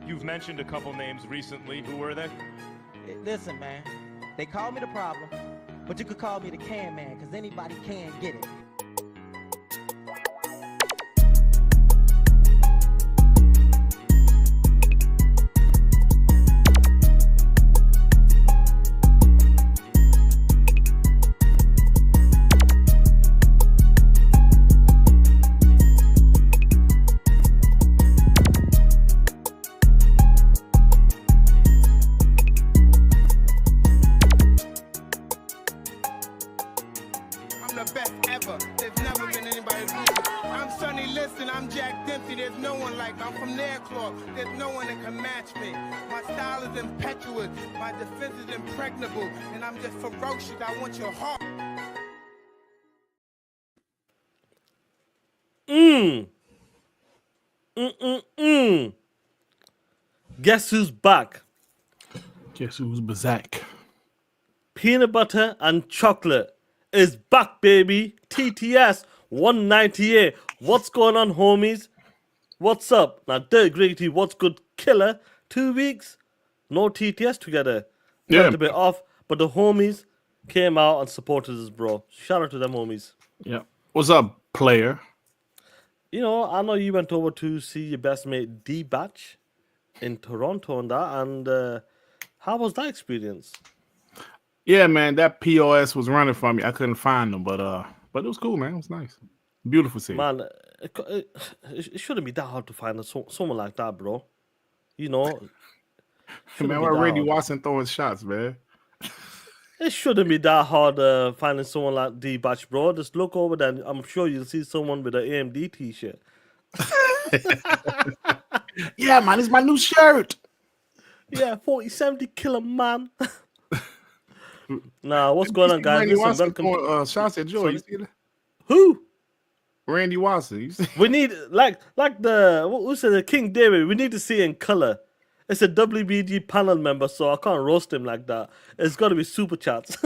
You've mentioned a couple names recently. Who were they? Listen, man. They call me the problem, but you could call me the can man, because anybody can get it. And I'm just ferocious. I want your heart. Guess who's back? Guess who's back? Peanut butter and chocolate is back, baby. TTS 198. What's going on, homies? What's up? Now, Dirk Griggity, what's good, killer? 2 weeks, no TTS together. Yeah, a bit off, but the homies came out and supported us, bro. Shout out to them homies. Yeah. What's up, player? You know, I know you went over to see your best mate D-Batch in Toronto and that, and how was that experience? Yeah, man, that POS was running for me. I couldn't find them, but it was cool, man. It was nice. Beautiful city. Man, it shouldn't be that hard to find someone like that, bro. You know, man, why Randy Watson throwing shots, man? It shouldn't be that hard finding someone like D-Batch, bro. Just look over there, and I'm sure you'll see someone with an AMD t-shirt. Yeah, man, it's my new shirt. Yeah, 4070 killer, man. Nah, what's going on, guys? Listen, welcome. Shots at Joy. You see that? Who? Randy Watson. You see? We need like the who said the King David. We need to see in color. It's a WBG panel member, so I can't roast him like that. It's got to be super chats.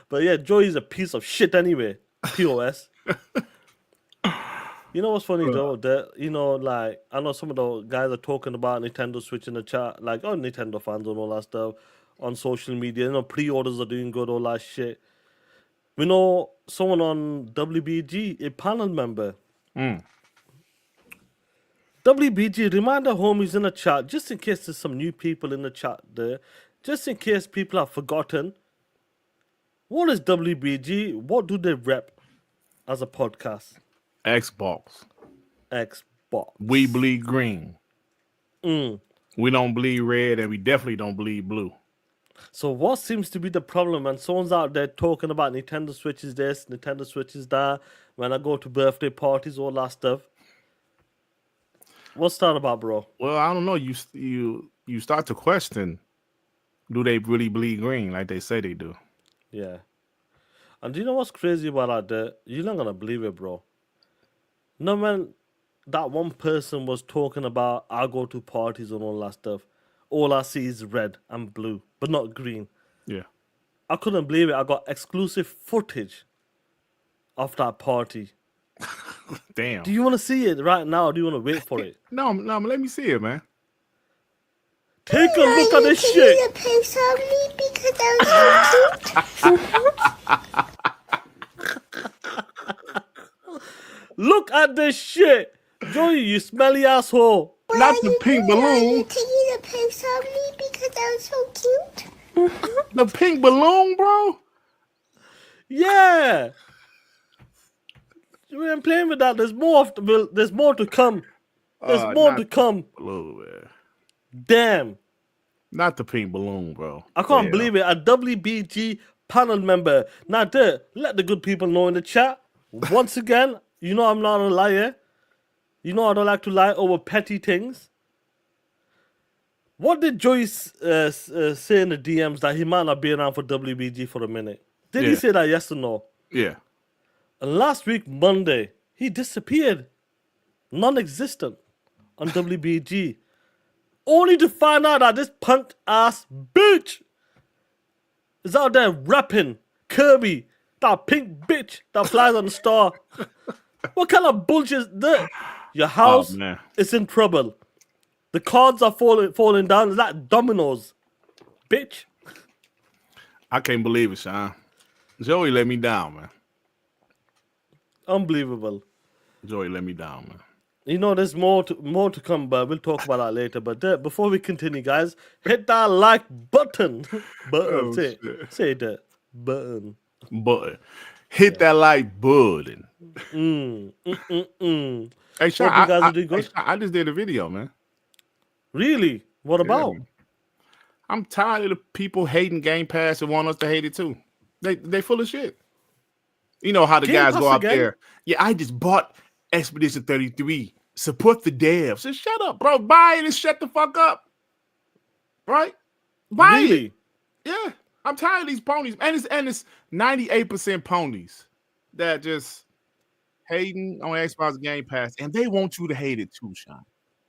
But yeah, Joey's a piece of shit anyway. POS. You know what's funny though? That you know, like I know some of the guys are talking about Nintendo Switch in the chat, like oh Nintendo fans and all that stuff on social media. You know, pre-orders are doing good, all that shit. We know someone on WBG, a panel member. WBG, remind our homies in the chat, just in case there's some new people in the chat there, just in case people have forgotten, what is WBG? What do they rep as a podcast? Xbox. We bleed green. We don't bleed red, and we definitely don't bleed blue. So what seems to be the problem when someone's out there talking about Nintendo Switch is this, Nintendo Switch is that, when I go to birthday parties, all that stuff? What's that about, bro? Well, I don't know. You start to question, do they really bleed green like they say they do? Yeah. And do you know what's crazy about that? You're not going to believe it, bro. No, man, that one person was talking about, I go to parties and all that stuff. All I see is red and blue, but not green. Yeah. I couldn't believe it. I got exclusive footage of that party. Damn. Do you want to see it right now, or do you want to wait for it? No, let me see it, man. Take a look at this shit. Look at this shit. Joey, you smelly asshole. Not the pink balloon. The pink balloon, bro? Yeah. We ain't playing with that. There's more to come. There's more to come. Balloon, Damn. Not the pink balloon, bro. I can't believe it. A WBG panel member. Now, let the good people know in the chat. Once again, you know I'm not a liar. You know I don't like to lie over petty things. What did Joyce say in the DMs that he might not be around for WBG for a minute? Did he say that, yes or no? Yeah. And last week, Monday, he disappeared. Non-existent on WBG. Only to find out that this punk-ass bitch is out there rapping Kirby, that pink bitch that flies on the star. What kind of bullshit is that? Your house is in trouble. The cards are falling down. It's like dominoes, bitch. I can't believe it, Sean. Joey let me down, man. Unbelievable. Joey let me down, man. You know, there's more to come, but we'll talk about that later. But before we continue, guys, hit that like button. Oh, say shit. say that button. But hit that like button. Hey, Sean, Hope you guys are doing good. Sean, I just did a video, man. Really? What about? Man. I'm tired of the people hating Game Pass and want us to hate it too. They full of shit. You know how the Game guys Pass go out again? there. Yeah, I just bought Expedition 33. Support the devs. So shut up, bro. Buy it and shut the fuck up. Right? Buy Really? it. Yeah. I'm tired of these ponies. And it's 98% ponies that just hating on Xbox Game Pass. And they want you to hate it too, Sean.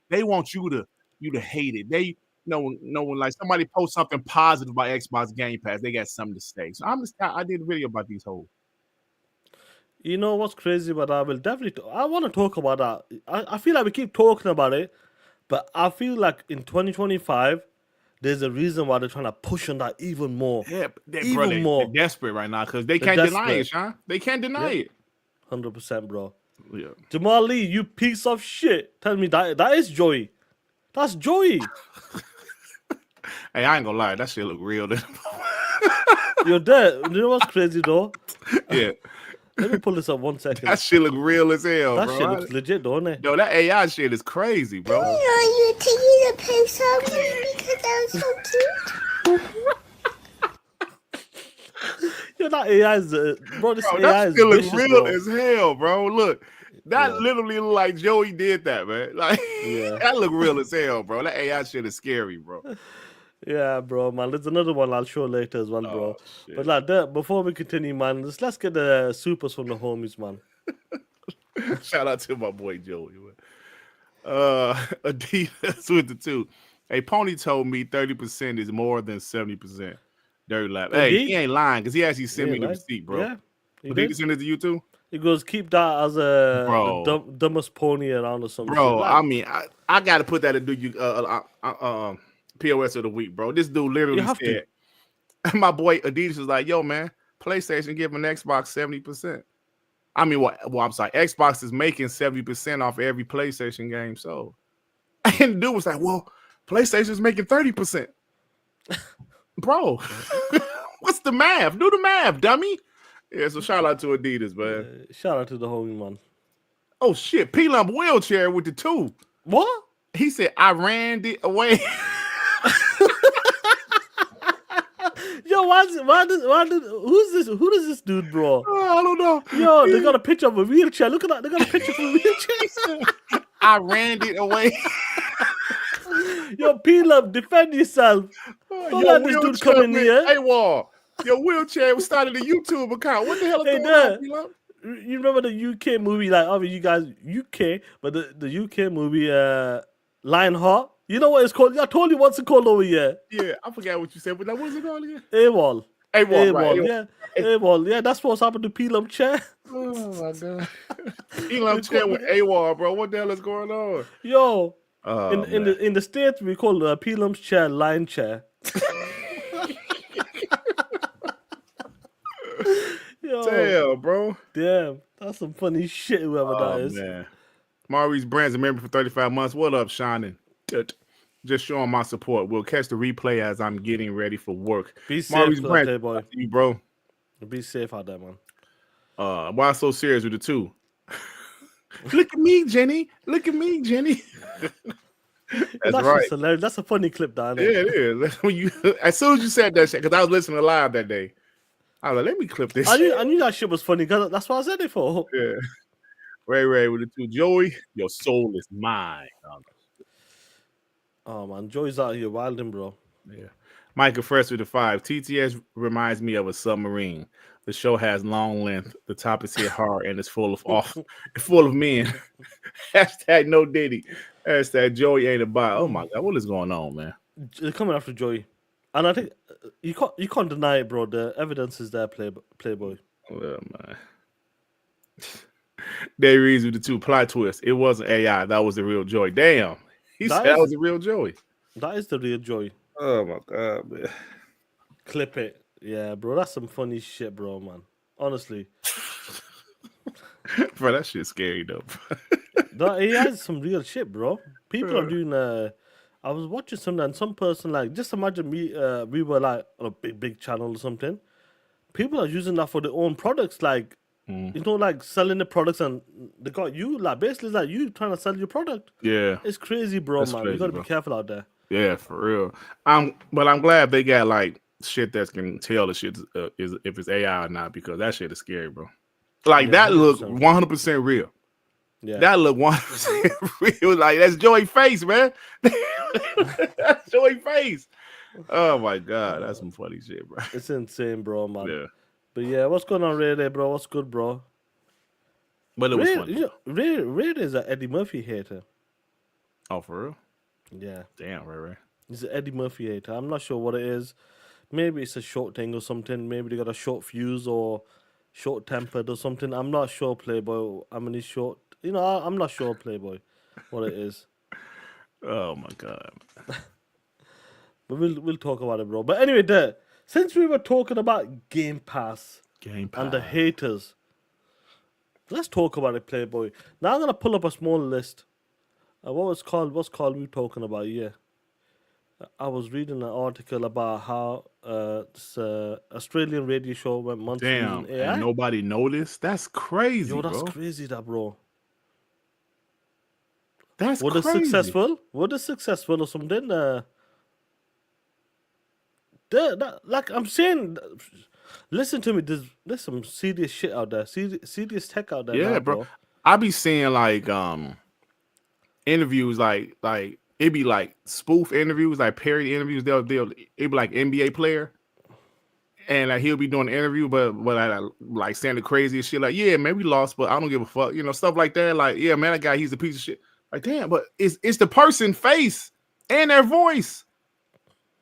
They want you to hate it. They no one like somebody post something positive about Xbox Game Pass. They got something to say. So I did a video about these hoes. You know what's crazy? But I will definitely. I want to talk about that. I feel like we keep talking about it, but I feel like in 2025, there's a reason why they're trying to push on that even more. Yeah, Even more. they're desperate right now because they They're can't deny it, desperate. Sean. They can't deny it. 100%, bro. Yeah. Jamal Lee, you piece of shit. Tell me that is Joey. That's Joey. Hey, I ain't gonna lie, that shit look real. You're dead. You know what's crazy though? Yeah, Let me pull this up 1 second. that shit look real as hell, That bro. shit looks legit, don't it? Yo, that AI shit is crazy, bro. you taking a piece of me because I'm so cute? Yeah, that AI is, bro. This Bro, AI that is shit look vicious, real bro. as hell, bro. Look, that Yeah. literally look like Joey did that, man. Like, Yeah. that look real as hell, bro. That AI shit is scary, bro. Yeah, bro, man. There's another one I'll show later as well, bro. Oh, shit. But like that, before we continue, man, let's get the supers from the homies, man. Shout out to my boy Joey. Adidas with the 2. Hey, Pony told me 30% is more than 70%. Dirty Lap. Hey, Indeed. he ain't lying because he actually sent Yeah, me the like, receipt, bro. Yeah, he Did did. he send it to you too? He goes, keep that as a Bro. the dumbest pony around or something. Bro, like, I mean, I got to put that into you POS of the week, bro. This dude literally You have to. said, my boy Adidas was like, yo, man, PlayStation giving Xbox 70%. I mean, well, I'm sorry. Xbox is making 70% off every PlayStation game sold. And the dude was like, well, PlayStation's making 30%. Bro, what's the math? Do the math, dummy. Yeah, so shout out to Adidas, man. shout out to the homie, man. Oh, shit. P-Lump wheelchair with the 2. What? He said, I ran it away. Yo, who's this? Who is this dude, bro? Oh, I don't know. Yo, they got a picture of a wheelchair. Look at that. They got a picture of a wheelchair. I ran it away. Yo, P-Love, defend yourself. Don't let this dude come in here. Hey, Wall. Your wheelchair was started a YouTube account. What the hell is Hey, going Dad. on, P-Lump? You remember the UK movie, like, obviously you guys, UK, but the UK movie, Lionheart? You know what it's called? I told you what's it called over here. Yeah, I forgot what you said, but that what's it called again? AWOL. AWOL, right. Yeah. AWOL. Yeah, that's what's happened to P-Lump chair. Oh, my God. P-Lump chair with AWOL, bro. What the hell is going on? Yo, Oh, in the States, we call P-Lump's chair Lion chair. Yo, Damn, bro. damn, that's some funny shit, whoever that is. Man. Maurice Brands, a member for 35 months. What up, Shining? Just showing my support. We'll catch the replay as I'm getting ready for work. Be safe, Maurice Brands, Playboy. you, bro. Be safe out there, man. Why so serious with the 2? Look at me, Jenny. Look at me, Jenny. That's right. Just hilarious. That's a funny clip, Dan. Yeah, it is. That's when you, as soon as you said that shit, because I was listening live that day, I was like, let me clip this. I knew that shit was funny because that's what I said it for. Yeah. Ray with the 2. Joey, your soul is mine. Oh man, Joey's out here wilding, bro. Yeah. Michael Fresh with the 5. TTS reminds me of a submarine. The show has long length. The top is hit hard and it's full of men. Hashtag no Diddy. Hashtag Joey ain't a bot. Oh my God, what is going on, man? They're coming after Joey, and I think you can't deny it, bro. The evidence is there, Playboy. Well, man. Day Reeves with the 2. Plot twist. It wasn't AI. That was the real Joey. Damn. He That said that is- was the real Joey. That is the real Joey. Oh my god, man. Clip it. Yeah, bro. That's some funny shit, bro, man. Honestly. Bro, that shit's scary though. He has some real shit, bro. People are doing I was watching something and some person like just imagine we were like on a big channel or something. People are using that for their own products, like you know, like selling the products and they got you like basically like you trying to sell your product. Yeah. It's crazy, bro, That's man. crazy, You gotta bro. be careful out there. Yeah, for real. But I'm glad they got like shit that can tell the shit is if it's AI or not, because that shit is scary, bro. Like Yeah, that look 100%. 100% real. Yeah. That look 100% real. Like that's Joey face, man. That's Joey face. Oh my god, that's some funny shit, bro. It's insane, bro, man. Yeah, But yeah, what's going on, Ray Day, bro? What's good, bro? but it was funny. Ray is an Eddie Murphy hater. Oh, for real? Yeah. Damn, right. He's an Eddie Murphy hater. I'm not sure what it is. Maybe it's a short thing or something. Maybe they got a short fuse or short tempered or something. I'm not sure, Playboy. I mean, he's short. You know, I'm not sure, Playboy, what it is. Oh my god. But we'll talk about it, bro. But anyway, since we were talking about Game Pass and the haters, let's talk about it, Playboy. Now I'm gonna pull up a small list. What's called we talking about? Yeah. I was reading an article about how this Australian radio show went monthly Damn, using AI. and nobody noticed. That's crazy, Yo, that's bro. crazy, that bro. That's Were they crazy. successful? Were they successful or something? Like I'm saying, listen to me. There's some serious shit out there. Serious tech out there. Yeah, now, bro. I be seeing like interviews like it be like spoof interviews, like parody interviews. They'll it be like NBA player, and like he'll be doing an interview, but like saying the craziest shit. Like, yeah, man, we lost, but I don't give a fuck. You know, stuff like that. Like, yeah, man, that guy, he's a piece of shit. Like, damn, but it's the person face and their voice.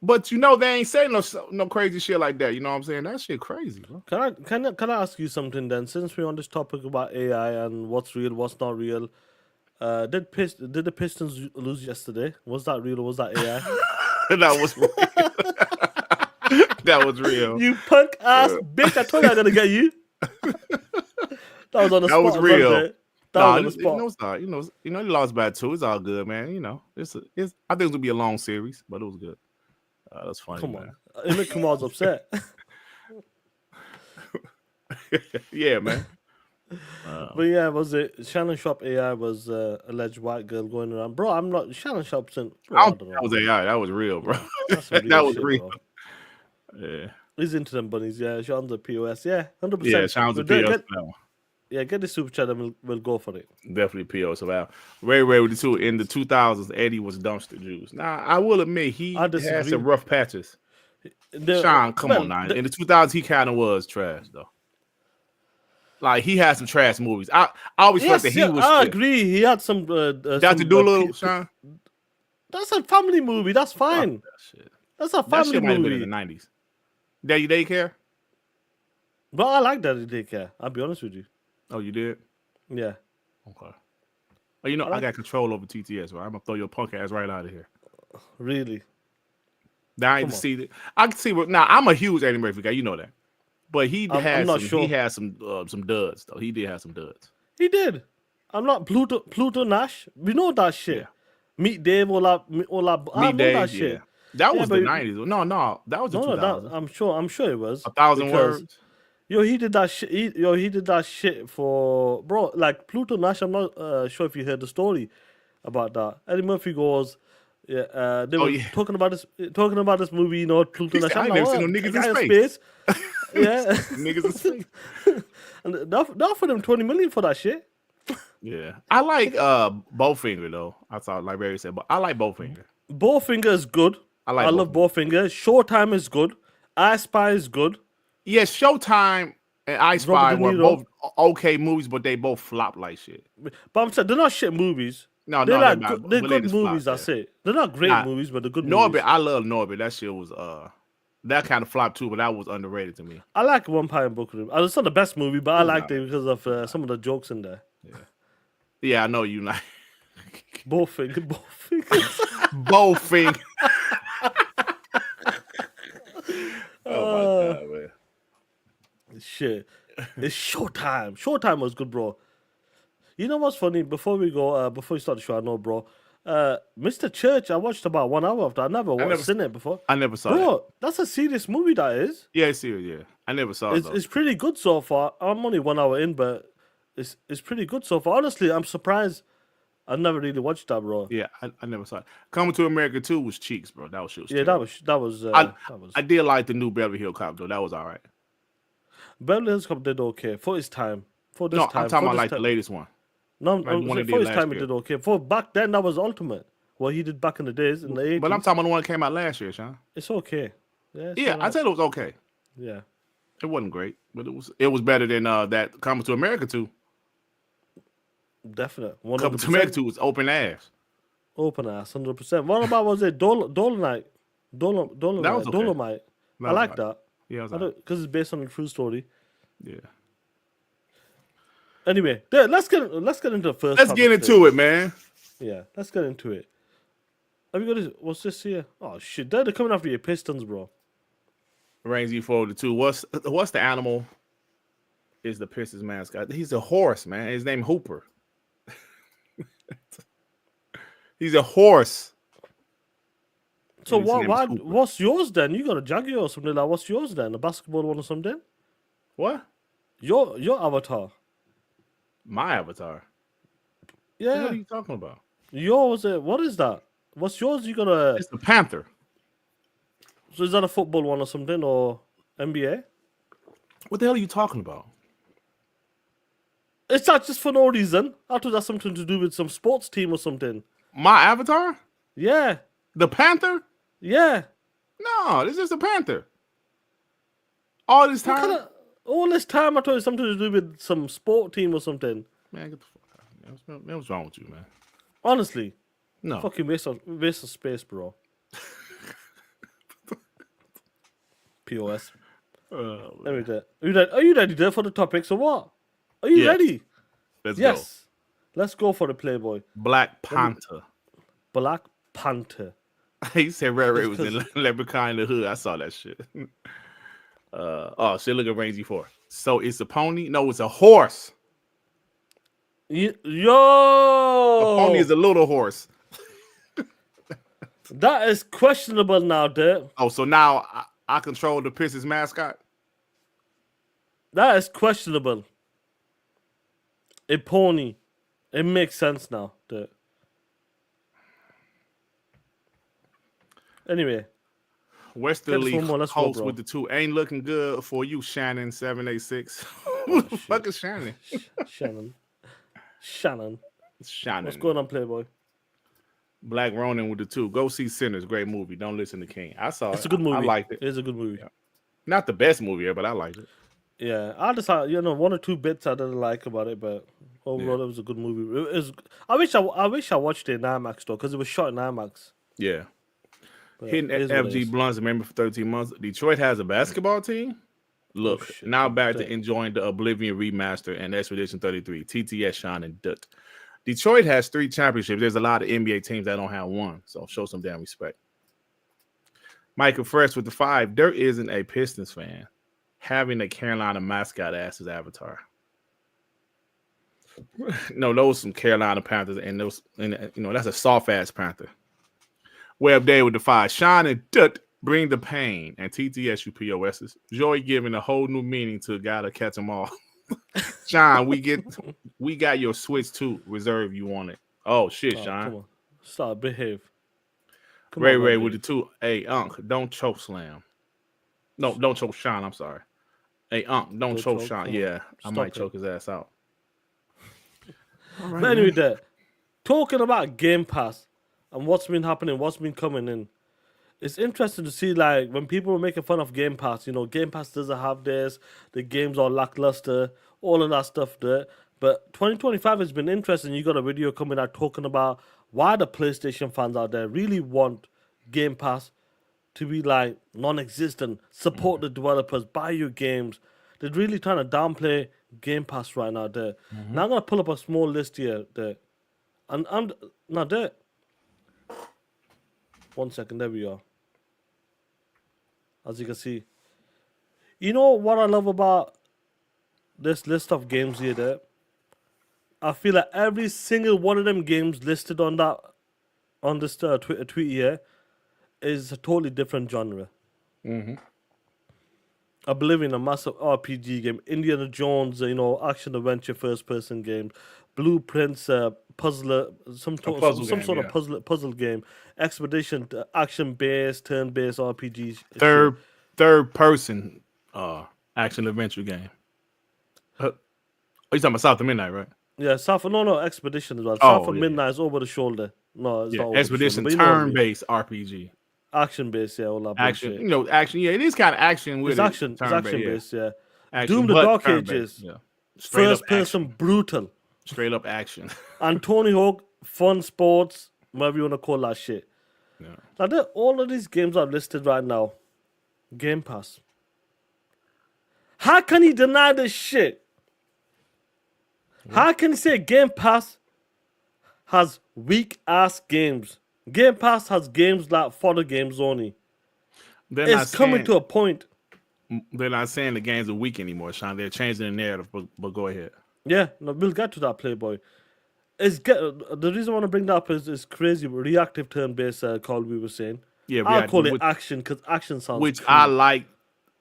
But you know they ain't saying no crazy shit like that. You know what I'm saying? That shit crazy, bro. Can I ask you something then? Since we're on this topic about AI and what's real, what's not real, did the Pistons lose yesterday? Was that real or was that AI? That was real. That was real. You punk ass bitch! I told you I'm gonna get you. That was on the That spot. was as real. well, Jay. That Nah, was on the spot. you know, it's not. You know, he lost by 2. It's all good, man. You know, it's. I think it's gonna be a long series, but it was good. That's funny. Come man. on, Emmett Kamal's upset. Yeah, man. But yeah, was it Shannon Sharp AI was alleged white girl going around? Bro, I'm not Shannon Sharp's in. Bro, I don't think that was AI. That was real, bro. That's some That was shit, real. bro. Yeah. He's into them bunnies. Yeah, Sean's a POS. Yeah, 100%. Yeah, sounds a PO. Yeah, get the super chat and we'll go for it. Definitely PO. So Ray with the two in the 2000s, Eddie was dumpster juice. Now I will admit he I had disagree. some rough patches. Sean, come on now. In the 2000s, he kind of was trash though. Like he had some trash movies. I always felt that he was. I agree. He had some. Dr. Doolittle, Sean. That's a family movie. That's fine. That shit. That's a That family shit might have been movie. in the 90s. Daddy Daycare? But I like Daddy Daycare. I'll be honest with you. Oh, you did? Yeah. Okay. Well, you know, I got control over TTS, right? I'm gonna throw your punk ass right out of here. Really? Now I can see that. I can see what. Now I'm a huge Eddie Murphy guy, you know that. But he I'm had not some. sure. He had some duds though. He did have some duds. He did. I'm not Pluto Nash. We know that shit. Yeah. Meet Dave, all that. I know Dave, that shit. yeah. That Yeah, was but the you- 90s. No, that was the No, 2000s. I'm sure it was. 1,000 because- words. Yo, he did that shit. He did that shit for bro. Like Pluto Nash. I'm not sure if you heard the story about that. Eddie Murphy goes, yeah. They were yeah. talking about this movie. You know, Pluto He Nash. said, I I'm ain't never like, seen no "Oh, niggas guy in space." Yeah, Niggas in space. and they offered him 20 million for that shit. Yeah. I like Bowfinger though. I thought like Barry said, but I like Bowfinger. Bowfinger is good. I like I love Bowfinger. Showtime is good. I Spy is good. Yes, Showtime and I Spy Robert De were Niro. both okay movies, but they both flop like shit. But I'm saying they're not shit movies. No, They're no, like they're not. they're But they good just movies. flop, That's it. They're not great Nah, movies, but they're good Norbit, movies. I love Norbit. That shit was that kind of flop too, but that was underrated to me. I like Vampire in Book Room. It's not the best movie, but I liked it because of some of the jokes in there. Yeah, I know you like. Both fingers. Both fingers. Oh my god, man. Shit. It's Showtime. Showtime was good, bro. You know what's funny? Before we go, before we start the show, I know, bro. Mr. Church, I watched about 1 hour of that. I never seen it before. I never saw Bro, it. that's a serious movie, that is. Yeah, it's serious, yeah. I never saw it. It's pretty good so far. I'm only 1 hour in, but it's pretty good so far. Honestly, I'm surprised. I never really watched that, bro. Yeah, I never saw it. Coming to America 2 was cheeks, bro. That was shit. Yeah, that was. I did like the new Beverly Hills Cop though. That was all right. Beverly Hills Cop did okay for its time. For this time, I'm talking about like the latest one. No, Like I'm saying for his time, it did okay. For back then, that was ultimate. What he did back in the days in the 80s. But I'm talking about the one that came out last year, Sean. It's okay. Yeah, I said it was okay. Yeah, it wasn't great, but it was better than that Coming to America 2. Definite. Coming to America 2 was open ass. Open ass, 100%. What about was it Dolomite? Dolomite. I like that. Yeah, because it's based on a true story. Yeah. Anyway, let's get into the first. Let's get into it, man. Yeah, let's get into it. Have you got this? What's this here? Oh shit! They're coming after your Pistons, bro. Rangy 4-2. What's the animal? Is the Pistons mascot? He's a horse, man. His name Hooper. He's a horse. So what's yours then? You got a Jaguar or something like? What's yours then? A basketball one or something? What? Your avatar. My avatar. Yeah. What are you talking about? Yours. What is that? What's yours? You got a? It's the Panther. So is that a football one or something or NBA? What the hell are you talking about? It's not just for no reason. I thought that's something to do with some sports team or something. My avatar? Yeah. The Panther? Yeah. No, this is the Panther. All this time? All this time I thought it was something to do with some sport team or something. Man, get the fuck out of here. What's wrong with you, man? Honestly. No. Fucking waste of space, bro. POS. Are you ready there for the topic? So what? Are you ready? Let's go. Let's go for the Playboy. Black Panther. Black Panther. He said Ray Ray was in Leprechaun in the Hood. I saw that shit. Shit, look at Rangy 4. So it's a pony? No, it's a horse. Yo! A pony is a little horse. That is questionable now, dude. Oh, so now I control the Pistons mascot? That is questionable. A pony. It makes sense now, dude. Anyway. Westerly host with the 2 ain't looking good for you, Shannon 786. Who the fuck is Shannon? Shannon. What's going on, Playboy? Black Ronin with the 2. Go see Sinners. Great movie. Don't listen to King. I saw it. It's a good movie. I liked it. It's a good movie. Yeah. Not the best movie ever, but I liked it. Yeah, I just had, 1 or 2 bits I didn't like about it, but overall it was a good movie. I wish I watched it in IMAX though, because it was shot in IMAX. Yeah. But hitting FG Blunts, remember, for 13 months. Detroit has a basketball team. Look, now back to enjoying the Oblivion remaster and Expedition 33. TTS shining dut. Detroit has 3 championships. There's a lot of NBA teams that don't have 1, so show some damn respect. Michael Fresh with the 5. There isn't a Pistons fan having a Carolina mascot as his avatar. No, those some Carolina Panthers, and those, that's a soft ass Panther. Web Day with the 5. Shine and Dut bring the pain, and TTS POSs. Joy giving a whole new meaning to a guy to catch them all. Sean, we got your Switch 2 reserve. You want it? Oh shit, Sean. Come on. Stop, behave. Ray with the 2. Hey, Unc, don't choke slam. No, don't choke Sean. I'm sorry. Hey, Unc, don't choke Sean. Yeah, I might choke his ass out. Right, but anyway, talking about Game Pass and what's been happening, what's been coming in, it's interesting to see, like, when people were making fun of Game Pass, Game Pass doesn't have this, the games are lackluster, all of that stuff there. But 2025 has been interesting. You got a video coming out talking about why the PlayStation fans out there really want Game Pass to be like non-existent, support the developers, buy your games. They're really trying to downplay Game Pass right now there. Now I'm going to pull up a small list here there. And I'm not there. 1 second, there we are. As you can see. You know what I love about this list of games here there? I feel like every single one of them games listed on this tweet here is a totally different genre. Oblivion, a massive RPG game. Indiana Jones, action adventure first person game. Blueprints, puzzler, some sort of puzzle game. Expedition, action based, turn based RPG. Third person action adventure game. You talking about South of Midnight, right? Yeah, Expedition as well. Oh, South of Midnight is over the shoulder. No, it's not over Expedition the shoulder. turn-based RPG. Action based, yeah, all that Action, bullshit. action. Yeah, it is kind of action with It's action. It's action based, yeah. Action, Doom the but Dark turn-based, Ages. yeah. First person brutal. Straight up action. And Tony Hawk, fun sports, whatever you want to call that shit. Yeah. Now, all of these games I've listed right now, Game Pass. How can he deny this shit? How can he say Game Pass has weak ass games? Game Pass has games like fodder games only. It's coming to a point. They're not saying the games are weak anymore, Sean. They're changing the narrative, but go ahead. Yeah, no, we'll get to that, Playboy. The reason I want to bring that up is crazy reactive turn-based call we were saying. Yeah, I'll call it action because action sounds cool. I like.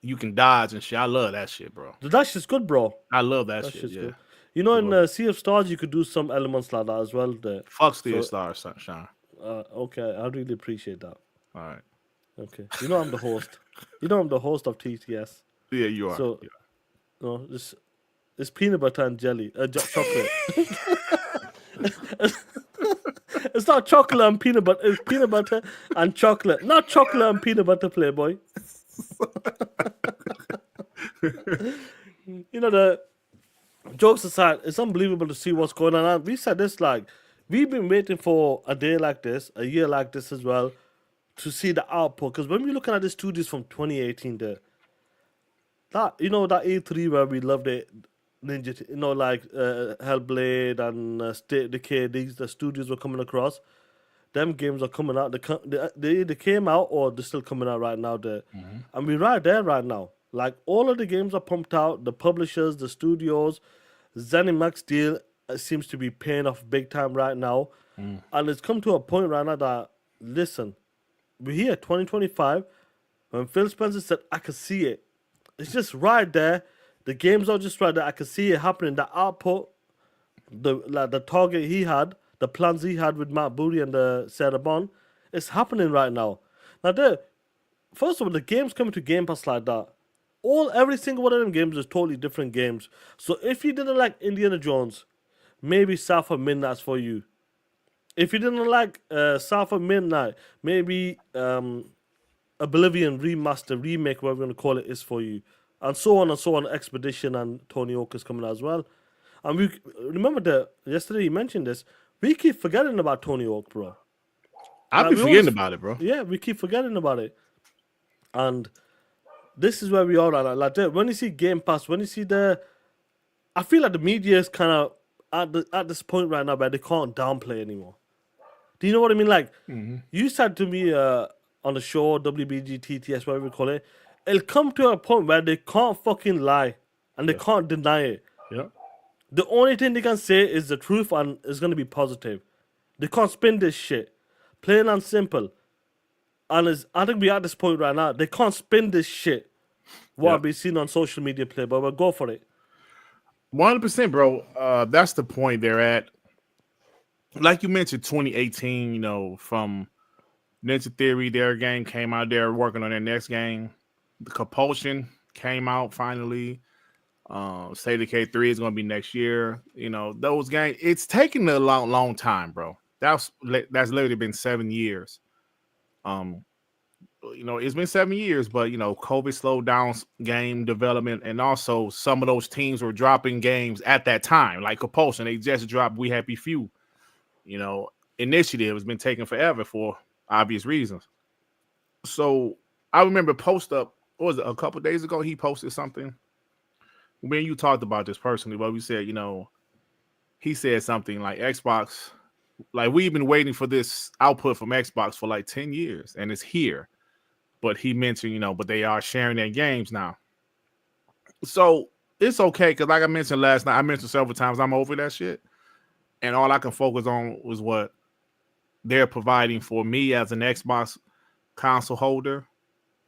You can dodge and shit. I love that shit, bro. That shit's good, bro. I love that shit. Yeah. Good. You know, in Sea of Stars, you could do some elements like that as well. Fuck Sea of Stars, Sean. Okay, I really appreciate that. All right. Okay. You know I'm the host. You know I'm the host of TTS. Yeah, you are. So, no, it's peanut butter and jelly, chocolate. It's not chocolate and peanut butter. It's peanut butter and chocolate, not chocolate and peanut butter. Playboy. The jokes aside, it's unbelievable to see what's going on. And we said this we've been waiting for a day like this, a year like this as well, to see the output. Because when we're looking at the studios from 2018, that E3 where we loved it, Ninja, Hellblade and State of Decay, the studios were coming across. Them games are coming out. They either came out or they're still coming out right now. And we're right there right now. Like, all of the games are pumped out. The publishers, the studios, ZeniMax deal seems to be paying off big time right now. And it's come to a point right now that, listen, we're here, 2025. When Phil Spencer said, I can see it. It's just right there. The games are just right there. I can see it happening. The output, the target he had, the plans he had with Matt Booty and Sarah Bond, it's happening right now. Now, first of all, the games coming to Game Pass like that, every single one of them games is totally different games. So if you didn't like Indiana Jones, maybe South of Midnight's for you. If you didn't like South of Midnight, maybe Oblivion remaster, remake, whatever you want to call it, is for you. And so on and so on. Expedition and Tony Hawk is coming out as well. And we remember yesterday you mentioned this. We keep forgetting about Tony Hawk, bro. I've been forgetting about it, bro. Yeah, we keep forgetting about it. And this is where we are right now. Like, when you see Game Pass, when you see I feel like the media is kind of at this point right now where they can't downplay anymore. Do you know what I mean? Like, you said to me on the show, WBG, TTS, whatever we call it, it'll come to a point where they can't fucking lie and they can't deny it. Yeah. The only thing they can say is the truth and it's going to be positive. They can't spin this shit. Plain and simple. And I think we're at this point right now. They can't spin this shit. What I've been seeing on social media, play, but we'll go for it. 100%, bro. That's the point they're at. Like you mentioned, 2018, from Ninja Theory, their game came out. They're working on their next game. The Compulsion came out finally. State of Decay 3 is going to be next year. Those games, it's taken a long time, bro. That's literally been 7 years. It's been 7 years, but COVID slowed down game development, and also some of those teams were dropping games at that time, like Compulsion. They just dropped We Happy Few. Initiative has been taking forever for obvious reasons. So I remember what was it, a couple days ago, he posted something. Me and you talked about this personally, but we said, he said something like Xbox Like we've been waiting for this output from Xbox for like 10 years, and it's here. But he mentioned, but they are sharing their games now. So it's okay, because like I mentioned last night, I mentioned several times, I'm over that shit. And all I can focus on was what they're providing for me as an Xbox console holder.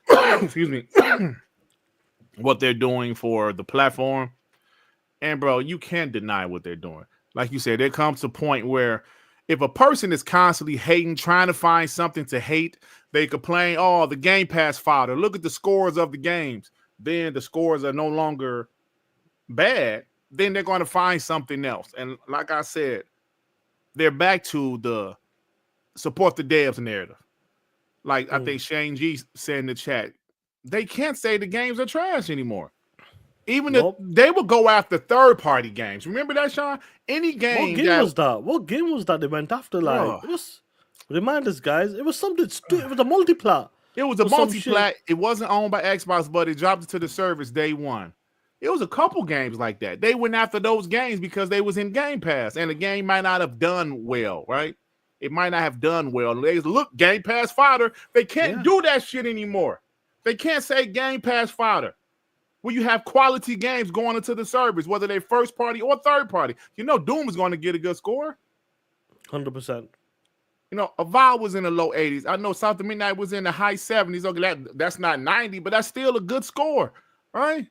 Excuse me. What they're doing for the platform. And bro, you can't deny what they're doing. Like you said, there comes a point where if a person is constantly hating, trying to find something to hate, they complain, oh, the Game Pass fodder. Look at the scores of the games. Then the scores are no longer bad. Then they're going to find something else. And like I said, they're back to the support the devs narrative. Like I think Shane G said in the chat, they can't say the games are trash anymore. Even if they will go after third-party games. Remember that, Sean? Any game. What game was that? What game was that they went after? Like, it was, remind us, guys. It was something stupid. It was a multiplat. It was a multiplat. It wasn't owned by Xbox, but it dropped it to the service day one. It was a couple games like that. They went after those games because they was in Game Pass, and the game might not have done well, right? It might not have done well. They look, Game Pass fodder. They can't do that shit anymore. They can't say Game Pass fodder. Where you have quality games going into the service, whether they're first party or third party. Doom is going to get a good score. 100%. Avowed was in the low 80s. I know South of Midnight was in the high 70s. Okay, that's not 90, but that's still a good score, right?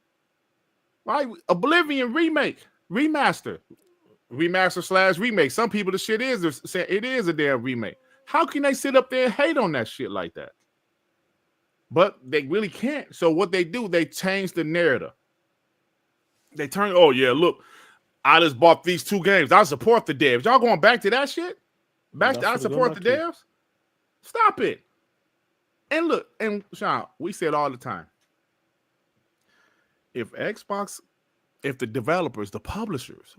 Right? Oblivion remaster / remake. Some people, the shit is saying it is a damn remake. How can they sit up there and hate on that shit like that? But they really can't. So what they do, they change the narrative. They turn, oh yeah, look, I just bought these 2 games. I support the devs. Y'all going back to that shit? I support the devs? Stop it. And look, and Sean, we said all the time, if the developers, the publishers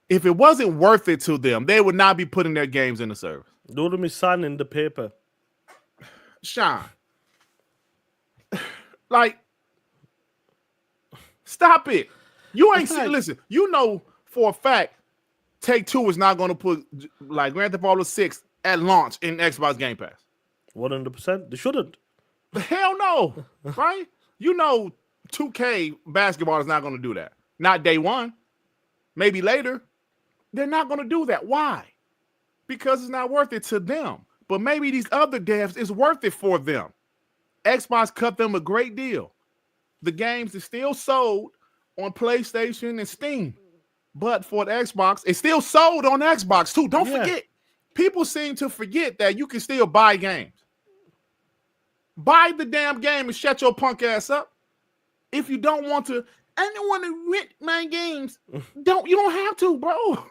if it wasn't worth it to them, they would not be putting their games in the service. Do me signing the paper. Sean, like, stop it. You ain't listen. For a fact, Take-Two is not going to put like Grand Theft Auto 6 at launch in Xbox Game Pass. 100%. They shouldn't. Hell no, right? 2K basketball is not going to do that. Not day one. Maybe later. They're not going to do that. Why? Because it's not worth it to them. But maybe these other devs is worth it for them. Xbox cut them a great deal. The games are still sold on PlayStation and Steam. But for the Xbox, it's still sold on Xbox too. Don't forget. People seem to forget that you can still buy games. Buy the damn game and shut your punk ass up. If you don't want to, I don't want to rent my games. You don't have to, bro.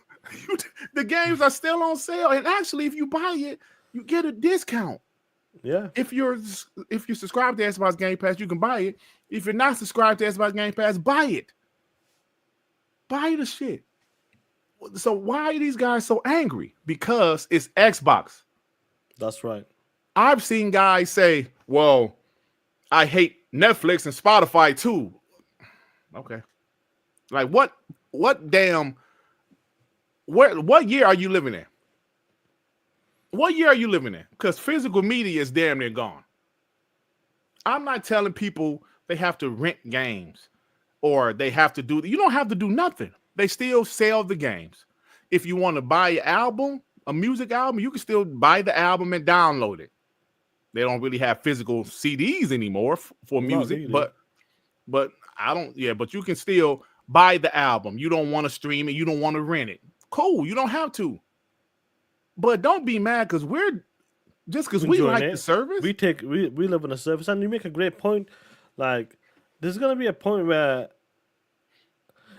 The games are still on sale. And actually, if you buy it, you get a discount. Yeah. If you're subscribed to Xbox Game Pass, you can buy it. If you're not subscribed to Xbox Game Pass, buy it. Buy the shit. So why are these guys so angry? Because it's Xbox. That's right. I've seen guys say, well, I hate Netflix and Spotify too. Okay. Like what year are you living in? What year are you living in? Because physical media is damn near gone. I'm not telling people they have to rent games or they have to do, you don't have to do nothing. They still sell the games. If you want to buy an album, a music album, you can still buy the album and download it. They don't really have physical CDs anymore for music, but you can still buy the album. You don't want to stream it. You don't want to rent it. Cool. You don't have to. But don't be mad because we like the service. We live in a service, and you make a great point. Like, there's gonna be a point where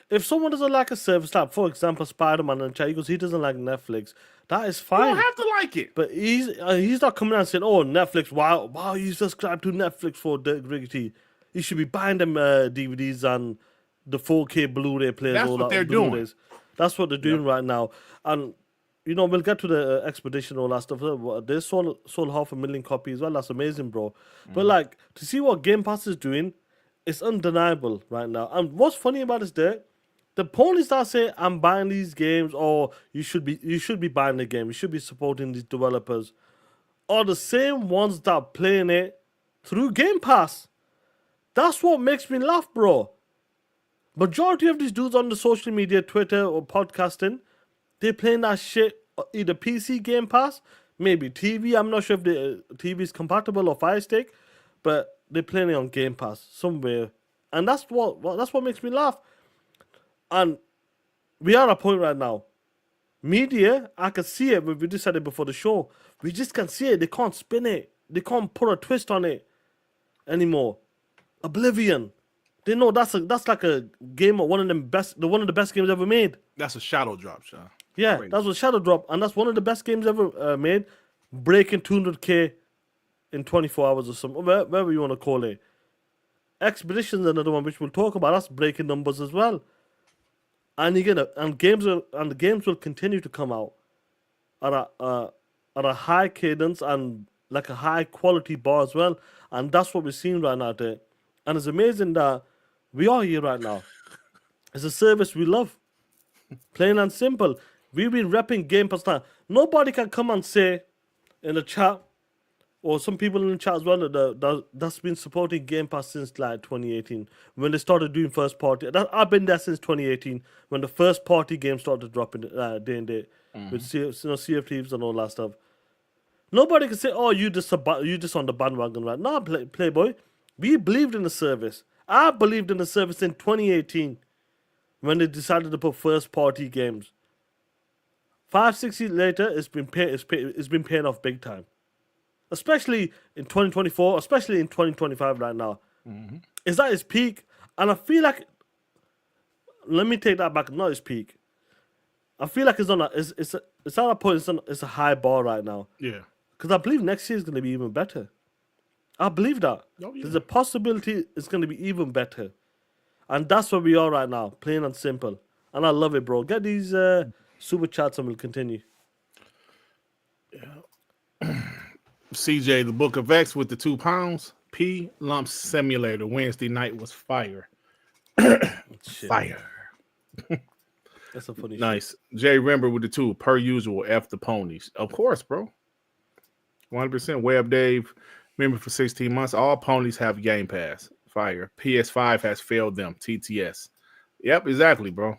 if someone doesn't like a service, like for example, Spider-Man and he goes, he doesn't like Netflix. That is fine. You don't have to like it. But he's not coming out and saying, "Oh, Netflix, wow, you subscribe to Netflix for Dirk Riggity. You should be buying them DVDs and the 4K Blu-ray players." That's what they're doing. That's what they're doing right now, and. We'll get to the expedition and all that stuff. They sold 500,000 copies as well. That's amazing, bro. But like, to see what Game Pass is doing, it's undeniable right now. And what's funny about this, Dirk, the ponies that say I'm buying these games, or you should be buying the game, you should be supporting these developers, are the same ones that are playing it through Game Pass. That's what makes me laugh, bro. Majority of these dudes on the social media, Twitter or podcasting, they're playing that shit either PC Game Pass, maybe TV. I'm not sure if the TV is compatible or Fire Stick, but they're playing it on Game Pass somewhere, and that's what makes me laugh. And we are at a point right now. Media, I can see it. We just said it before the show. We just can see it. They can't spin it. They can't put a twist on it anymore. Oblivion. They know that's like a game of one of the best games ever made. That's a shadow drop, Sean. Yeah, Crazy. that's a shadow drop, and that's one of the best games ever made. Breaking 200K in 24 hours or something, whatever you want to call it. Expedition's another one which we'll talk about. That's breaking numbers as well. And the games will continue to come out at a high cadence and like a high quality bar as well. And that's what we're seeing right now there. And it's amazing that we are here right now. It's a service we love. Plain and simple. We've been repping Game Pass now. Nobody can come and say in the chat, or some people in the chat as well, that's been supporting Game Pass since like 2018 when they started doing first party. I've been there since 2018 when the first party games started dropping day and day with Sea of Thieves and all that stuff. Nobody can say, "Oh, you just on the bandwagon right now." Playboy, we believed in the service. I believed in the service in 2018 when they decided to put first party games. 5-6 years later, it's been paying off big time. Especially in 2024, especially in 2025 right now. Is that its peak? And I feel like, let me take that back, not its peak. I feel like it's at a point, it's a high bar right now. Yeah. Because I believe next year is going to be even better. I believe that. Oh, yeah. There's a possibility it's going to be even better. And that's where we are right now, plain and simple. And I love it, bro. Get these super chats and we'll continue. CJ, the Book of X with the 2 pounds. P Lump Simulator Wednesday night was fire. Fire. That's a funny Nice. Jay Rember with the 2. Per usual, F the ponies. Of course, bro. 100%. Web Dave, member for 16 months. All ponies have Game Pass. Fire. PS5 has failed them. TTS. Yep, exactly, bro.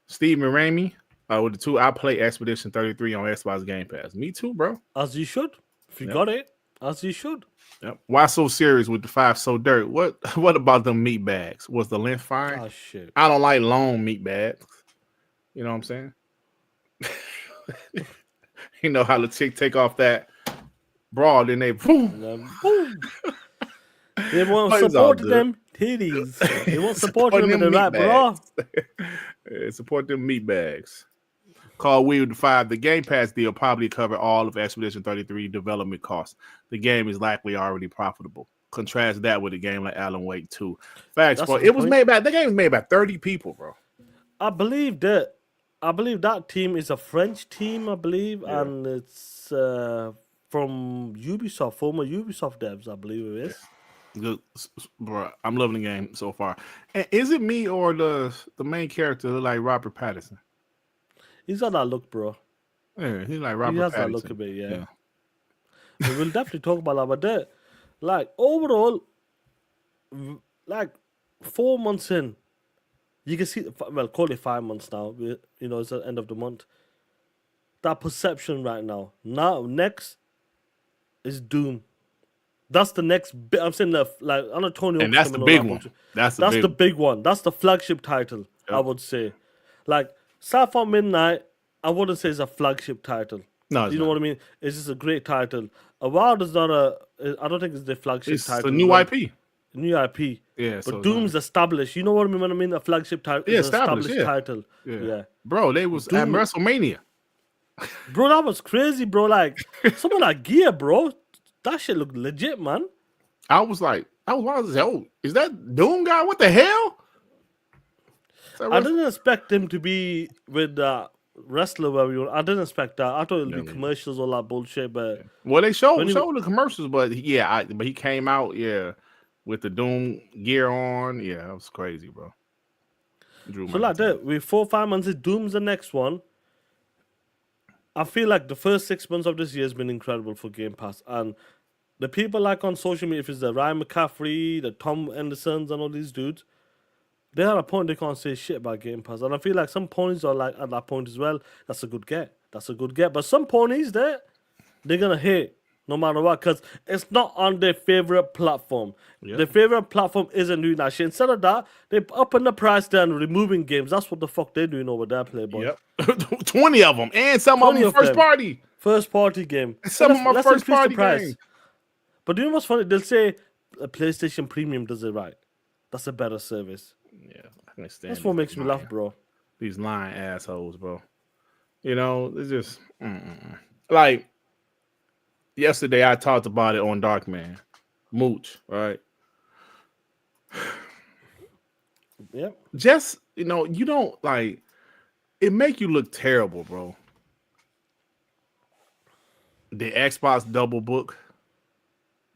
Steve and Ramey with the 2. I play Expedition 33 on Xbox Game Pass. Me too, bro. As you should. If you got it, as you should. Yep. Why so serious with the 5 so dirt? What about them meat bags? Was the length fine? Oh, shit. I don't like long meat bags. You know what I'm saying? You know how the chick take off that bra, then they boom. Boom. They won't support them titties. They won't support them in the right bra. Support them meat bags. Call We with the 5. The Game Pass deal probably cover all of Expedition 33 development costs. The game is likely already profitable. Contrast that with a game like Alan Wake 2. Facts, bro. It was made by the game was made by 30 people, bro. I believe that team is a French team, and it's from Ubisoft, former Ubisoft devs, I believe it is. Good, bro. I'm loving the game so far. And is it me or the main character look like Robert Pattinson? He's got that look, bro. Yeah, he's like Robert Pattinson. He has that look a bit, yeah. We'll definitely talk about that, but that, like, overall, like, 4 months in, you can see, well, call it 5 months now, it's the end of the month. That perception right now. Now, next is Doom. That's the next bit. I'm saying like Antonio. And that's the big one. That's the big one. That's the flagship title, I would say. Like, Sapphire Midnight, I wouldn't say it's a flagship title. No, you know what I mean? It's just a great title. Avowed is not I don't think it's the flagship title. It's a new IP. New IP. Yeah. But Doom's established. You know what I mean? A flagship title. Yeah, established title. Yeah. Bro, they was at WrestleMania. Bro, that was crazy, bro. Like, some of that gear, bro. That shit looked legit, man. I was is that Doom guy? What the hell? I didn't expect him to be with wrestler where we were. I didn't expect that. I thought it would be commercials, all that bullshit. But they showed the commercials, but but he came out with the Doom gear on. Yeah, that was crazy, bro. Drew So like that, with 4-5 months, Doom's the next one. I feel like the first 6 months of this year has been incredible for Game Pass, and the people like on social media, if it's the Ryan McCaffrey, the Tom Andersons, and all these dudes, they're at a point they can't say shit about Game Pass, and I feel like some ponies are like at that point as well. That's a good get. That's a good get. But some ponies they're gonna hate no matter what, because it's not on their favorite platform. Yep. Their favorite platform isn't doing that shit. Instead of that, they're upping the price there and removing games. That's what the fuck they're doing over there, Playboy. Yep. 20 of them, and some of 20 them of first them. party. First party game. Some of my first increase the party price. games. But you know what's funny? They'll say a PlayStation Premium does it right. That's a better service. Yeah, I can stand. That's what makes me laugh, bro. These lying assholes, bro. You know, it's just like yesterday. I talked about it on Darkman, Mooch, right? Yep. Just you know, you don't like it. Make you look terrible, bro. The Xbox double book,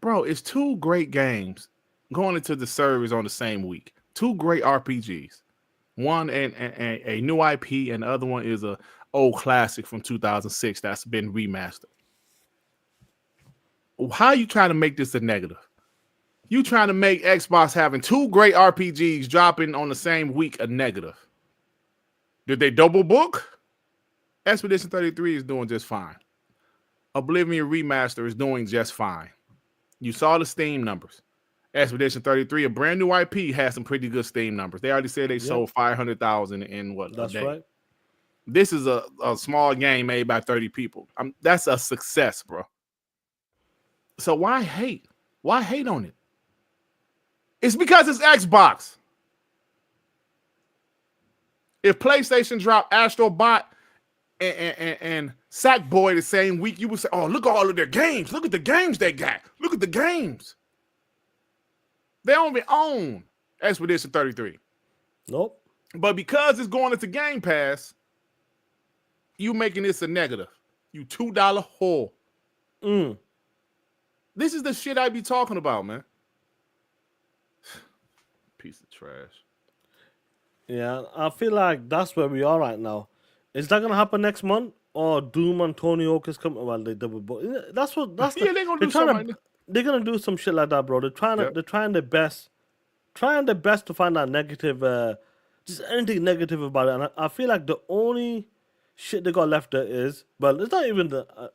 bro. It's two great games going into the service on the same week. Two great RPGs. One and a new IP, and the other one is a old classic from 2006 that's been remastered. How are you trying to make this a negative? You trying to make Xbox having two great RPGs dropping on the same week a negative? Did they double book? Expedition 33 is doing just fine. Oblivion Remaster is doing just fine. You saw the Steam numbers. Expedition 33, a brand new IP, has some pretty good Steam numbers. They already said they sold 500,000 in what? That's a day. right. This is a small game made by 30 people. That's a success, bro. So why hate? Why hate on it? It's because it's Xbox. If PlayStation dropped Astro Bot and Sackboy the same week, you would say, oh, look at all of their games. Look at the games they got. Look at the games. They don't even own Expedition 33. Nope. But because it's going into Game Pass, you making this a negative. You $2 whore. This is the shit I be talking about, man. Piece of trash. Yeah, I feel like that's where we are right now. Is that gonna happen next month? Or Doom and Tony Hawk is coming? Well, they double book. That's Yeah, they're gonna do something like that. They're gonna do some shit like that, bro. They're trying their best, to find that negative, just anything negative about it. And I feel like the only shit they got left there is, well, it's not even the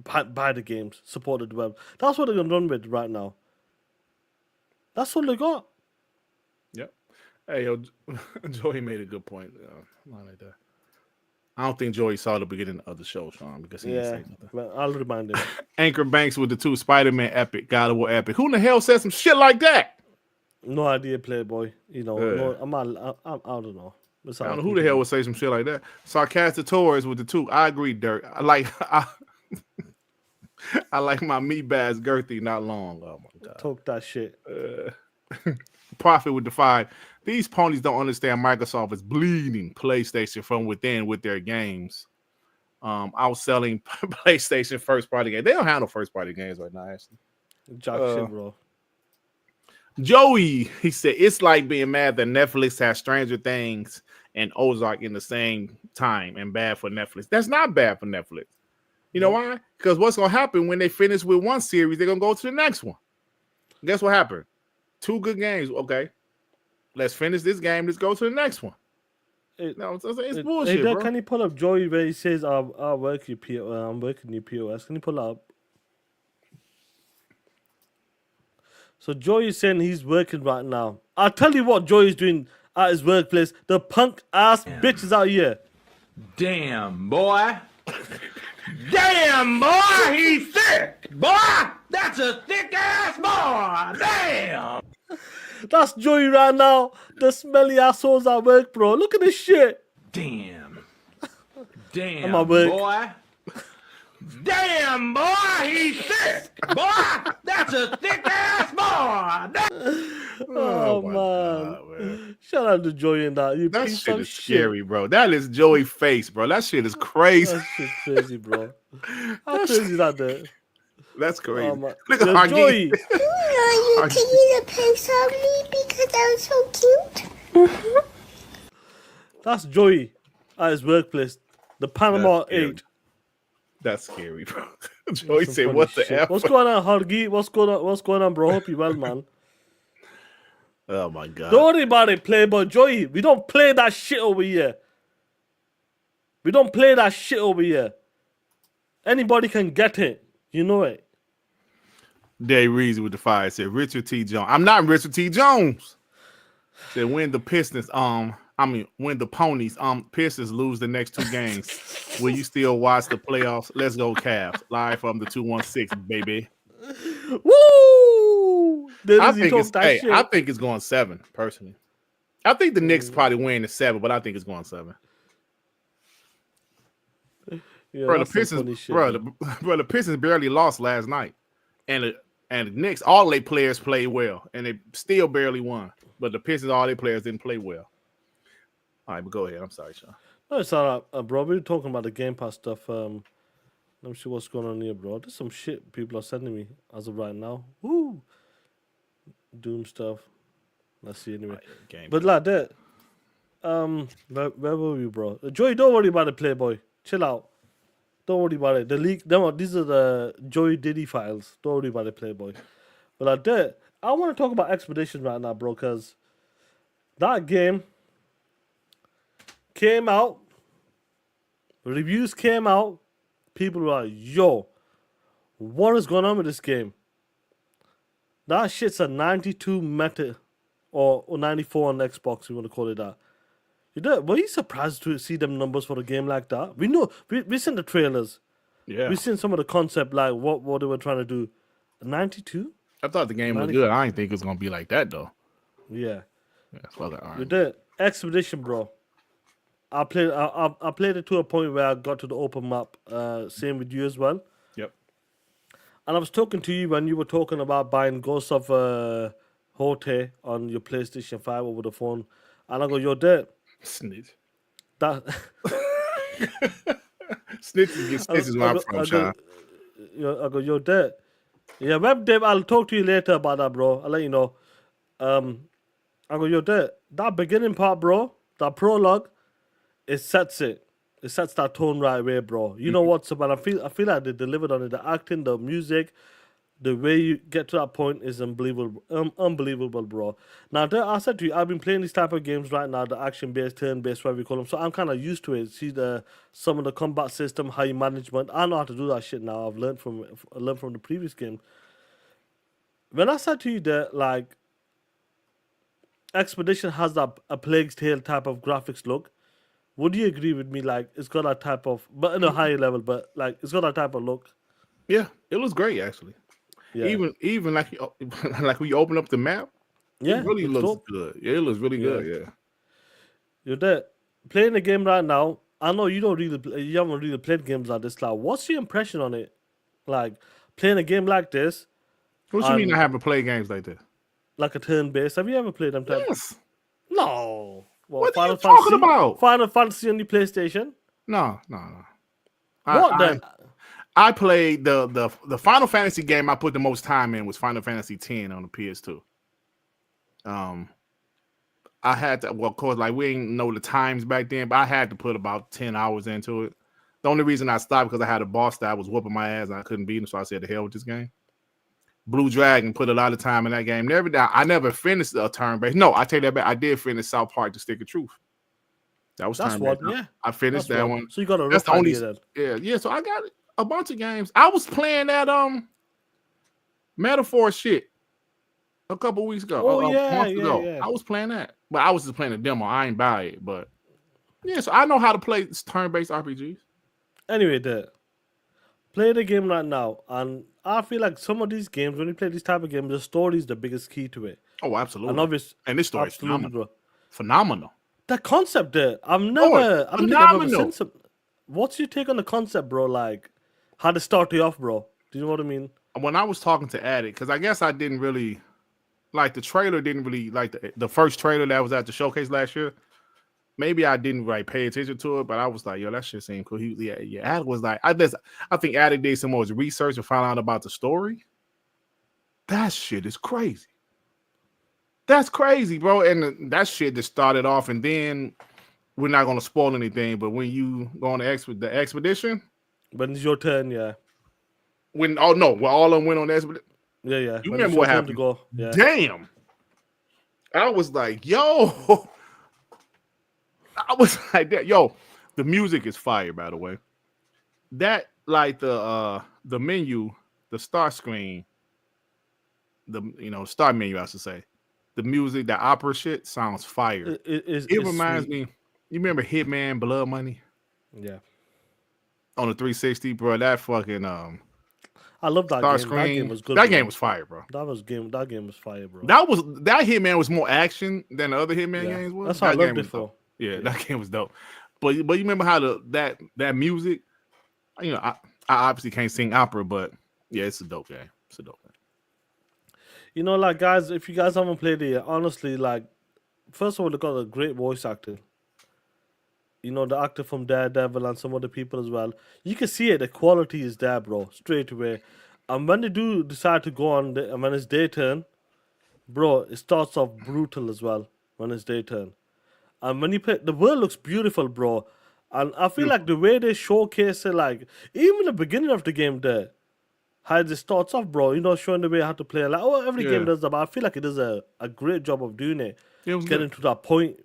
buy the games, support the web. That's what they're gonna run with right now. That's all they got. Yep. Hey, yo, Joey made a good point. Like that. I don't think Joey saw the beginning of the show, Sean, because he didn't say nothing. But I'll remind him. Anchor Banks with the 2 Spider-Man epic, God of War epic. Who in the hell said some shit like that? No idea, Playboy. You know, no, I don't know. I don't know who the hell would say some shit like that. Sarcastic Torres with the 2. I agree, Dirk. I like my meat bags girthy, not long. Oh my god. Talk that shit. Profit with the 5. These ponies don't understand Microsoft is bleeding PlayStation from within with their games. Outselling PlayStation first party games. They don't handle first party games right now, actually. Jack shit, bro. Joey, he said it's like being mad that Netflix has Stranger Things and Ozark in the same time and bad for Netflix. That's not bad for Netflix. You know why? Because what's going to happen when they finish with one series, they're going to go to the next one. Guess what happened? 2 good games. Okay. Let's finish this game. Let's go to the next one. It's bullshit, bro. Can you pull up Joey where he says, I'm working your POS? Can you pull up? So Joey is saying he's working right now. I'll tell you what Joey's doing at his workplace. The punk ass bitches out here. Damn, boy. Damn, boy, he's thick. Boy, that's a thick ass boy. Damn. That's Joey right now. The smelly assholes at work, bro. Look at this shit. Damn. I'm at work. Boy. Damn, boy, he's thick. Boy, that's a thick ass boy. Oh man. God, man. Shout out to Joey and that. That shit is scary, bro. That is Joey face, bro. That shit is crazy. That shit's crazy, bro. How crazy is that there? That's crazy. Look at Joey. You know you can eat a piece of me because I'm so cute. That's Joey at his workplace. The Panama That's scary. 8. That's scary, bro. Joey Some said, funny "What the shit. F?" What's going on, Hargi? What's going on, bro? Hope you well, man. Oh my god. Don't worry about it, Playboy. Joey, we don't play that shit over here. We don't play that shit over here. Anybody can get it. You know it. Day Reezy with the fire said Richard T. Jones. I'm not Richard T. Jones. Said when the Pistons, when the Ponies, Pistons lose the next 2 games, will you still watch the playoffs? Let's go Cavs. Live from the 216, baby. Woo! I think it's going 7, personally. I think the Knicks probably win the 7, but I think it's going 7. Yeah, Bro, the Pistons, the Pistons barely lost last night, and the Knicks, all their players played well, and they still barely won. But the Pistons, all their players didn't play well. All right, but go ahead. I'm sorry, Sean. No, it's all right, bro. We were talking about the Game Pass stuff. Let me see what's going on here, bro. There's some shit people are sending me as of right now. Woo! Doom stuff. Let's see anyway. But like that, where were we, bro? Joey, don't worry about it, Playboy. Chill out. Don't worry about it. The leak. These are the Joey Diddy files. Don't worry about it, Playboy. But like that, I want to talk about Expedition right now, bro, because that game came out. Reviews came out. People were like, yo, what is going on with this game? That shit's a 92 meta or 94 on Xbox, you want to call it that. Were you surprised to see them numbers for a game like that? We know, we've seen the trailers. Yeah. We've seen some of the concept, like what they were trying to do. 92? I thought the game was good. I didn't think it was going to be like that, though. Yeah. All right. You did. Expedition, bro. I played it to a point where I got to the open map. Same with you as well. Yep. And I was talking to you when you were talking about buying Ghost of Hote on your PlayStation 5 over the phone. And I go, you're dead. Snitch. That Snitch is where I'm from, Sean. I go, you're dead. Yeah, Web Dev, I'll talk to you later about that, bro. I'll let you know. I go, you're dead. That beginning part, bro, that prologue, it sets that tone right away, bro. You know what's about? I feel like they delivered on it. The acting, the music, the way you get to that point is unbelievable, unbelievable, bro. Now, I said to you, I've been playing these type of games right now, the action-based, turn-based, whatever you call them. So I'm kind of used to it. See some of the combat system, how you management. I know how to do that shit now. I've learned from the previous game. When I said to you that, like, Expedition has that a Plague's Tale type of graphics look, would you agree with me? Like, it's got that type of, but in a higher level, but like, it's got that type of look. Yeah, it looks great actually. Yeah. Even like when you open up the map, yeah, it really looks good. Yeah, it looks really good. Yeah. You're there playing the game right now. I know you haven't really played games like this. Like, what's your impression on it? Like playing a game like this. What you mean I haven't played games like this? Like a turn-based. Have you ever played them? Yes. No. What are you talking about? Final Fantasy on the PlayStation? No. What then? I played the Final Fantasy game I put the most time in was Final Fantasy X on the PS2. I had to, well, of course, like we didn't know the times back then, but I had to put about 10 hours into it. The only reason I stopped because I had a boss that was whooping my ass and I couldn't beat him, so I said, "The hell with this game." Blue Dragon put a lot of time in that game. I never finished a turn-based. No, I take that back. I did finish South Park: The Stick of Truth. That's one. Yeah, I finished that one. So you got a rough That's the only. idea Yeah. So I got a bunch of games. I was playing that Metaphor shit a couple weeks ago. Months ago. Yeah. I was playing that, but I was just playing a demo. I ain't buy it, but yeah. So I know how to play turn-based RPGs. Anyway, play the game right now, and I feel like some of these games, when you play this type of game, the story is the biggest key to it. Oh, absolutely. And obviously, this story is phenomenal. The concept there, I don't think I've ever seen some. What's your take on the concept, bro? Like, how to start you off, bro? Do you know what I mean? When I was talking to Addict, because I guess I didn't really like the trailer. Didn't really like the first trailer that was at the showcase last year. Maybe I didn't pay attention to it, but I was like, yo, that shit seemed cool. Addict was like, I think Addict did some more research and found out about the story. That shit is crazy. That's crazy, bro. And that shit just started off, and then we're not gonna spoil anything. But when you go on the expedition, When it's your turn, yeah. when when all of them went on the expedition, Yeah. you When it's remember your what turn happened? to go. Yeah. Damn, I was like, yo, I was like that, yo. The music is fire, by the way. That like the menu, the start screen, the start menu, I should say. The music, the opera shit sounds fire. It reminds me. You remember Hitman Blood Money? Yeah. On the 360, bro. That fucking I love that start game. screen. That game was good. That bro. game was fire, bro. That game was fire, bro. That Hitman was more action than the other Hitman Yeah. games was. That's how I That loved game it was for. dope. Yeah, that game was dope. But you remember how that music? I obviously can't sing opera, but yeah, it's a dope game. It's a dope game. You know, like guys, if you guys haven't played it, honestly, like, first of all, they got a great voice actor. You know, the actor from Daredevil and some other people as well. You can see it. The quality is there, bro, straight away. And when they do decide to go on, and when it's day turn, bro, it starts off brutal as well when it's day turn. And when you play, the world looks beautiful, bro. And I feel like the way they showcase it, like, even the beginning of the game there, how it starts off, bro, showing the way how to play. Like, every game does that, but I feel like it does a great job of doing it. Getting to that point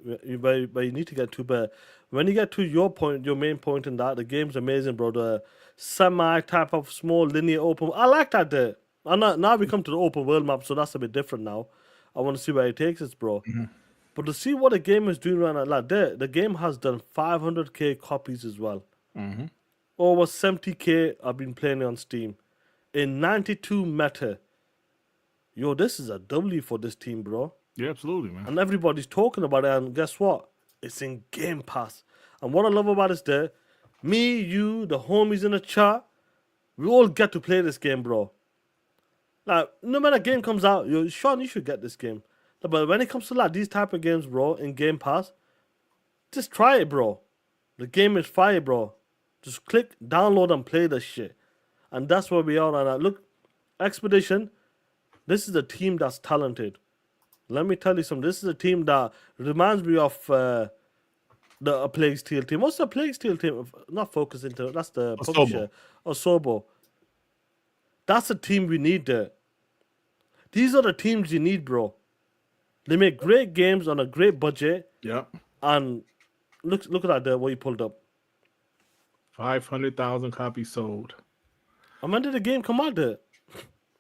where you need to get to. But when you get to your main point in that, the game's amazing, bro. The semi type of small linear open. I like that there. And now we come to the open world map, so that's a bit different now. I want to see where it takes us, bro. Mm-hmm. But to see what the game is doing right now, like the game has done 500k copies as well. Mm-hmm. Over 70k I've been playing it on Steam. In 92 meta. Yo, this is a W for this team, bro. Yeah, absolutely, man. And everybody's talking about it, and guess what? It's in Game Pass. And what I love about it is that me, you, the homies in the chat, we all get to play this game, bro. Like, no matter game comes out, Sean, you should get this game. But when it comes to like these type of games, bro, in Game Pass, just try it, bro. The game is fire, bro. Just click, download, and play the shit. And that's where we are right now. Look, Expedition, this is a team that's talented. Let me tell you something. This is a team that reminds me of the Plague Steel team. What's the Plague Steel team? Not Focus Into, that's the publisher. Osobo. That's a team we need there. These are the teams you need, bro. They make great games on a great budget. Yep. And look at that there, what you pulled up. 500,000 copies sold. And when did the game come out there?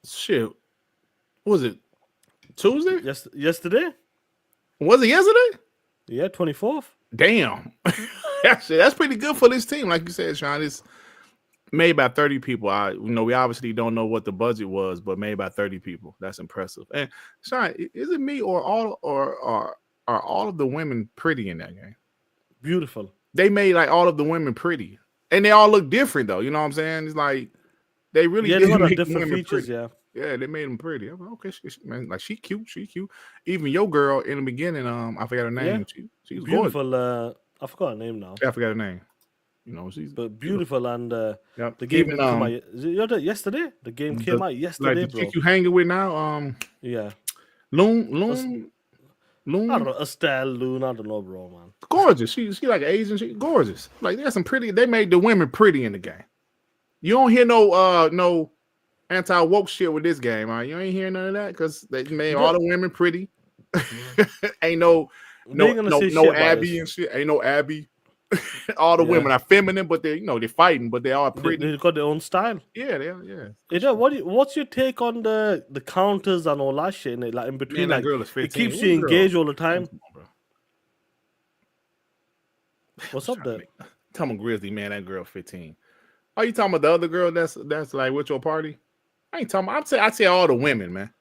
Shit. What was it? Tuesday? Yesterday? Was it yesterday? Yeah, 24th. Damn. That's pretty good for this team. Like you said, Sean, it's made by 30 people. We obviously don't know what the budget was, but made by 30 people. That's impressive. And Sean, is it me or are all of the women pretty in that game? Beautiful. They made like all of the women pretty. And they all look different though. You know what I'm saying? It's like they really they did got make different women features, pretty. yeah. Yeah, they made them pretty. I'm like, okay, man, like she cute. Even your girl in the beginning, I forgot her name. Yeah. She was beautiful. gorgeous. I forgot her name now. I forgot her name. She's but beautiful and yep. the game Even, came out yesterday. The game came out yesterday, like the bro. chick you hanging with now, yeah. Loon. I don't know, Estelle, Loon, I don't know, bro, man. Gorgeous. She like an Asian. She gorgeous. Like there's some pretty. They made the women pretty in the game. You don't hear no anti-woke shit with this game, right? You ain't hearing none of that because they made all the women pretty. Ain't no Abby and shit. Ain't no Abby. All the women are feminine, but they're fighting, but they are pretty. They got their own style. Yeah, they are. Yeah. What's your take on the counters and all that shit? Like in between, Man, like that girl is 15. it keeps you engaged all the time. Come on, bro. What's up there? Tell me, Grizzly, man, that girl 15. Are you talking about the other girl that's like with your party? I ain't talking about. I say all the women, man.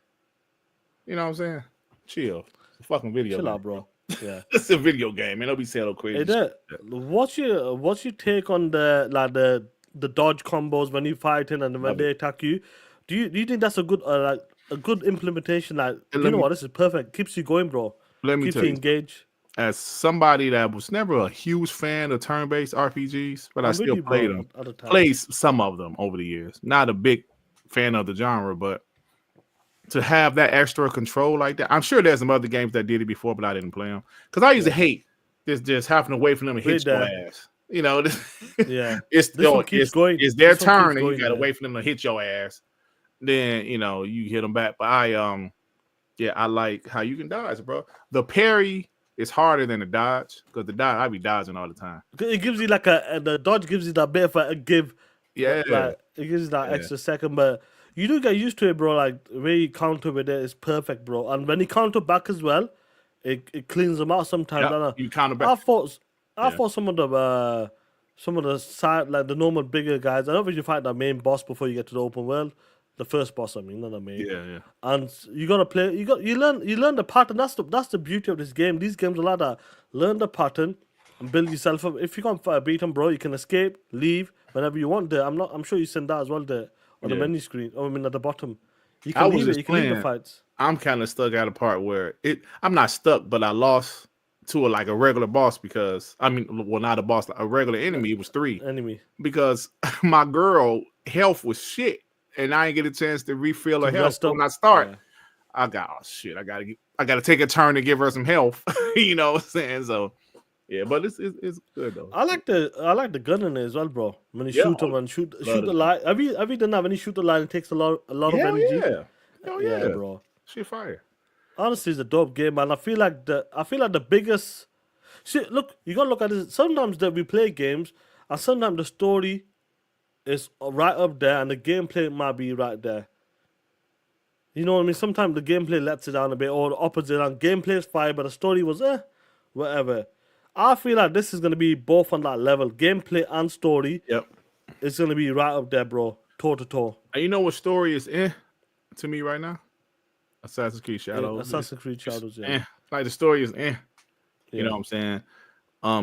You know what I'm saying? Chill. It's a fucking video. Chill game. out, bro. Yeah, it's a video game, man. Don't be saying no crazy. Hey, what's your take on the dodge combos when you fighting and when they attack you? Do you think that's a good a good implementation? Like what, this is perfect. Keeps you going, bro. Let me keeps tell you engaged. As somebody that was never a huge fan of turn-based RPGs, but I still played them. Played some of them over the years. Not a big fan of the genre, but to have that extra control like that. I'm sure there's some other games that did it before, but I didn't play them because I used to hate just having to wait for them to hit your ass. You know, Yeah, it's this one keeps going. It's their This one keeps turn, and you going, gotta yeah. wait for them to hit your ass. Then you hit them back. But I like how you can dodge, bro. The parry is harder than the dodge because the dodge I be dodging all the time. It gives you like the dodge gives you that bit of a give. Yeah, like it gives you that extra second, but you do get used to it, bro. Like the way you counter with it is perfect, bro. And when you counter back as well, it cleans them out sometimes. Yep, you counter back. I fought some of the side, like the normal bigger guys. I don't think you fight that main boss before you get to the open world. The first boss, I mean, not the main. Yeah. And you gotta play. You learn the pattern. That's the beauty of this game. These games are like that. Learn the pattern and build yourself up. If you can't beat them, bro, you can escape, leave whenever you want. There, I'm sure you send that as well. There on the menu screen. I mean, at the bottom, you can leave it. You can leave the fights. I'm kind of stuck at a part where I'm not stuck, but I lost to a regular boss because not a boss, a regular enemy. It was 3 enemy because my girl health was shit. And I ain't get a chance to refill her health when I start. Yeah. I gotta take a turn to give her some health. You know what I'm saying? So yeah, but it's good though. I like the gun in it as well, bro. When you shoot them and shoot the line. Have you done that when you shoot the line? It takes a lot of energy. Yeah, bro. Shit fire. Honestly, it's a dope game, man. I feel like the biggest. See, look, you gotta look at this. Sometimes that we play games, and sometimes the story is right up there, and the gameplay might be right there. You know what I mean? Sometimes the gameplay lets it down a bit, or the opposite. And gameplay is fine, but the story was whatever. I feel like this is gonna be both on that level, gameplay and story. Yep, it's gonna be right up there, bro, toe to toe. And you know what story is to me right now? Assassin's Creed Shadows. Assassin's Creed Shadows, yeah. Like the story is You know what I'm saying?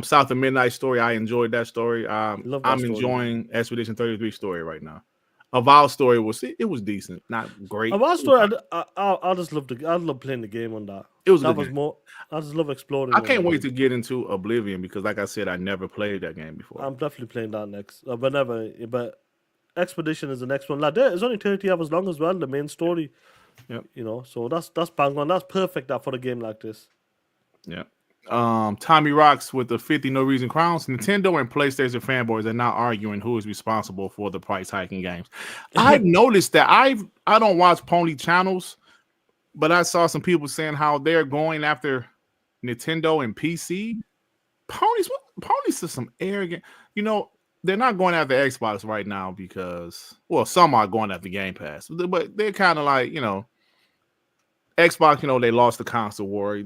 South of Midnight story, I enjoyed that story. I'm enjoying Expedition 33 story right now. Avowed story was decent, not great. Avowed story, I just love I love playing the game on that. It was that was more. I just love exploring. I can't wait to get into Oblivion because, like I said, I never played that game before. I'm definitely playing that next. Whenever, but Expedition is the next one. Like it's only 30 hours long as well. The main story. Yep. You know, so that's bang on. That's perfect for a game like this. Yeah. Tommy Rocks with the 50 No Reason crowns. Nintendo and PlayStation fanboys are now arguing who is responsible for the price hiking games. I've noticed that I don't watch pony channels, but I saw some people saying how they're going after Nintendo and PC. Ponies are some arrogant. You know, they're not going after Xbox right now because, well, some are going after Game Pass, but they're kind of like, Xbox, they lost the console war.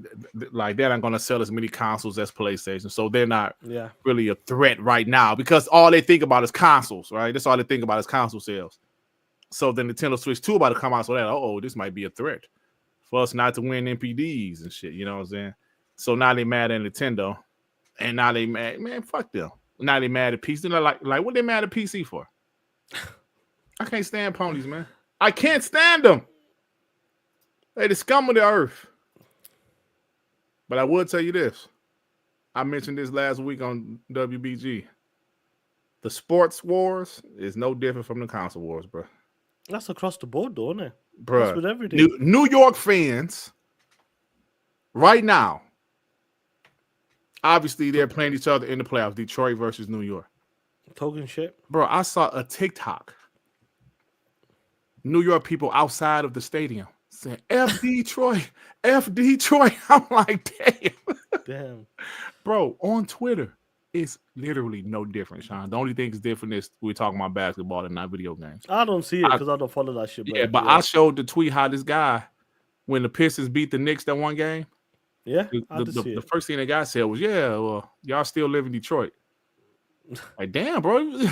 Like, they're not going to sell as many consoles as PlayStation, so they're not really a threat right now because all they think about is consoles, right? That's all they think about is console sales. So the Nintendo Switch 2 about to come out, so that this might be a threat for us not to win NPDs and shit. You know what I'm saying? So now they mad at Nintendo, and now they mad, man. Fuck them. Now they mad at PC. They're like what they mad at PC for? I can't stand ponies, man. I can't stand them. They the scum of the earth. But I will tell you this. I mentioned this last week on WBG. The sports wars is no different from the console wars, bro. That's across the board, though, isn't it? Bro, that's with everything. New York fans, right now, obviously they're playing each other in the playoffs. Detroit versus New York. Talking shit. Bro, I saw a TikTok. New York people outside of the stadium saying, F Detroit, F Detroit. I'm like, damn. Bro, on Twitter, it's literally no different, Sean. The only thing that's different is we're talking about basketball and not video games. I don't see it because I don't follow that shit. Yeah, but I showed the tweet how this guy, when the Pistons beat the Knicks that one game, the first thing the guy said was, well, y'all still live in Detroit. Like, damn, bro.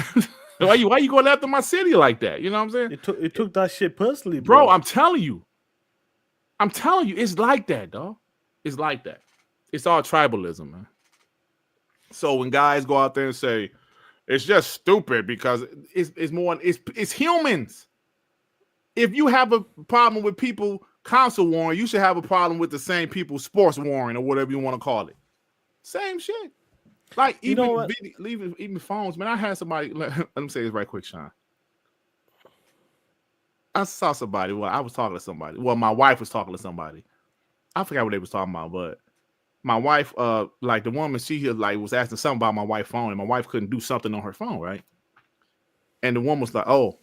why you going after my city like that? You know what I'm saying? It took that shit personally, bro. I'm telling you, it's like that, dog. It's like that. It's all tribalism, man. So when guys go out there and say it's just stupid because it's humans. If you have a problem with people console warring, you should have a problem with the same people sports warring or whatever you want to call it. Same shit. Like even phones, man. I had somebody. Let me say this right quick, Sean. I saw somebody. Well, I was talking to somebody. Well, my wife was talking to somebody. I forgot what they was talking about, but my wife, like the woman, she like was asking something about my wife's phone, and my wife couldn't do something on her phone, right? And the woman was like, "Oh,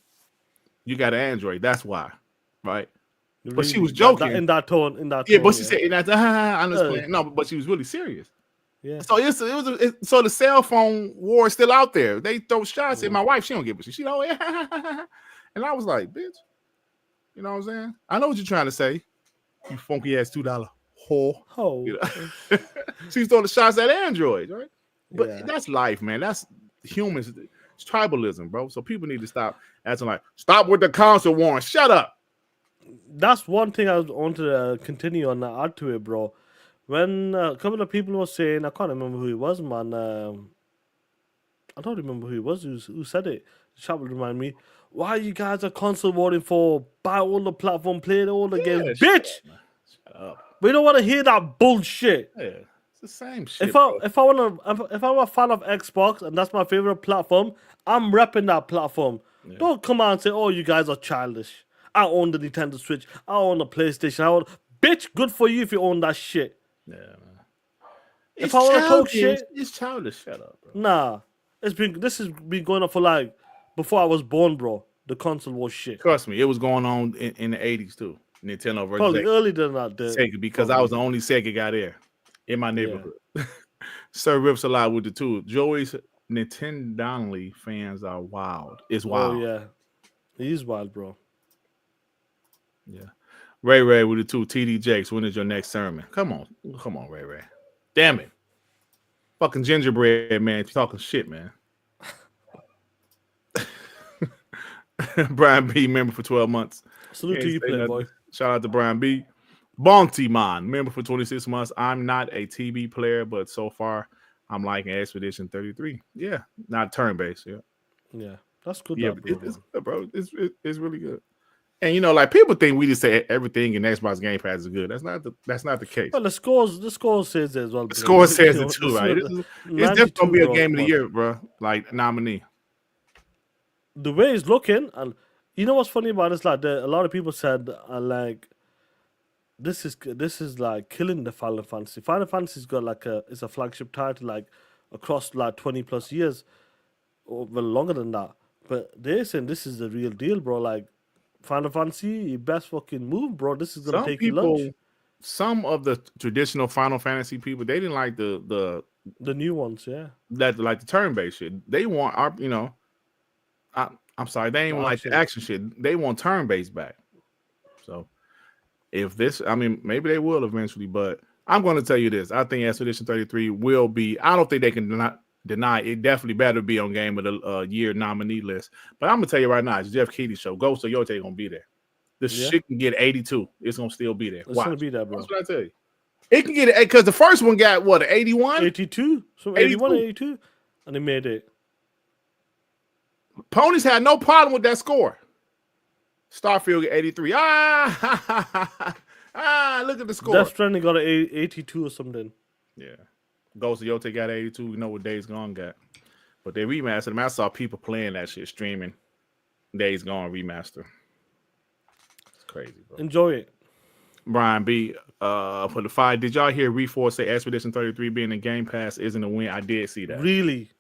you got an Android, that's why," right? But she was joking in that tone. Yeah, but she said, "I understand." No, but she was really serious. Yeah. So so the cell phone war is still out there. They throw shots at my wife. She don't give a shit. She don't. And I was like, "Bitch, you know what I'm saying? I know what you're trying to say. You funky ass $2 whore." Oh, you know? She's throwing the shots at Android, right? But that's life, man. That's humans. It's tribalism, bro. So people need to stop acting like, "Stop with the console war." Shut up. That's one thing I want to continue on add to it, bro. When a couple of people were saying, I can't remember who it was, man. I don't remember who it was who said it. The chat will remind me. Why you guys are console voting for? Buy all the platform, play all the games, bitch. Shut up. We don't want to hear that bullshit. Yeah, it's the same shit. If I'm a fan of Xbox and that's my favorite platform, I'm repping that platform. Yeah. Don't come out and say, "Oh, you guys are childish. I own the Nintendo Switch. I own the PlayStation. Bitch, good for you if you own that shit." Yeah, man. If I want to talk shit, it's childish. Shut up, bro. Nah, this has been going on for like before I was born, bro. The console war shit. Trust me, it was going on in the 80s too. Nintendo versus probably earlier than that. Sega, because I was the only Sega guy there in my neighborhood. Yeah. Sir rips a lot with the two. Joey's Nintendo Donnelly fans are wild. It's wild. Oh yeah, he's wild, bro. Yeah. Ray with the two. TD Jakes, when is your next sermon? Come on, Ray. Damn it. Fucking gingerbread, man. You're talking shit, man. Brian B, member for 12 months. Salute to you, Playboy. Shout out to Brian B. Bounty Man, member for 26 months. I'm not a TB player, but so far I'm liking Expedition 33. Yeah, not turn-based. Yeah, that's good. Yeah, bro. It's really good. And you know, like people think we just say everything in Xbox Game Pass is good. That's not the case. Well, the score says it as well. The score says it too, right? It's just gonna be a game of the year, bro. Like nominee. The way it's looking, and you know what's funny about this? Like a lot of people said, like this is like killing the Final Fantasy. Final Fantasy's got like it's a flagship title like across like 20+ years, or well longer than that. But they're saying this is the real deal, bro. Like Final Fantasy, your best fucking move, bro. This is gonna take you lunch. Some of the traditional Final Fantasy people, they didn't like the new ones, yeah. That like the turn-based shit. They want our, you know, I'm sorry, they ain't like the action shit. They want turn-based back. So if this, I mean, maybe they will eventually, but I'm going to tell you this. I think Expedition 33 will be. I don't think they can deny it. Definitely better be on Game of the Year nominee list. But I'm gonna tell you right now, it's Jeff Keighley's show. Ghost of Yote gonna be there. This shit can get 82. It's gonna still be there. It's gonna be there, bro. That's what I tell you. It can get it because the first one got what, 81, 82, so 81, 82, and they made it. Ponies had no problem with that score. Starfield got 83. Look at the score. Death Stranding got an 82 or something. Yeah. Ghost of Yote got 82. You know what Days Gone got. But they remastered them. I saw people playing that shit, streaming Days Gone remaster. It's crazy, bro. Enjoy it. Brian B. For the 5. Did y'all hear Reforce say Expedition 33 being in Game Pass isn't a win? I did see that. Really?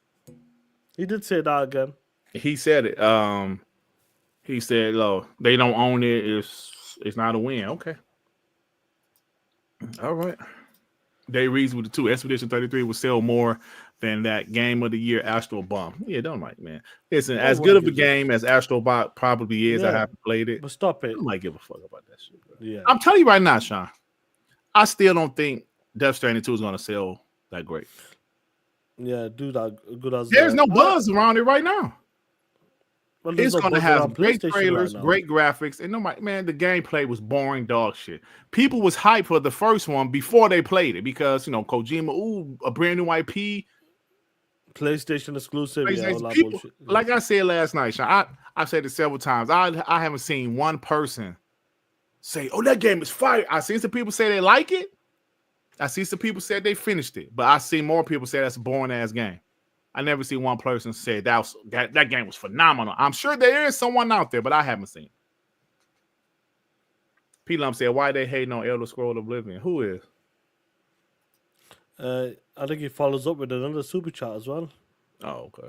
He did say that again. He said it. He said, "No, they don't own it. It's not a win." Okay. All right. They reason with the 2. Expedition 33 will sell more than that Game of the Year Astro Bomb. Yeah, don't like, man. Listen, as good of a game as Astro Bot probably is, I haven't played it. But stop it. I might give a fuck about that shit, bro. Yeah. I'm telling you right now, Sean. I still don't think Death Stranding 2 is going to sell that great. Yeah, do that good as there's no buzz around it right now. Well, it's going to have great trailers, great graphics, and nobody, man, the gameplay was boring dog shit. People was hyped for the first one before they played it because, you know, Kojima, a brand new IP. PlayStation exclusive. PlayStation. People, like I said last night, Sean, I've said it several times. I haven't seen one person say, "Oh, that game is fire." I seen some people say they like it. I see some people say they finished it, but I see more people say that's a boring ass game. I never see one person say that game was phenomenal. I'm sure there is someone out there, but I haven't seen it. P-Lump said, why they hating on Elder Scroll Oblivion? Who is? I think he follows up with another super chat as well. Oh, okay.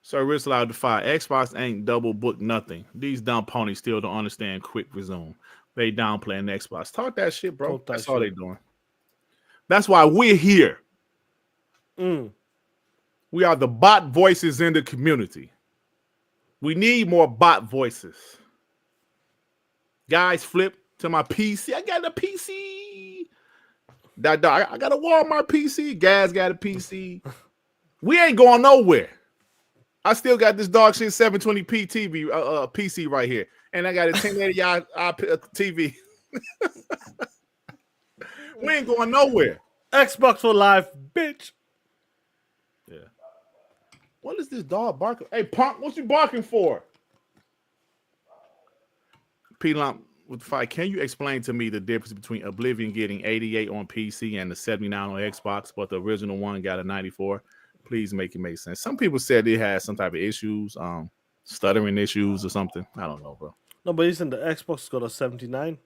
Sir Rich Loud Defy, Xbox ain't double booked nothing. These dumb ponies still don't understand quick resume. They downplaying Xbox. Talk that shit, bro. Talk that That's all shit. they doing. That's why we're here. We are the bot voices in the community. We need more bot voices. Guys, flip to my PC. I got a PC. I got a Walmart PC. Gaz got a PC. We ain't going nowhere. I still got this dog shit 720p TV PC right here, and I got a 1080i TV. We ain't going nowhere. Xbox for life, bitch. Yeah. What is this dog barking? Hey, punk, what you barking for? P-Lump with the fight. Can you explain to me the difference between Oblivion getting 88 on PC and the 79 on Xbox, but the original one got a 94? Please make it make sense. Some people said it had some type of issues, stuttering issues or something. I don't know, bro. No, but isn't the Xbox got a 79?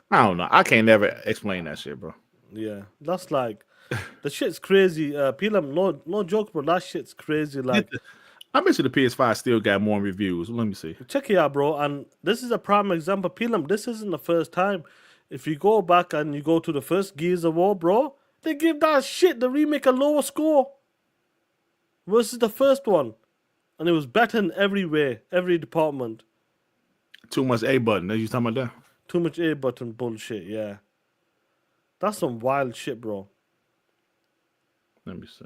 I don't know. I can't never explain that shit, bro. Yeah, that's like the shit's crazy. P-Lump, no joke, bro. That shit's crazy. Like, I bet you the PS5 still got more reviews. Let me see. check it out, bro. And this is a prime example. P-Lump, this isn't the first time. If you go back and you go to the first Gears of War, bro, they give that shit the remake a lower score versus the first one, and it was better in every way, every department. Too much A button. Are you talking about that? Too much A button bullshit. Yeah, that's some wild shit, bro. Let me see.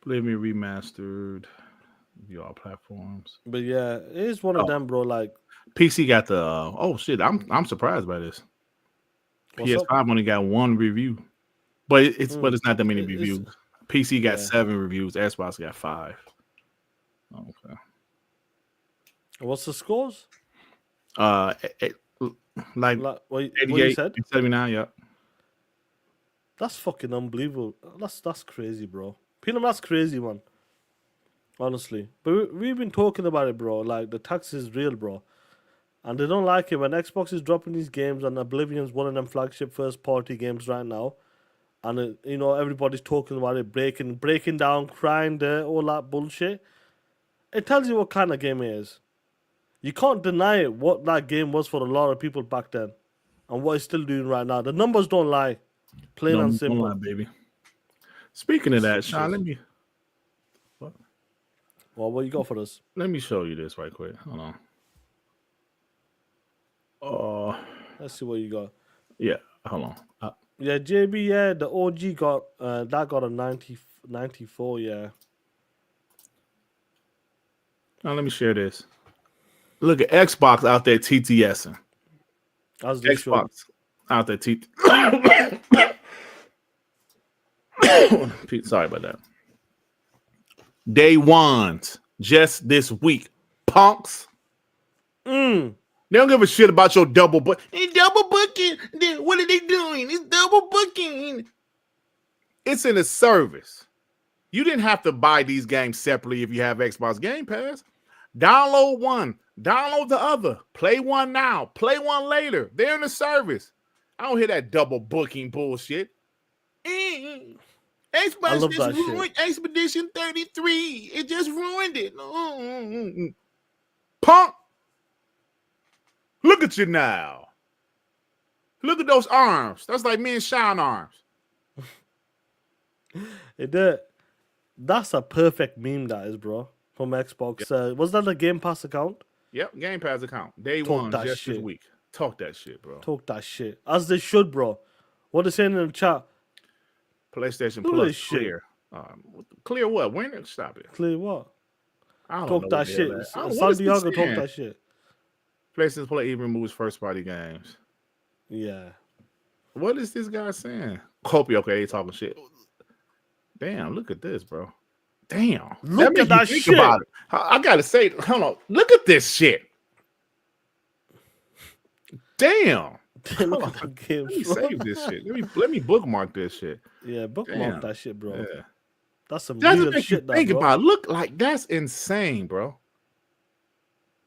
Oblivion remastered, VR platforms. But yeah, it is one of them, bro. Like PC got the oh shit. I'm surprised by this. What's PS5 up? only got one review, but it's not that many It's- reviews. PC got yeah. 7 reviews. Xbox got 5. Okay. What's the scores? Like Like what you 88 said? and 79. Yep. That's fucking unbelievable. That's crazy, bro. P-Lump, that's crazy, man. Honestly, but we've been talking about it, bro. Like the tax is real, bro, and they don't like it when Xbox is dropping these games, and Oblivion's one of them flagship first-party games right now, and everybody's talking about it, breaking down, crying there, all that bullshit. It tells you what kind of game it is. You can't deny it, what that game was for a lot of people back then, and what it's still doing right now. The numbers don't lie, plain and simple. Don't lie, baby. Speaking of that, Sean, Well, what you got for us? let me show you this right quick. Hold on. Let's see what you got. Yeah, hold on. Yeah, JB, yeah, the OG got that got a 94, yeah. Now let me share this. Look at Xbox out there TTSing. As they should. Xbox out there Sorry about that. Day ones just this week. Punks. They don't give a shit about your double book. It's double booking. What are they doing? It's double booking. It's in a service. You didn't have to buy these games separately if you have Xbox Game Pass. Download one, download the other. Play one now, play one later. They're in the service. I don't hear that double booking bullshit. Xbox love just that shit. ruined Expedition 33. It just ruined it. Punk. Look at you now. Look at those arms. That's like me and Sean arms. That's a perfect meme, that is, bro. From Xbox. Was that the Game Pass account? Yep, Game Pass account. Day Talk one, that just this shit. week. Talk that shit, bro. Talk that shit. As they should, bro. What they saying in the chat? PlayStation Look at Plus this shit. clear. Clear what? When? Stop it. Clear what? I don't Talk know that what shit. they're at. What is this Santiago, talk saying? that shit. PlayStation Plus even removes first-party games. Yeah. What is this guy saying? Copy, okay, they talking shit. Damn, look at this, bro. Damn. Look at makes you that think shit. about it. I gotta say, hold on. Look at this shit. Damn. Look at the games, Let me bro. save this shit. Let me bookmark this shit. Yeah, bookmark Damn. that shit, bro. Yeah. That's some Doesn't real make you shit, that, think bro. about it. Look, like that's insane, bro.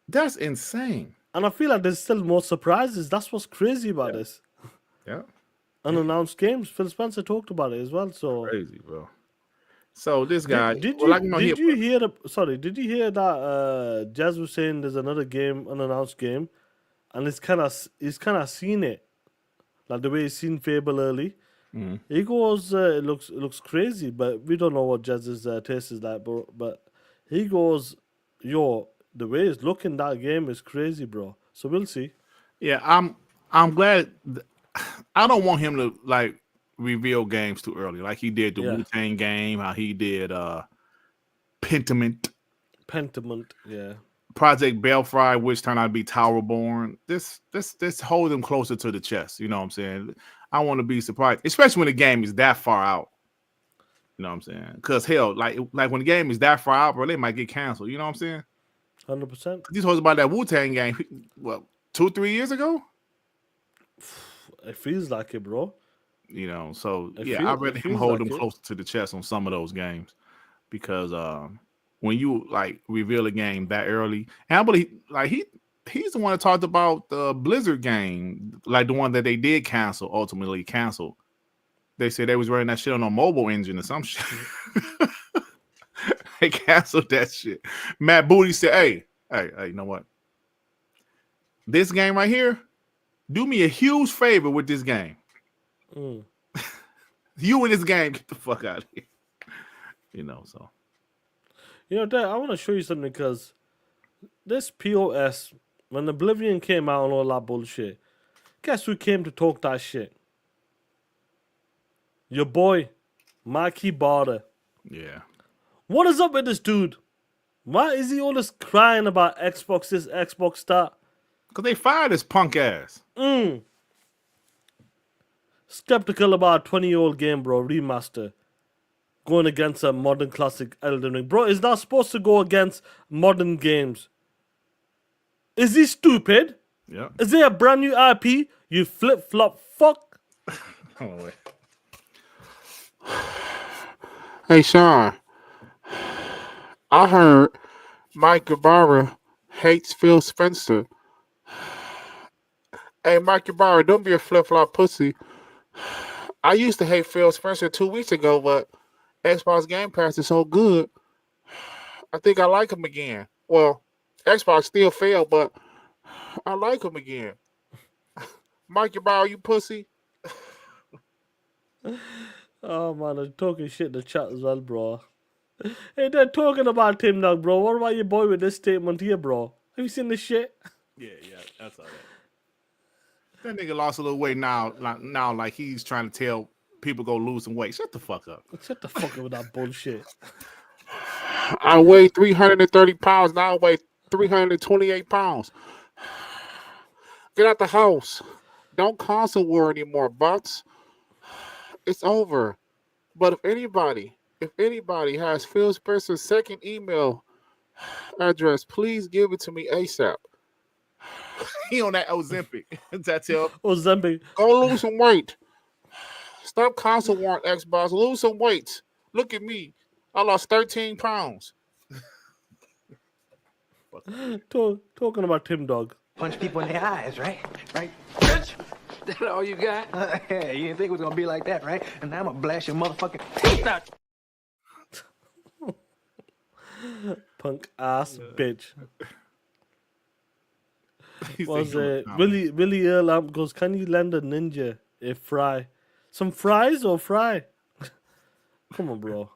That's insane. And I feel like there's still more surprises. That's what's crazy about this. Yeah, Unannounced games. Phil Spencer talked about it as well. So crazy, bro. So this guy, did well, you like, you know, did you hear did you hear that Jazz was saying there's another game, unannounced game, and he's kind of seen it, like the way he's seen Fable early. He goes, it looks crazy, but we don't know what Jazz's taste is like, bro. But he goes, yo, the way it's looking, that game is crazy, bro. So we'll see. Yeah, I'm glad. I don't want him to like reveal games too early, like he did the Yeah. Wu-Tang game, how he did Pentiment, yeah. Project Belfry, which turned out to be Towerborn. This hold him closer to the chest. You know what I'm saying? I want to be surprised, especially when the game is that far out. You know what I'm saying? Because hell, like when the game is that far out, bro, they might get canceled. You know what I'm saying? 100%. These told us about that Wu-Tang game, what, 2-3 years ago? It feels like it, bro. You know, so It yeah, feel- I it rather him feels hold like them it. closer to the chest on some of those games because when you like reveal a game that early, and I believe like he's the one that talked about the Blizzard game, like the one that they did ultimately cancel. They said they was running that shit on a mobile engine or some shit. They canceled that shit. Matt Booty said, hey, you know what? This game right here, do me a huge favor with this game. You in this game, get the fuck out of here. You know, so. You know, Dad, I want to show you something because this POS, when Oblivion came out and all that bullshit, guess who came to talk that shit? Your boy, Mikey Barter. Yeah. What is up with this dude? Why is he always crying about Xbox this, Xbox that? Because they fired his punk ass. Skeptical about a 20-year-old game, bro, remaster. Going against a modern classic Elden Ring. Bro, it's not supposed to go against modern games. Is he stupid? Yeah. Is it a brand new IP? You flip-flop fuck? Oh, wait. Hey, Sean. I heard Mike Ibarra hates Phil Spencer. Hey, Mike Ibarra, don't be a flip-flop pussy. I used to hate Phil Spencer 2 weeks ago, but Xbox Gamepass is so good. I think I like him again. Well, Xbox still failed, but I like him again. Mike Ibarra, you pussy. Oh, man, they're talking shit in the chat as well, bro. Hey, they're talking about Timdog, bro. What about your boy with this statement here, bro? Have you seen this shit? Yeah, that's all right. That nigga lost a little weight now, like he's trying to tell people go lose some weight. Shut the fuck up. Shut the fuck up with that bullshit. I weigh 330 pounds. Now I weigh 328 pounds. Get out the house. Don't console war anymore, butts. It's over. But if anybody has Phil Spencer's second email address, please give it to me ASAP. He on that Ozempic. That's him. Ozempic. Go lose some weight. Stop console war on Xbox. Lose some weight. Look at me. I lost 13 pounds. Talking about Timdog. Punch people in the eyes, right? Right? Bitch! That's all you got? Yeah, you didn't think it was gonna be like that, right? And now I'm gonna blast your motherfucking teeth out. Punk ass bitch. He Was said, it Willie Earlamp goes, can you lend a ninja a fry? Some fries or fry? Come on, bro.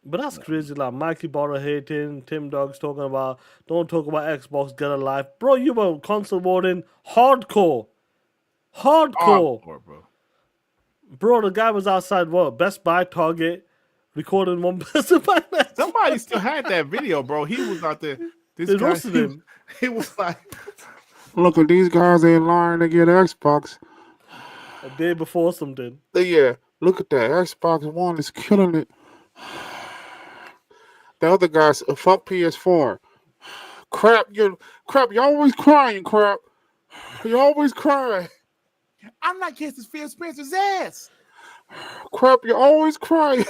But that's crazy. Like Mikey Barra hating, Timdog's talking about, don't talk about Xbox, get a life. Bro, you were console warning hardcore. Hardcore. bro. Bro, the guy was outside what? Best Buy, Target, recording one person by that. Somebody still had that video, bro. He was out there. This They guy, roasted him. He was like, Look at these guys in line to get Xbox. A day before something. Yeah, look at that. Xbox One is killing it. The other guys, fuck PS4. Crap, you're always crying, crap. You always crying. I'm not kissing Phil Spencer's ass. Crap, you're always crying.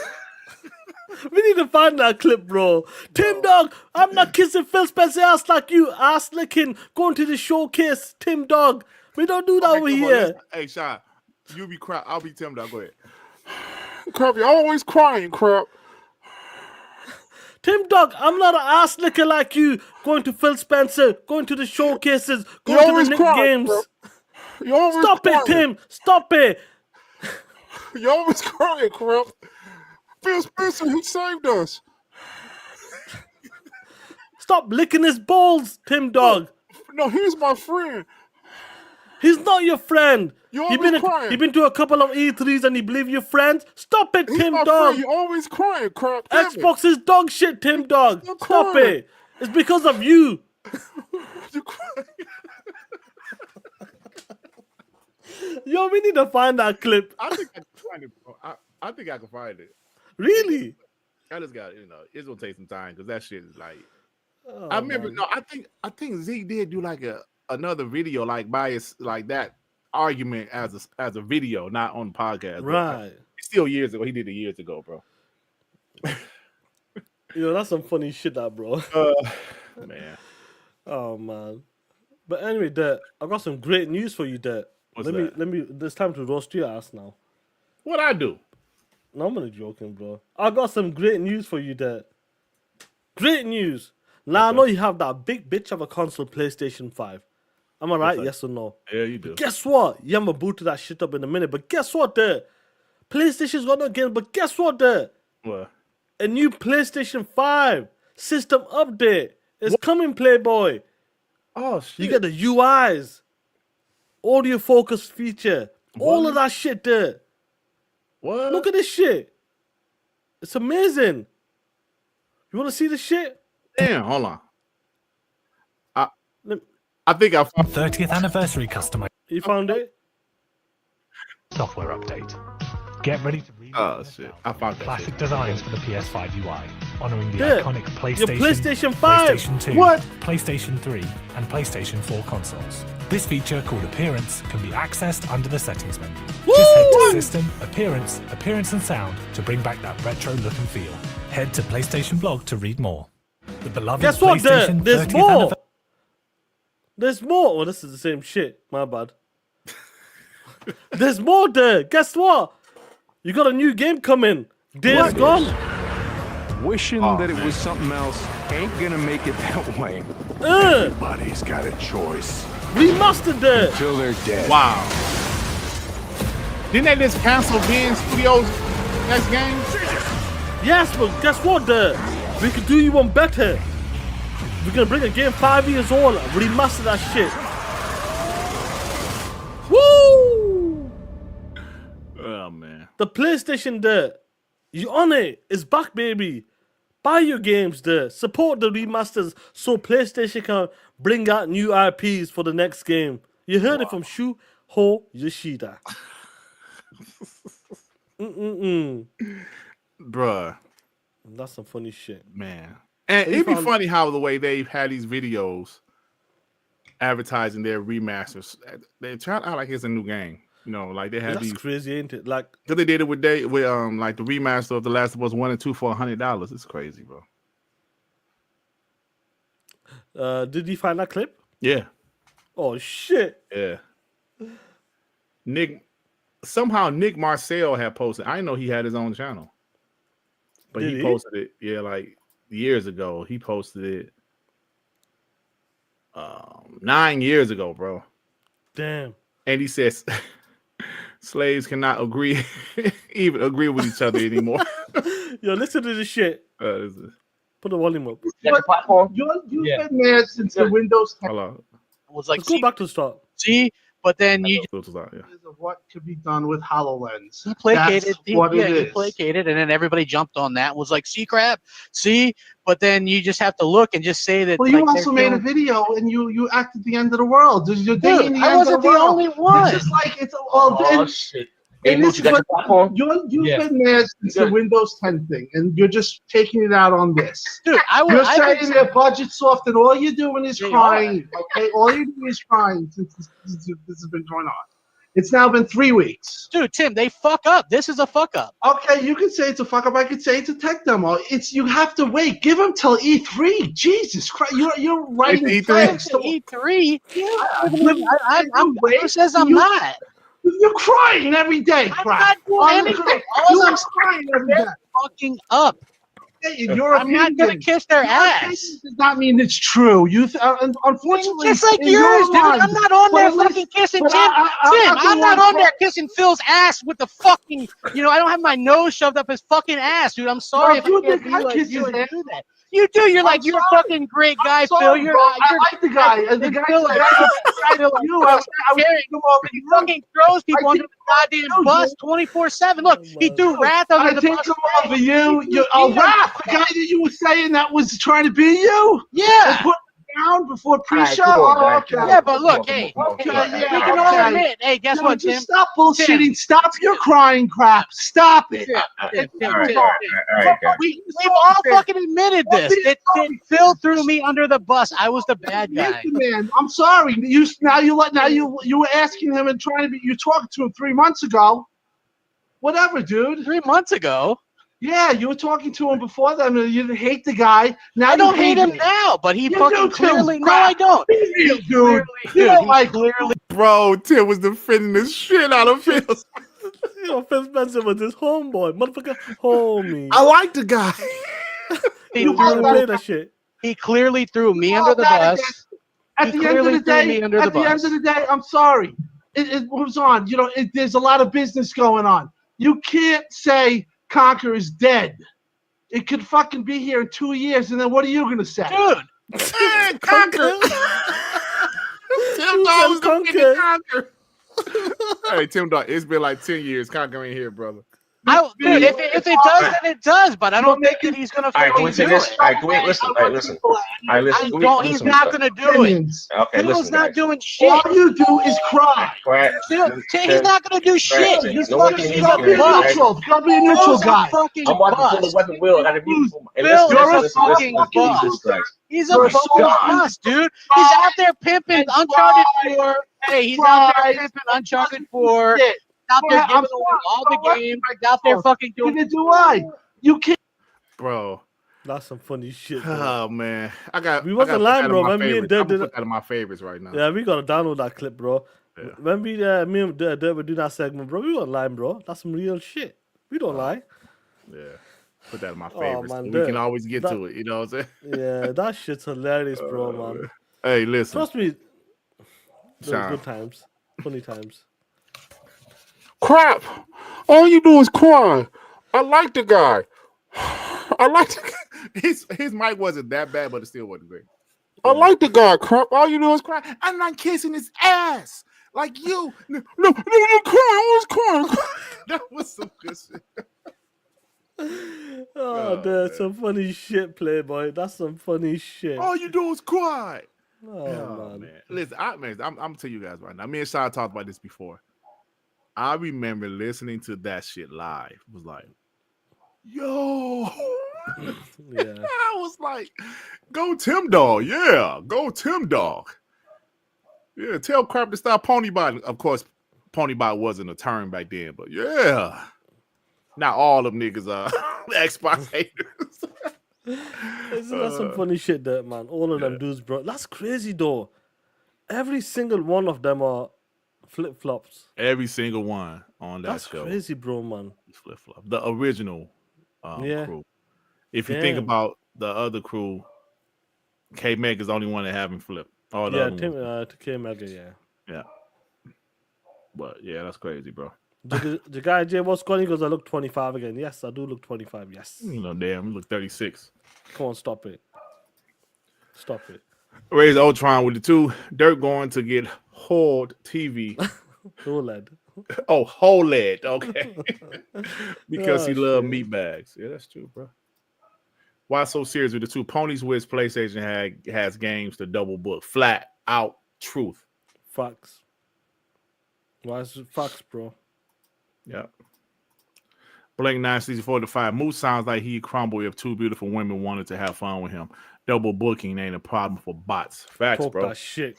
We need to find that clip, bro. Timdog, I'm not kissing Phil Spencer ass like you, ass licking, going to the showcase. Timdog, we don't do that over here. Hey, Shiii, you be crap. I'll be Timdog. Go ahead. Crap, you're always crying, Crap. Timdog, I'm not an ass licker like you, going to Phil Spencer, going to the showcases, going to the Nick games. Stop crying. it, Tim. Stop it. You're always crying, Crap. Phil Spencer, he saved us. Stop licking his balls, Timdog. No, he's my friend. He's not your friend. You've been to a couple of E3s and you believe your friends? Stop it, Timdog. You're always crying, Crap. Xbox is dog shit, Timdog. Stop it. It's because of you. You're crying. Yo, we need to find that clip. I think I can find it, bro. I think I can find it. Really? I just got, it's gonna take some time because that shit is like. Oh, I remember. man. No, I think Zeke did do like another video like bias like that argument as a video, not on the podcast. Right. It's still years ago. He did it years ago, bro. Yo, that's some funny shit, that bro. Man. Oh man. But anyway, Dad, I got some great news for you, Dad. What's Let me. It's time to roast your ass now. What I do? No, I'm only joking, bro. I got some great news for you, Dad. Great news. Now I know you have that big bitch of a console, PlayStation 5. Am I right? Yes or no? Yeah, you do. But guess what? Yeah, I'm gonna boot that shit up in a minute. But guess what, Dad? PlayStation's got no games. But guess what, Dad? What? A new PlayStation 5 system update is coming, Playboy. Oh shit! You get the UIs, audio focus feature, all of that shit there. What? Look at this shit. It's amazing. You want to see the shit? Damn, hold on. I think I found 30th anniversary customer. You found it? Software update. Get ready to read. Oh shit! I found that. Classic designs for the PS5 UI, honoring the Yeah. iconic Your PlayStation, PlayStation 5. PlayStation 2, What? PlayStation 3, and PlayStation 4 consoles. This feature, called Appearance, can be accessed under the settings menu. Just head to System, Appearance and Sound to bring back that retro look and feel. Head to PlayStation blog to read more. The beloved Guess what? PlayStation There's 30th more. anniversary. There's more. Oh, this is the same shit. My bad. There's more there. Guess what? You got a new game coming. Days Gone. Wishing that it was something else ain't gonna make it that way. Everybody's got a choice. Remastered there. Until they're dead. Wow. Didn't they just cancel Ben Studios' next game? Yes, but guess what, there? We could do you one better. We're gonna bring a game 5 years old, remaster that shit. Woo! Oh man. The PlayStation there. You on it? It's back, baby. Buy your games there. Support the remasters so PlayStation can bring out new IPs for the next game. You heard it from Shuho Yoshida. Bruh. That's some funny shit. Man. And it'd be funny how the way they've had these videos advertising their remasters. They turn out like it's a new game. You know, like they had That's these crazy, ain't it? Like, because they did it with like the remaster of The Last of Us 1 and 2 for $100. It's crazy, bro. did you find that clip? Yeah. Oh shit. Yeah. Nick Marcel had posted. I didn't know he had his own channel. But Did he he? posted it, yeah, like years ago. He posted it 9 years ago, bro. Damn. And he says slaves cannot even agree with each other anymore. Yo, listen to this shit. Put the volume up. You've been mad since the Windows 10 was like, Let's go back to the start. see, but then you of what could be done with HoloLens. placated, That's what it you is. placated, and then everybody jumped on that. Was like, see, crap, see, but then you just have to look and just say that. Well, you like, also they're made a doing- video and you acted the end of the world. You're Dude, dating the I end wasn't of the the world. only one. It's just like it's all. Shit. And Hey, this Mooch, is you got what your platform? you've Yeah. been mad since the Windows 10 thing, and you're just taking it out on this. Dude, You're I've saying been- their budget's soft, and all you're doing is They crying. Okay, all you're doing is crying since this has been going on. It's now been 3 weeks. Dude, Tim, they fuck up. This is a fuck up. Okay, you can say it's a fuck up. I could say it's a tech demo. You have to wait. Give them till E3. Jesus Christ, you're writing E3. E3. Yeah, Who says I'm not? You're crying every day. I'm not doing anything. You're crying every day. Fucking up. Your I'm not gonna kiss their ass. Does not mean it's true. Unfortunately, just like in yours, dude. mind, I'm not on there but fucking kissing but Tim. I'm not one on there kissing Phil's ass with the fucking. I don't have my nose shoved up his fucking ass, dude. I'm sorry if I can't be like you and do that. You do. You're like, you're a fucking great guy, Phil. You're I like the guy. The guy he fucking throws people under the goddamn bus 24/7. Look, he threw Wrath under the bus. I did come over you. Wrath, the guy that you were saying that was trying to be you. Yeah. Put down before pre-show. Okay. Yeah, but look, hey, we can all admit, hey, guess what, Tim? Stop bullshitting. Stop your crying crap. Stop it. We've all fucking admitted this. That Phil threw me under the bus. I was the bad guy. Man, I'm sorry. You were asking him and trying to be. You talked to him 3 months ago. Whatever, dude. 3 months ago. Yeah, you were talking to him before that. You didn't hate the guy. Now I don't hate him now, but he fucking clearly. No, I don't. You dude. You don't like clearly. Bro, Tim was defending the shit out of Phil. Phil Spencer was his homeboy, motherfucker, homie. I like the guy. He clearly threw me under the bus. At the end of the day, I'm sorry. It moves on. There's a lot of business going on. You can't say Conquer is dead. It could fucking be here in 2 years, and then what are you gonna say, dude? Conquer. Timdog was Conquer. Hey, Timdog, it's been like 10 years. Conquer ain't here, brother. Dude, if it does, then it does. But I don't think that he's gonna. All right, can we say this? All right, can we listen? All right, listen. All right, listen. He's not gonna do it. Okay, Phil's not doing shit. All you do is cry. He's not gonna do shit. He's fucking neutral. Be a neutral guy. I'm watching Phil Weapon Will. I gotta be. Phil is a fucking bust. He's a fucking bust, dude. He's out there pimping Uncharted 4. Hey, he's out there pimping Uncharted 4. Out there giving away all the games. Out there fucking doing it. Do I? You can't. Bro. That's some funny shit. Bro. Oh man, we wasn't lying, bro. When me and Dirk did that of my favorites right now. Yeah, we gotta download that clip, bro. Yeah. When me and Dirk were doing that segment, bro, we weren't lying, bro. That's some real shit. We don't lie. Yeah, put that in my favorites. Man, we can always get to it. You know what I'm saying? Yeah, that shit's hilarious, bro, man. Hey, listen. Trust me. Good times, funny times. Crap! All you do is cry. I like the guy. I like the guy. His mic wasn't that bad, but it still wasn't great. I like the guy. Crap! All you do is cry. I'm not kissing his ass like you. No, you cry. I was crying. That was some good shit. Oh, that's some funny shit, Playboy. That's some funny shit. All you do is cry. Oh, man. Listen, I'm telling you guys right now. Me and Shiii talked about this before. I remember listening to that shit live. It was like, yo. Yeah. I was like, go Timdog. Yeah, go Timdog. Yeah, tell Crap to stop Ponybot. Of course, Ponybot wasn't a term back then, but yeah. Not all them niggas are Xbox haters. That's some funny shit there, man. All of them dudes, bro. That's crazy, though. Every single one of them are flip-flops. Every single one on that That's show. That's crazy, bro, man. Flip-flop. The original crew. If you think about the other crew, K-Meg is the only one that haven't flipped. All the K-Meg, yeah. Yeah. But, yeah, that's crazy, bro. The guy, Jay, what's calling? He goes, I look 25 again. Yes, I do look 25, yes. You know, damn, you look 36. Come on, stop it. Stop it. Raise Ultron with the 2. Dirk going to get Hold TV. OLED. Oh, OLED. Okay. Because he loved meat bags. Yeah, that's true, bro. Why so serious with the 2? Ponies Wiz PlayStation has games to double book. Flat out truth. Facts. Why is it facts, bro? Yeah. Blink 964-5. Moose sounds like he'd crumble if 2 beautiful women wanted to have fun with him. Double booking ain't a problem for bots. Facts, Talk bro. That shit.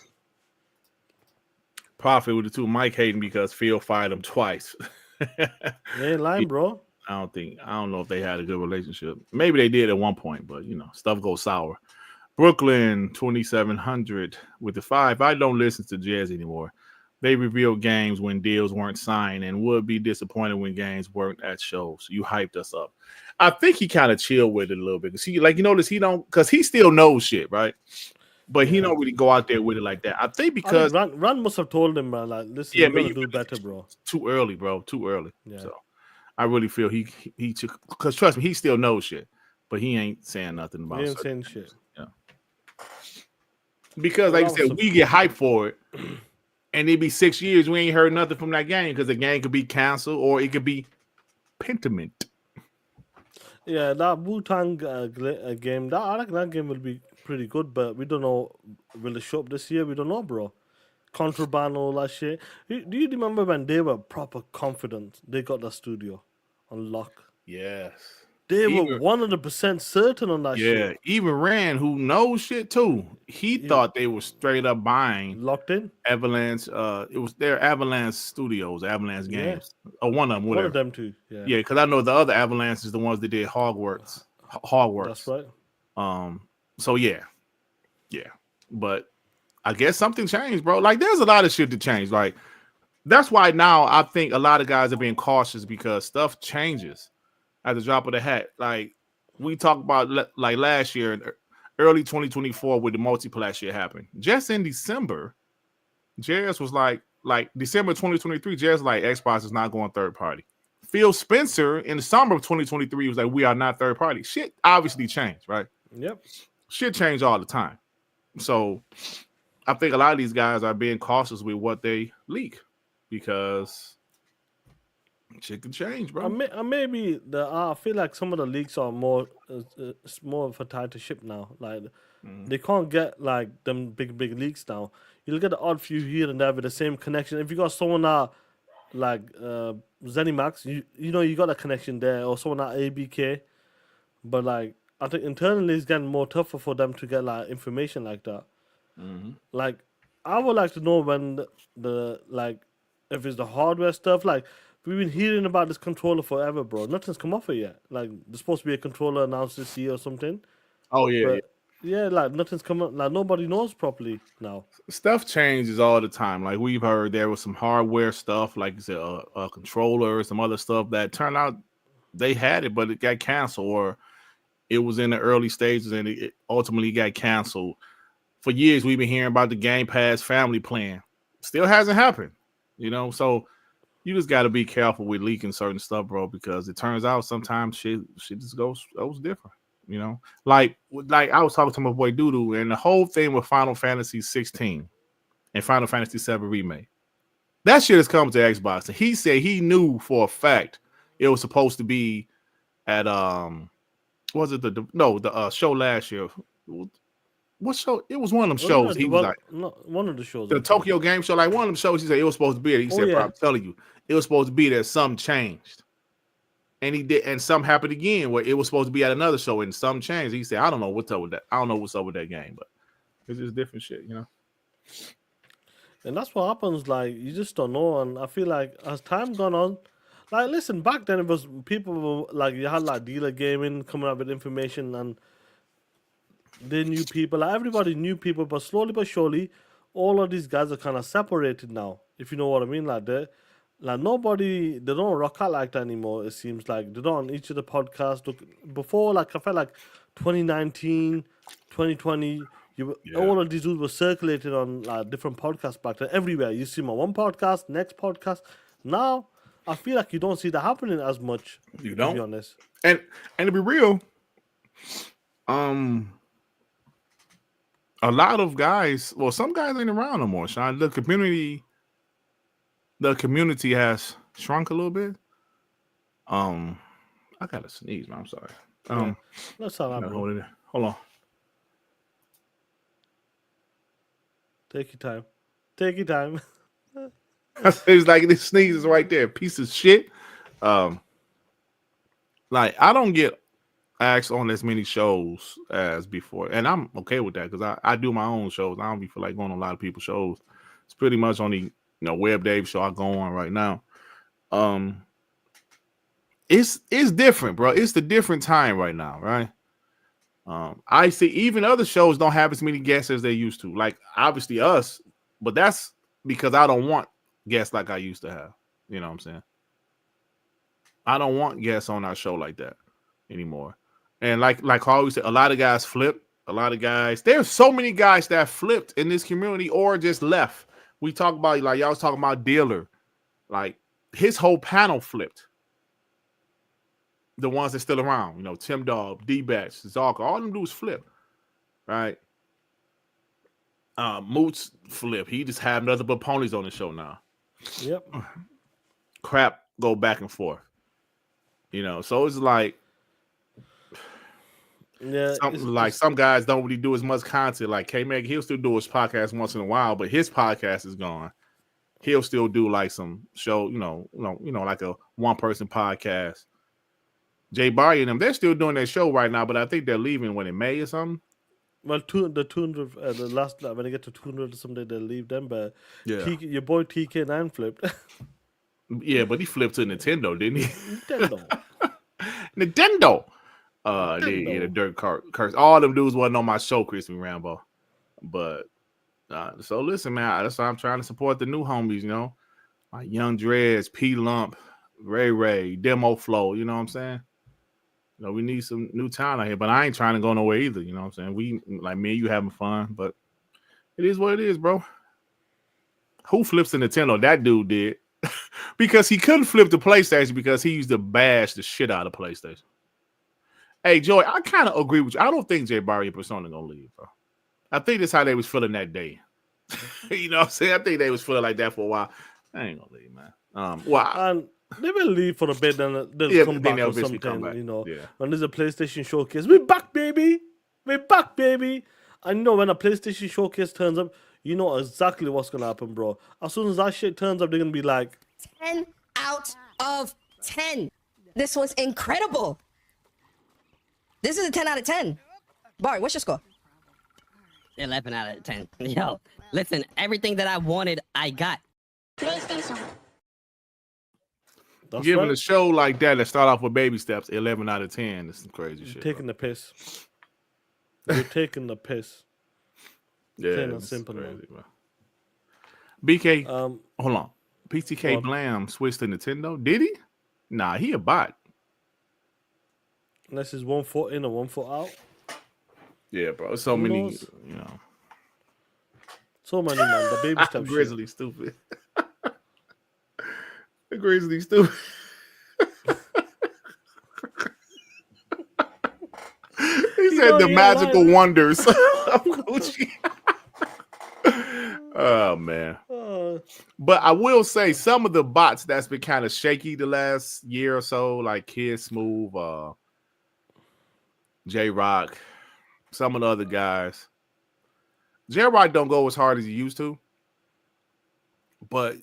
Profit with the two. Mike hating because Phil fired him twice. They ain't lying, bro. I don't know if they had a good relationship. Maybe they did at one point, but stuff goes sour. Brooklyn 2700 with the 5. I don't listen to Jazz anymore. They revealed games when deals weren't signed and would be disappointed when games weren't at shows. You hyped us up. I think he kind of chilled with it a little bit because because he still knows shit, right? But he don't really go out there with it like that. I think because Ron must have told him, man, like, listen, you gotta do better, bro. Too early, bro. Too early. Yeah. So I really feel he took, because trust me, he still knows shit, but he ain't saying nothing about it. He ain't saying shit. Yeah. Because like I said, we get hyped for it, and it be 6 years we ain't heard nothing from that game because the game could be canceled or it could be Pentiment. Yeah, that Wu-Tang game, I reckon that game will be pretty good, but we don't know, will it show up this year? We don't know, bro. Contraband, all that shit. Do you remember when they were proper confident they got the studio on lock? Yes. They were 100% certain on that shit. Yeah, even Rand, who knows shit too, he thought they were straight up buying locked in Avalanche. It was their Avalanche Studios, Avalanche Games, or one of them. Whatever. One of them too. Yeah, yeah, because I know the other Avalanche is the ones that did Hogwarts. That's right. So yeah, but I guess something changed, bro. Like there's a lot of shit to change. Like that's why now I think a lot of guys are being cautious because stuff changes at the drop of the hat. Like we talked about like last year, early 2024, with the multiplayer shit happened. Just in December, Jazz was like December 2023, Jazz like Xbox is not going third party. Phil Spencer in the summer of 2023 was like, we are not third party. Shit obviously changed, right? Yep. Shit change all the time. So I think a lot of these guys are being cautious with what they leak because shit can change, bro. Maybe I feel like some of the leaks are more of a tied to ship now. Like they can't get like them big leaks now. You'll get the odd few here and there with the same connection. If you got someone like Zenimax, you got a connection there, or someone at ABK, but like I think internally it's getting more tougher for them to get like information like that. Like I would like to know when the like if it's the hardware stuff. Like we've been hearing about this controller forever, bro. Nothing's come off it yet. Like there's supposed to be a controller announced this year or something. Oh yeah, yeah. Like nothing's come up. Like nobody knows properly now. Stuff changes all the time. Like we've heard there was some hardware stuff, like you said, a controller, some other stuff that turned out they had it, but it got canceled, or it was in the early stages and it ultimately got canceled. For years, we've been hearing about the Gamepass family plan. Still hasn't happened, So you just got to be careful with leaking certain stuff, bro, because it turns out sometimes shit just goes different, Like I was talking to my boy Doodoo, and the whole thing with Final Fantasy 16 and Final Fantasy 7 Remake, that shit has come to Xbox, and he said he knew for a fact it was supposed to be at was it the show last year? What show? It was one of them shows. He was like, one of the shows. The Tokyo Game Show, like one of them shows. He said it was supposed to be there. He said, I'm telling you, it was supposed to be there. Something changed. And he did, and something happened again where it was supposed to be at another show and something changed. He said, I don't know what's up with that. I don't know what's up with that game, but it's just different shit, And that's what happens. Like you just don't know. And I feel like as time gone on, like listen, back then it was people were, like you had like dealer gaming coming up with information and they knew people. Like everybody knew people, but slowly but surely, all of these guys are kind of separated now. If you know what I mean, like they nobody, they don't rock out like that anymore. It seems like they don't on each of the podcasts. Before, like I felt like 2019, 2020. All of these dudes were circulated on like different podcasts back then. Everywhere you see them on one podcast, next podcast. Now I feel like you don't see that happening as much. You don't. To be honest, and to be real, a lot of guys, well, some guys ain't around no more, Sean. The community has shrunk a little bit. I gotta sneeze, man. I'm sorry. That's all right, bro. Hold on. Take your time. Take your time. It's like this sneeze is right there. Piece of shit. Like I don't get asked on as many shows as before, and I'm okay with that because I do my own shows. I don't be feel like going on a lot of people's shows. It's pretty much only Web Dave show I go on right now. It's different, bro. It's the different time right now, right? I see even other shows don't have as many guests as they used to. Like obviously us, but that's because I don't want guests like I used to have. You know what I'm saying? I don't want guests on our show like that anymore. And like I always say, a lot of guys flip. A lot of guys. There's so many guys that flipped in this community or just left. We talk about like y'all was talking about Dealer, like his whole panel flipped. The ones that's still around, Timdog, D-Batch, Zarka, all them dudes flip, right? Moots flip. He just have nothing but ponies on the show now. Yep. Crap go back and forth. So it's like, some guys don't really do as much content. Like K-Meg, he'll still do his podcast once in a while, but his podcast is gone. He'll still do like some show, like a one-person podcast. Jay Barry and them, they're still doing their show right now, but I think they're leaving in May or something. Well, the last when they get to 200 or something, they'll leave them. But yeah, your boy TK9 flipped. Yeah, but he flipped to Nintendo, didn't he? Nintendo. The dirt curse. All them dudes wasn't on my show, Crispy Rambo. But so listen, man, that's why I'm trying to support the new homies. Like Young Dreads, P Lump, Ray, Demo Flow. You know what I'm saying? We need some new talent out here, but I ain't trying to go nowhere either. You know what I'm saying? We like me and you having fun, but it is what it is, bro. Who flips the Nintendo? That dude did. Because he couldn't flip the PlayStation because he used to bash the shit out of PlayStation. Hey, Joy, I kind of agree with you. I don't think Jay Barry and Persona gonna leave, bro. I think that's how they was feeling that day. You know what I'm saying? I think they was feeling like that for a while. I ain't gonna leave, man. And they will leave for a bit, then they'll come back or something. Yeah. When there's a PlayStation showcase, we're back, baby. We're back, baby. And when a PlayStation showcase turns up, you know exactly what's gonna happen, bro. As soon as that shit turns up, they're gonna be like 10 out of 10. This was incredible. This is a 10 out of 10. Bart, what's your score? 11 out of 10. Yo, listen, everything that I wanted, I got. PlayStation. Giving a show like that start off with baby steps, 11 out of 10. That's some crazy shit. Taking the piss. You're taking the piss. Yeah, Plain and simple, crazy, bro. BK, hold on. PTK What? Blam switched to Nintendo. Did he? Nah, he a bot. Unless it's 1 foot in or 1 foot out. Yeah, bro. So Who many, knows? So many, man. The baby stuff. Grizzly stupid. The Grizzly stupid. He said the magical wonders of Gucci. Oh man. But I will say some of the bots that's been kind of shaky the last year or so, like Kid Smooth, J Rock, some of the other guys. J Rock don't go as hard as he used to, but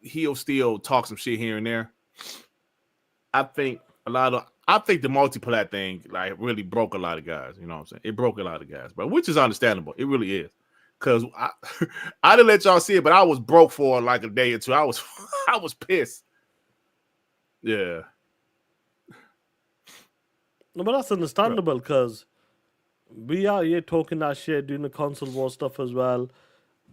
he'll still talk some shit here and there. I think the multi-plat thing like really broke a lot of guys. You know what I'm saying? It broke a lot of guys, but which is understandable. It really is. Cause I didn't let y'all see it, but I was broke for like a day or two. I was pissed. Yeah. No, but that's understandable because we are here talking that shit, doing the console war stuff as well,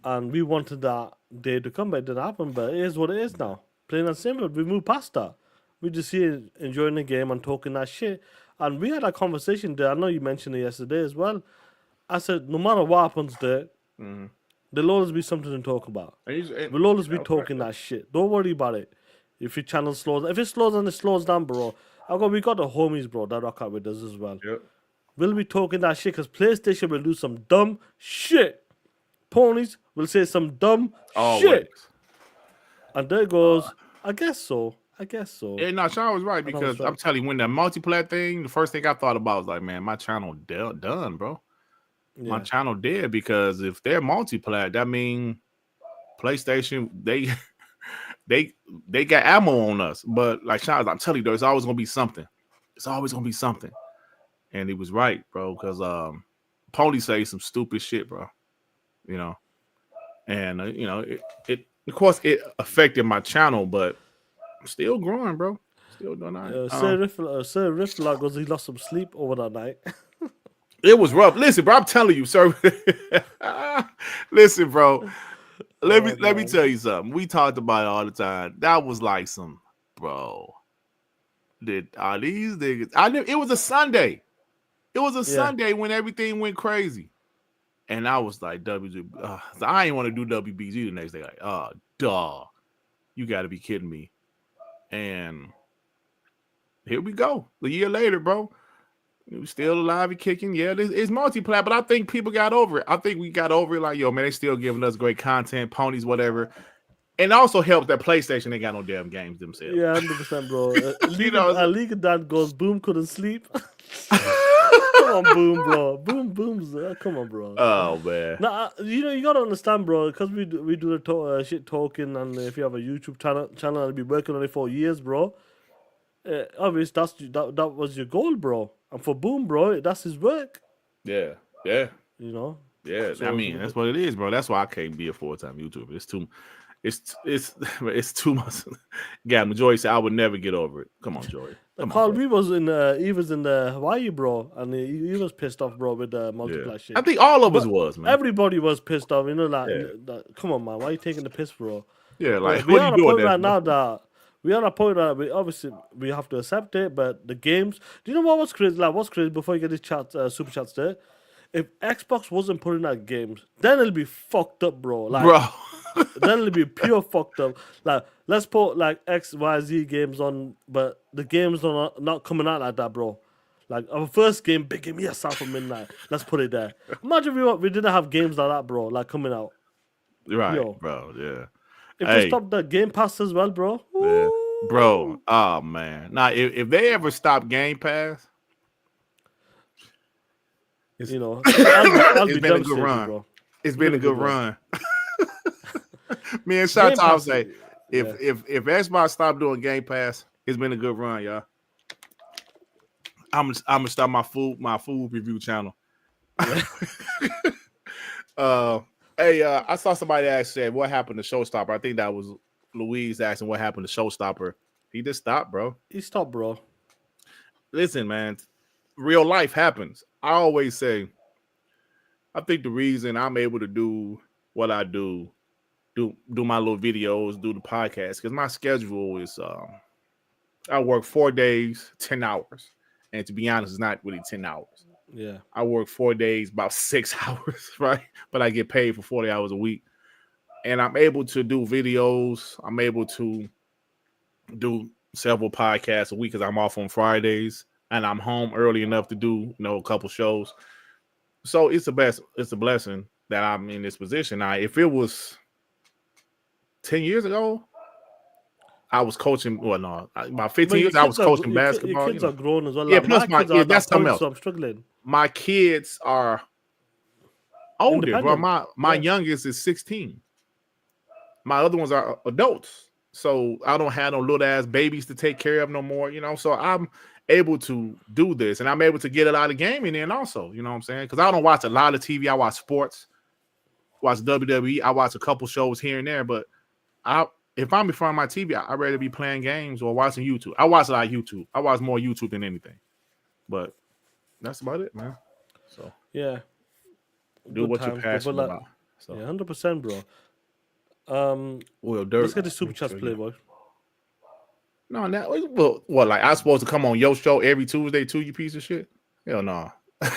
and we wanted that day to come, but it didn't happen. But it is what it is now. Plain and simple. We moved past that. We just here enjoying the game and talking that shit. And we had a conversation there. I know you mentioned it yesterday as well. I said, no matter what happens there, there'll always be something to talk about. We'll always be talking that shit. Don't worry about it. If your channel slows, if it slows down, it slows down, bro. We got the homies, bro, that rock out with us as well. Yep. We'll be talking that shit because PlayStation will do some dumb shit. Ponies will say some dumb shit. And there goes, I guess so. Yeah, no, Sean was right because I'm telling you, when that multi-plat thing, the first thing I thought about was like, man, my channel done, bro. Yeah. My channel dead because if they're multi-plat, that means PlayStation they got ammo on us. But like Sean, I'm telling you, there's always gonna be something. It's always gonna be something. And he was right, bro, because Pony say some stupid shit, bro. You know. And you know, it of course it affected my channel, but I'm still growing, bro. Still doing all right. Sir Riffler goes, he lost some sleep over that night. It was rough. Listen, bro, I'm telling you, sir. Listen, bro. Let me tell you something. We talked about it all the time. That was like some, bro. Are these niggas? It was a Sunday. It was a Sunday when everything went crazy. And I was like, I ain't want to do WBG the next day. Like, duh. You got to be kidding me. And here we go. A year later, bro. We're still alive and kicking. Yeah, it's multiplayer, but I think people got over it. I think we got over it. Like, yo, man, they still giving us great content, ponies, whatever. And it also helps that PlayStation ain't got no damn games themselves. Yeah, 100%, bro. League of Dan goes, Boom couldn't sleep. Come on, Boom, bro. Boom's come on, bro. Oh, man. Nah, you gotta understand, bro, because we do the shit talking, and if you have a YouTube channel and be working on it for years, bro, obviously that was your goal, bro. And for Boom, bro, that's his work. Yeah. You know? Yeah, So, I mean, that's what it is, bro. That's why I can't be a full-time YouTuber. It's too much. Yeah, Joy said I would never get over it. Come on, Joy. Carl, he was in Hawaii, bro, and he was pissed off, bro, with the multiplayer shit. I think all of us was, man. Everybody was pissed off, you know, like, come on, man, why are you taking the piss, bro? Yeah, like, we what are are you doing right now that we are at a point that we have to accept it, but the games. Do you know what was crazy? Like, what's crazy? Before you get this super chats there, if Xbox wasn't putting out games, then it'll be fucked up, bro. Like, then it'll be pure fucked up. Like, let's put like XYZ games on, but the games are not coming out like that, bro. Like our first game, Big Game, yes, South of Midnight. Let's put it there. Imagine if we didn't have games like that, bro. Like coming out. Right, bro. Yeah. If they stop the Game Pass as well, bro. Yeah. Bro, oh man. Now, if they ever stop Game Pass, it's been a good run. Bro. It's been a good run. Me and Shot Top say, if Xbox stop doing Game Pass, it's been a good run, y'all. I'm gonna start my food review channel. I saw somebody said, what happened to Showstopper? I think that was Louise asking what happened to Showstopper. He just stopped, bro. He stopped, bro. Listen, man, real life happens. I always say, I think the reason I'm able to do what I do my little videos, do the podcast, because my schedule is I work 4 days, 10 hours. And to be honest, it's not really 10 hours. Yeah. I work 4 days, about 6 hours, right? But I get paid for 40 hours a week. And I'm able to do videos. I'm able to do several podcasts a week because I'm off on Fridays. And I'm home early enough to do, a couple shows. So it's a blessing that I'm in this position. Now, if it was 10 years ago, I was coaching. Well, no, about 15 years I was coaching basketball. Your kids are grown as well. Yeah, like, plus my kids, that's something else. So I'm struggling. My kids are older, bro. My youngest is 16. My other ones are adults. So I don't have no little ass babies to take care of no more, So I'm able to do this, and I'm able to get a lot of gaming in also, you know what I'm saying? Because I don't watch a lot of TV. I watch sports, watch WWE. I watch a couple shows here and there, but if I'm in front of my TV, I'd rather be playing games or watching YouTube. I watch a lot of YouTube. I watch more YouTube than anything. But that's about it, man. So yeah, do what you're passionate about. So. Yeah, 100%, bro. Well, let's get the super chats play, boy. No, what? Like I'm supposed to come on your show every Tuesday too? You piece of shit. Hell no.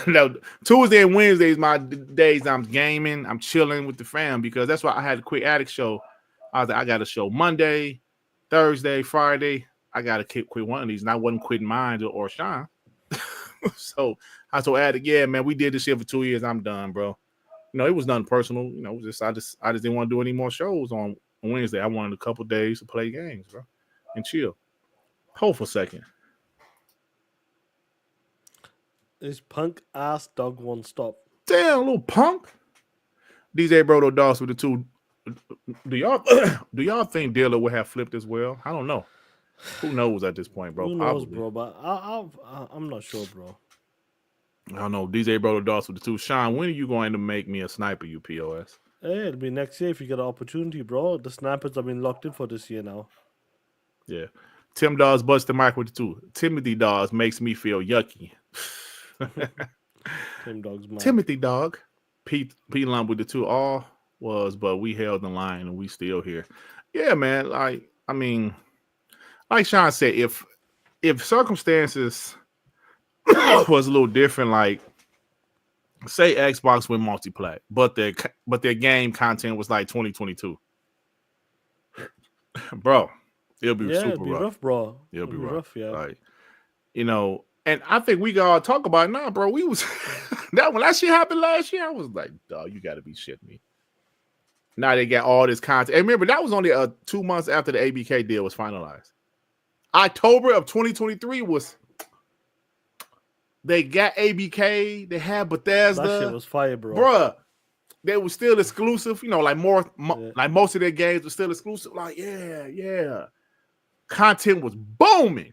No, Tuesday and Wednesdays my days. I'm gaming. I'm chilling with the fam because that's why I had to quit Addict show. I was like, I got a show Monday, Thursday, Friday. I got to quit one of these, and I wasn't quitting mine or Sean. So I told Addict, yeah, man, we did this shit for 2 years. I'm done, bro. It was nothing personal. I just didn't want to do any more shows on Wednesday. I wanted a couple days to play games, bro, and chill. Hold for a second. This punk ass dog won't stop. Damn, little punk. DJ Brodo Doss with the two. Do y'all think Dilla would have flipped as well? I don't know. Who knows at this point, bro? Who knows, bro? But I'm not sure, bro. I don't know. DJ Brodo Doss with the two. Sean, when are you going to make me a sniper, you POS? Hey, it'll be next year if you get an opportunity, bro. The snipers have been locked in for this year now. Yeah. Timdog's busted Mike with the 2. Timothy Dogs makes me feel yucky. Timdog's mad. Timothy Dog. P Lump with the 2. All was, but we held the line and we still here. Yeah, man. Like, I mean, like Sean said, if circumstances was a little different, like say Xbox went multi-plat, but their game content was like 2022. Bro, it'll be super rough, bro. It'll be rough. Yeah. Like, you know, and I think we gotta talk about it now, bro. We was when that shit happened last year, I was like, dog, you gotta be shitting me. Now they got all this content. And remember, that was only 2 months after the ABK deal was finalized. October of 2023 was. They got ABK. They had Bethesda. That shit was fire, bro. Bruh, they were still exclusive. You know, like like most of their games were still exclusive. Like, yeah. Content was booming.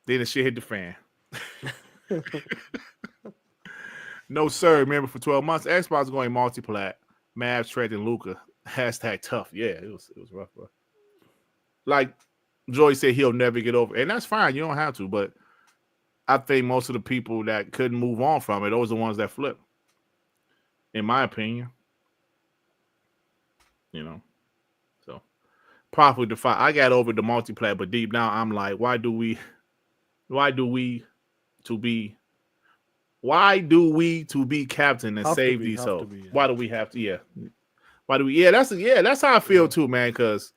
Then the shit hit the fan. No, sir. Remember, for 12 months, Xbox going multi-plat. Mavs, Trent, and Luca. #tough. Yeah, it was rough, bro. Like Joy said, he'll never get over it. And that's fine. You don't have to. But I think most of the people that couldn't move on from it, those are the ones that flipped. In my opinion. You know. So, properly defined. I got over the multi-plat, but deep down, I'm like, why do we to be captain and save these souls? Why do we have to? Yeah. Why do we? Yeah, that's how I feel too, man. Because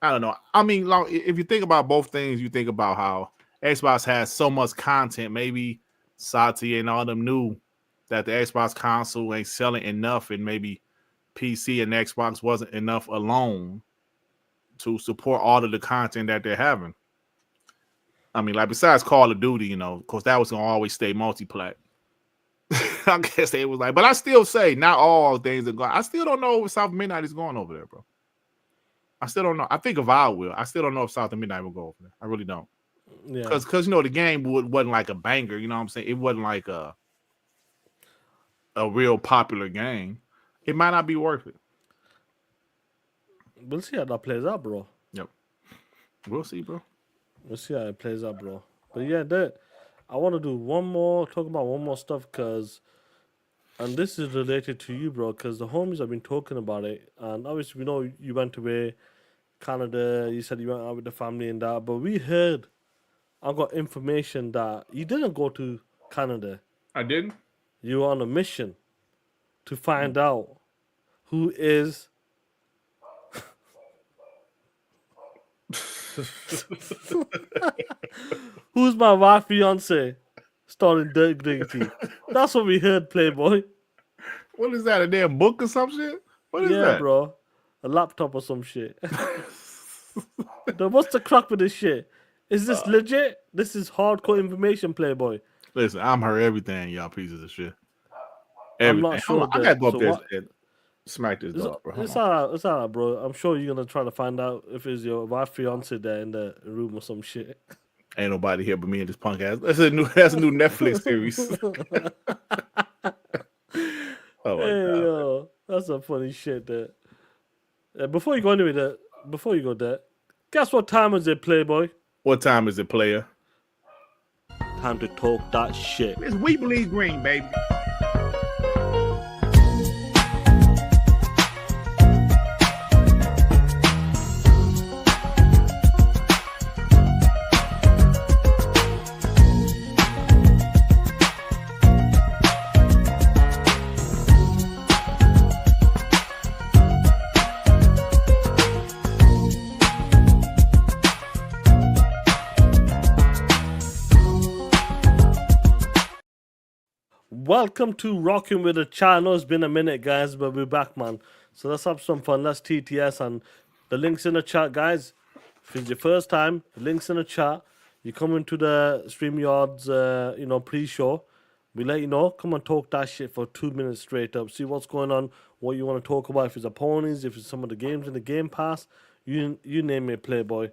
I don't know. I mean, if you think about both things, you think about how Xbox has so much content. Maybe Satya and all them knew that the Xbox console ain't selling enough, and maybe PC and Xbox wasn't enough alone to support all of the content that they're having. I mean, like besides Call of Duty, you know, of course, that was gonna always stay multi-plat. I guess they was like, but I still say not all things are going. I still don't know if South Midnight is going over there, bro. I still don't know. I think Avowed will. I still don't know if South Midnight will go over there. I really don't. Yeah. Because you know the game wasn't like a banger. You know what I'm saying? It wasn't like a real popular game. It might not be worth it. We'll see how that plays out, bro. Yep. We'll see, bro. We'll see how it plays out, bro. But yeah, I want to do talk about one more stuff, and this is related to you, bro, because the homies have been talking about it, and obviously we know you went away, Canada, you said you went out with the family and that, but we heard, I got information that you didn't go to Canada. I didn't? You were on a mission to find out who is... Who's my wife fiance? Starring Dirk Diggity. That's what we heard, Playboy. What is that? A damn book or some shit? What is that? Yeah, bro. A laptop or some shit. What's the crack with this shit? Is this legit? This is hardcore information, Playboy. Listen, I'm heard everything, y'all pieces of shit. Everything. I'm not sure. I gotta go up there and smack this dog, bro. It's alright, bro. I'm sure you're gonna try to find out if it's your wife fiance there in the room or some shit. Ain't nobody here but me and this punk ass. That's a new Netflix series. Oh my God. Yo, that's some funny shit there. Before you go there, guess what time is it, Playboy? What time is it, player? Time to talk that shit. It's We Believe Green, baby. Welcome to Rocking with the Channel. It's been a minute, guys, but we're back, man. So let's have some fun. Let's TTS, and the link's in the chat, guys. If it's your first time, the link's in the chat. You come into the StreamYard's, pre-show. We let you know. Come on, talk that shit for 2 minutes straight up. See what's going on, what you want to talk about. If it's opponents, if it's some of the games in the Game Pass, you name it, Playboy.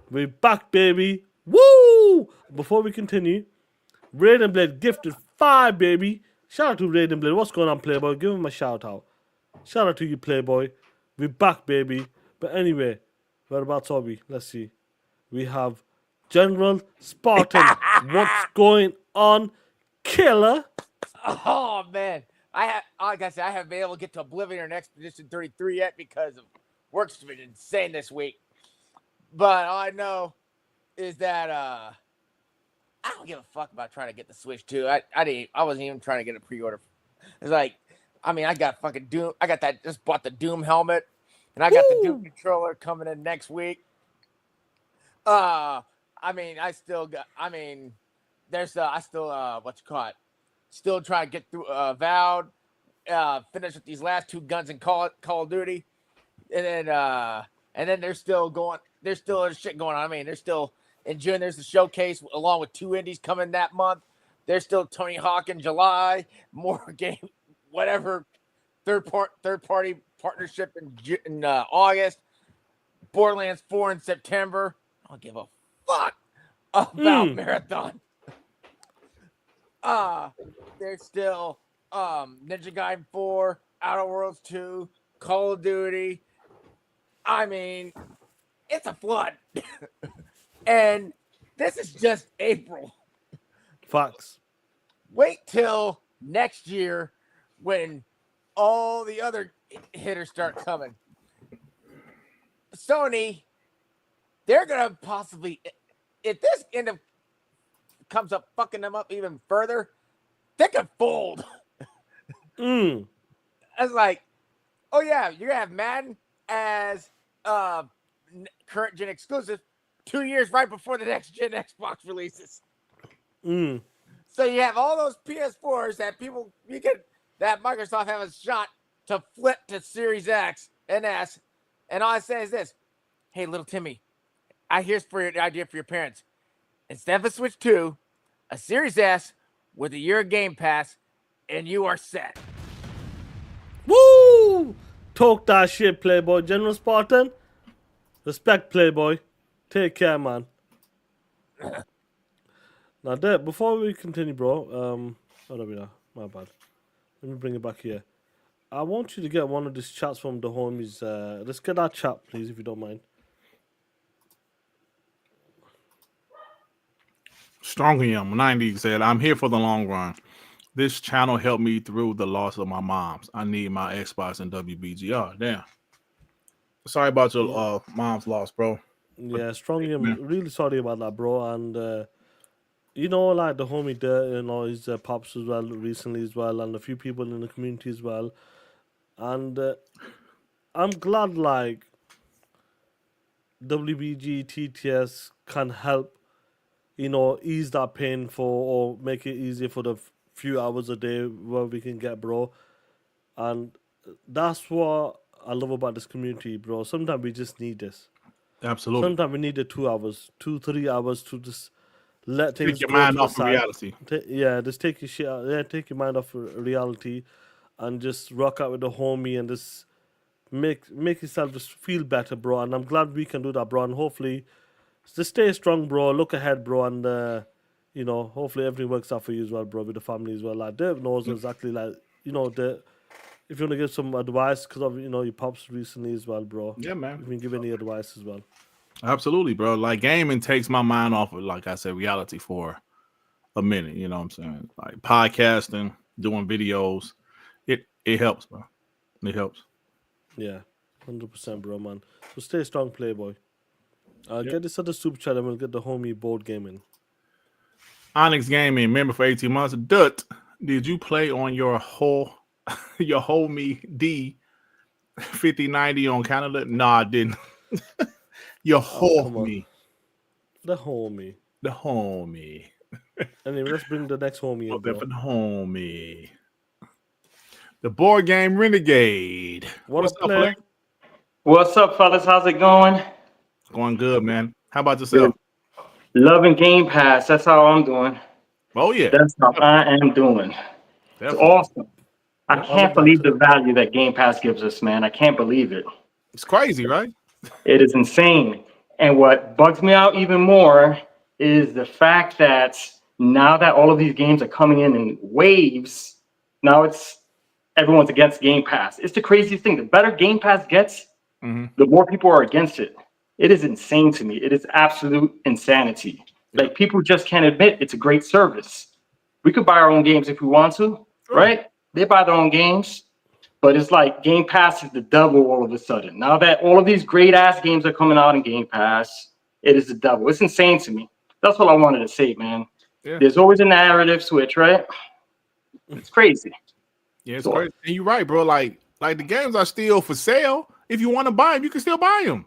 We're back, baby. Woo! Before we continue, Raiden Blade gifted 5, baby. Shout out to Raiden Blade. What's going on, Playboy? Give him a shout out. Shout out to you, Playboy. We're back, baby. But anyway, whereabouts are we? Let's see. We have General Spartan. What's going on, killer? Oh man, like I said, I haven't been able to get to Oblivion or Expedition 33 yet because of work's been insane this week. But all I know is that I don't give a fuck about trying to get the Switch 2. I wasn't even trying to get a pre-order. It's like, I mean, I got fucking Doom. I got that. Just bought the Doom helmet, and I got the Doom controller coming in next week. I mean, I still got. I mean, there's I still what you call it? Still trying to get through Vowed. Finish with these last 2 guns in Call of Duty, and then there's still going. There's still shit going on. I mean, there's still in June. There's the showcase along with 2 indies coming that month. There's still Tony Hawk in July. More game, whatever. Third party partnership in August. Borderlands 4 in September. I don't give a fuck about Marathon. There's still Ninja Gaiden 4, Outer Worlds 2, Call of Duty. I mean, it's a flood. And this is just April. Facts. Wait till next year when all the other hitters start coming. Sony, they're going to possibly, if this comes up fucking them up even further, they could fold. It's like, oh yeah, you're gonna have Madden as current gen exclusive 2 years right before the next gen Xbox releases. So you have all those PS4s that that Microsoft have a shot to flip to Series X and S, and all I say is this: hey, little Timmy, here's for your idea for your parents. Instead of a Switch 2, a Series S with a year of Game Pass, and you are set. Woo! Talk that shit, Playboy. General Spartan. Respect, Playboy. Take care, man. Now, Deb, before we continue, bro. My bad. Let me bring it back here. I want you to get one of these chats from the homies. Let's get that chat, please, if you don't mind. Stronger Yum 90 said, I'm here for the long run. This channel helped me through the loss of my moms. I need my Xbox and WBGR. Damn. Sorry about your mom's loss, bro. Yeah, Strong Yum. Really sorry about that, bro. And, you know, like the homie there, you know, his pops as well recently as well, and a few people in the community as well. And I'm glad, like, WBG, TTS can help, you know, ease that pain or make it easier for the few hours a day where we can get, bro. And that's what I love about this community, bro. Sometimes we just need this. Absolutely. Sometimes we need the 2 hours, 2-3 hours to just let things take your go mind to the off of side. reality. Just take your shit out. Yeah, take your mind off reality and just rock out with the homie and just make yourself just feel better, bro. And I'm glad we can do that, bro. And hopefully, just stay strong, bro. Look ahead, bro. And, you know, hopefully everything works out for you as well, bro, with the family as well. Like, Dave knows exactly, like, you know, if you want to give some advice, because of, you know, your pops recently as well, bro. Yeah, man. You can give any advice as well. Absolutely, bro. Like, gaming takes my mind off of, like I said, reality for a minute. You know what I'm saying? Like, podcasting, doing videos, it helps, bro. It helps. Yeah, 100%, bro, man. So stay strong, Playboy. Get this other super chat and we'll get the homie board gaming. Onyx Gaming, member for 18 months. Dut, did you play on your homie D 5090 on Canada? No, I didn't. Your homie. The homie. The homie. Anyway, let's bring the next homie in, bro. The homie. The board game renegade. What's up, Blake? What's up, fellas? How's it going? Going good, man. How about yourself? Loving Game Pass. That's how I'm doing. Oh, yeah. That's how I am doing. Definitely. It's awesome. I can't believe the value that Game Pass gives us, man. I can't believe it. It's crazy, right? It is insane. And what bugs me out even more is the fact that now that all of these games are coming in waves, now it's everyone's against Game Pass. It's the craziest thing. The better Game Pass gets, the more people are against it. It is insane to me. It is absolute insanity. Like, people just can't admit it's a great service. We could buy our own games if we want to, right? They buy their own games, but it's like Game Pass is the devil all of a sudden. Now that all of these great ass games are coming out in Game Pass, it is the devil. It's insane to me. That's what I wanted to say, man. Yeah. There's always a narrative switch, right? It's crazy. Yeah, it's crazy. And you're right, bro. Like the games are still for sale. If you want to buy them, you can still buy them.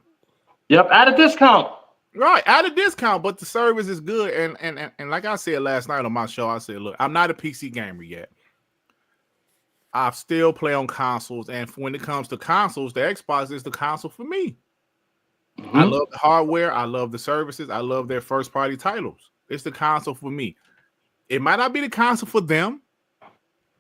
Yep, at a discount. Right, at a discount, but the service is good. And like I said last night on my show, I said, look, I'm not a PC gamer yet. I still play on consoles, and when it comes to consoles, the Xbox is the console for me. I love the hardware, I love the services, I love their first-party titles. It's the console for me. It might not be the console for them.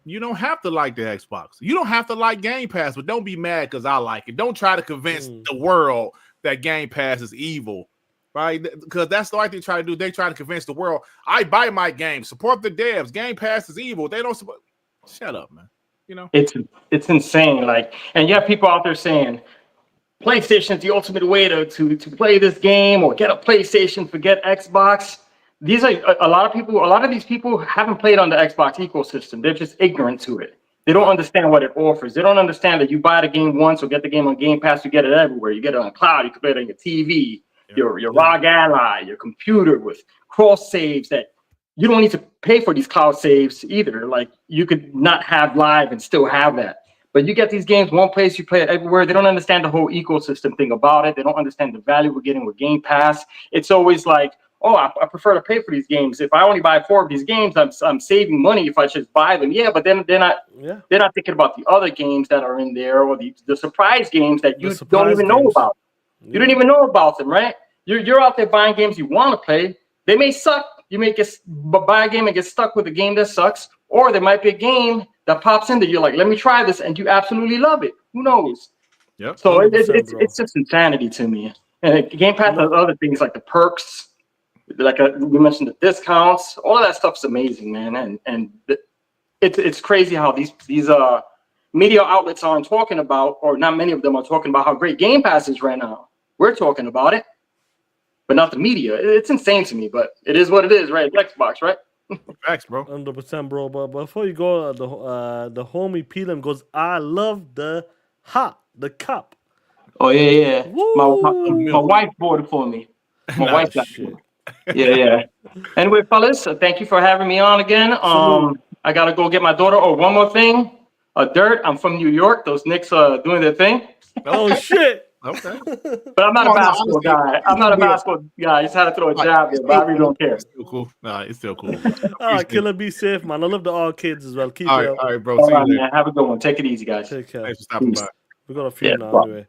You don't have to like the Xbox. You don't have to like Game Pass, but don't be mad because I like it. Don't try to convince the world that Game Pass is evil, right? Because that's the right thing they try to do. They try to convince the world, I buy my game, support the devs. Game Pass is evil. They don't support. Shut up, man. You know, it's insane. Like, and you have people out there saying PlayStation is the ultimate way to play this game, or get a PlayStation, forget Xbox. These are a lot of these people haven't played on the Xbox ecosystem. They're just ignorant to it. They don't understand what it offers. They don't understand that you buy the game once or get the game on Game Pass, you get it everywhere. You get it on cloud, you can play it on your TV, your ROG Ally, your computer with cross saves that you don't need to pay for these cloud saves either. Like, you could not have live and still have that. But you get these games one place, you play it everywhere. They don't understand the whole ecosystem thing about it. They don't understand the value we're getting with Game Pass. It's always like, oh, I prefer to pay for these games. If I only buy 4 of these games, I'm saving money if I just buy them. Yeah, but then they're not thinking about the other games that are in there, or the surprise games that you don't even know about. You don't even know about them, right? You're out there buying games you want to play. They may suck. You may buy a game and get stuck with a game that sucks, or there might be a game that pops in that you're like, let me try this, and you absolutely love it. Who knows? Yep. So it's just insanity to me. And Game Pass has other things like the perks, like we mentioned, the discounts. All of that stuff's amazing, man. And it's crazy how these media outlets aren't talking about, or not many of them are talking about how great Game Pass is right now. We're talking about it, but not the media. It's insane to me, but it is what it is, right? Xbox, right? Facts, bro. 100%, bro. But before you go, the homie Peelam goes, I love the cup. Oh yeah. My wife bought it for me. My wife got it. Yeah. Anyway, fellas, thank you for having me on again. I gotta go get my daughter. Oh, one more thing. Dirt. I'm from New York. Those Knicks are doing their thing. Oh shit. Okay. But I'm not a basketball guy. I'm not a basketball guy. I just had to throw a jab there, but I really don't care. It's still cool. Nah, it's still cool. All right, Killer, be safe, man. I love the arcades as well. Keep all it right, up. all right, bro. All right, man. Have a good one. Take it easy, guys. Take care. Thanks for stopping by. We got a few now, anyway.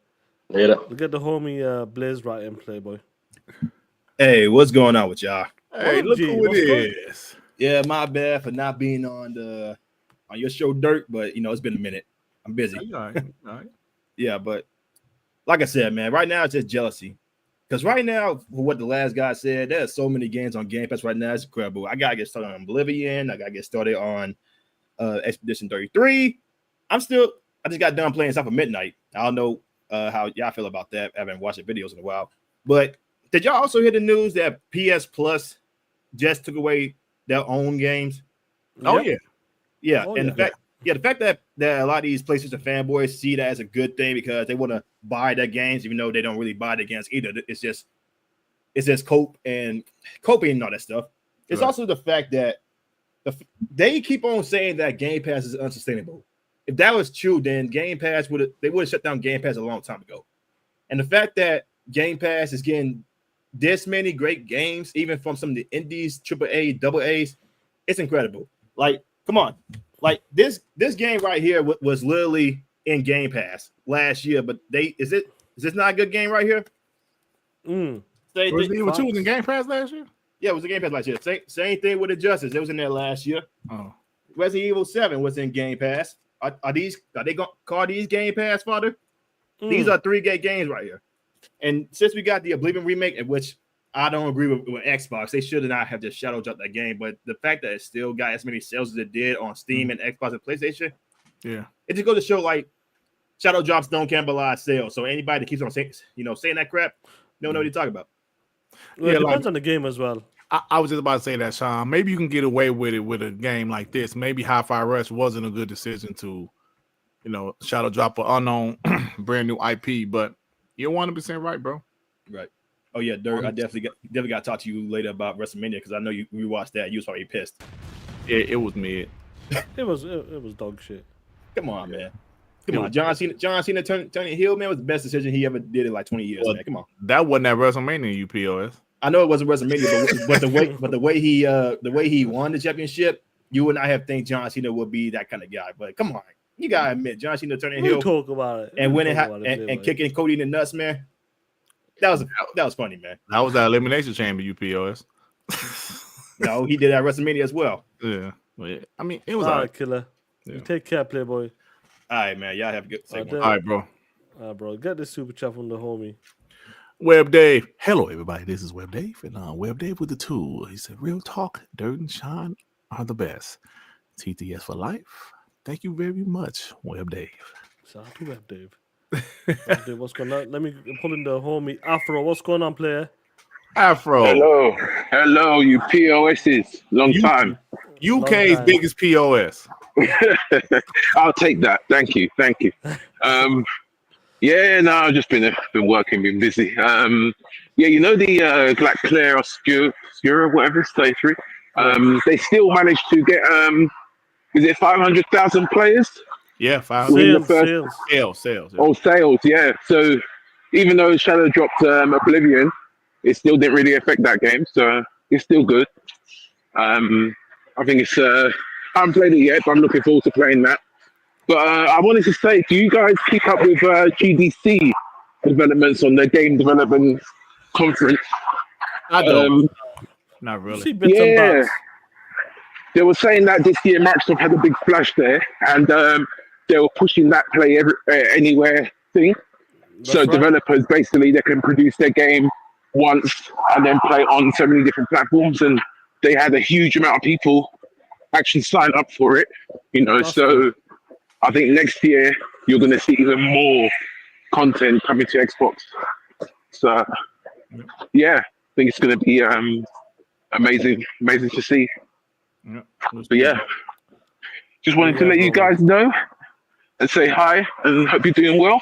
Later. We'll get the homie Blaze right in, Playboy. Hey, what's going on with y'all? Hey, look who it is. Yeah, my bad for not being on your show, Dirt, but it's been a minute. I'm busy. All right. Yeah, but like I said, man, right now it's just jealousy. Because right now, for what the last guy said, there's so many games on Game Pass right now. It's incredible. I got to get started on Oblivion. I got to get started on Expedition 33. I just got done playing stuff at midnight. I don't know how y'all feel about that. I haven't watched the videos in a while. But did y'all also hear the news that PS Plus just took away their own games? Oh, yeah. Yeah. The fact that a lot of these PlayStation fanboys see that as a good thing because they want to buy their games, even though they don't really buy the games either. It's just coping and all that stuff. It's also the fact that they keep on saying that Game Pass is unsustainable. If that was true, then Game Pass would have shut down Game Pass a long time ago. And the fact that Game Pass is getting this many great games, even from some of the indies, AAA, AA, it's incredible. Like, come on. Like this game right here was literally in Game Pass last year, but is this not a good game right here? Resident Evil 2 was in Game Pass last year? Yeah, it was in Game Pass last year. Same thing with Injustice. It was in there last year. Oh. Resident Evil 7 was in Game Pass. Are they gonna call these Game Pass, Father? These are 3 great games right here. And since we got the Oblivion remake, in which I don't agree with Xbox. They should not have just shadow dropped that game. But the fact that it still got as many sales as it did on Steam and Xbox and PlayStation, it just goes to show like shadow drops don't cannibalize sales. So anybody that keeps on saying that crap, don't know what you're talking about. Well, it depends on the game as well. I was just about to say that, Sean. Maybe you can get away with it with a game like this. Maybe Hi-Fi Rush wasn't a good decision to, shadow drop an unknown brand new IP. But you're 100% right, bro. Right. Oh yeah, Dirk. I definitely got to talk to you later about WrestleMania because I know you watched that. You was probably pissed. It was mid. It was dog shit. Come on, man. Come on, John Cena turning heel, man, was the best decision he ever did in like 20 years, man. Come on. That wasn't at WrestleMania, UPOS. I know it wasn't WrestleMania, but the way he won the championship, you would not have think John Cena would be that kind of guy. But come on, you gotta admit, John Cena turning heel, talk about it, and winning and kicking Cody in the nuts, man. That was funny, man. That was that Elimination Chamber, UPOS. No, he did that at WrestleMania as well. Yeah. I mean, it was all all right, killer. Yeah. You take care, Playboy. All right, man. Y'all have a good one. All right, bro. All right, bro. Get this super chat from the homie. Web Dave. Hello, everybody. This is Web Dave. And Web Dave with the tool. He said, real talk, Dirt and Sean are the best. TTS for life. Thank you very much, Web Dave. Shout out to Web Dave. Web Dave, what's going on? Let me pull in the homie Afro. What's going on, player? Afro. Hello, you POSs. Long time. UK's biggest POS. I'll take that. Thank you. Yeah, no, I've just been working, been busy. The Black Claire Obscura, whatever, stage 3. They still managed to get is it 500,000 players? Yeah, 500,000 sales. Oh, sales, yeah. So even though Shadow dropped Oblivion, it still didn't really affect that game. So it's still good. I think it's I haven't played it yet, but I'm looking forward to playing that. But I wanted to say, do you guys keep up with GDC developments on the Game Development Conference? I don't. Not really. Yeah. They were saying that this year Microsoft had a big splash there, and they were pushing that play anywhere thing. So developers, basically, they can produce their game once and then play on so many different platforms, and they had a huge amount of people actually sign up for it. So I think next year you're going to see even more content coming to Xbox. So yeah, I think it's going to be amazing to see. Yeah. But yeah, just wanted to let you guys know and say hi and hope you're doing well.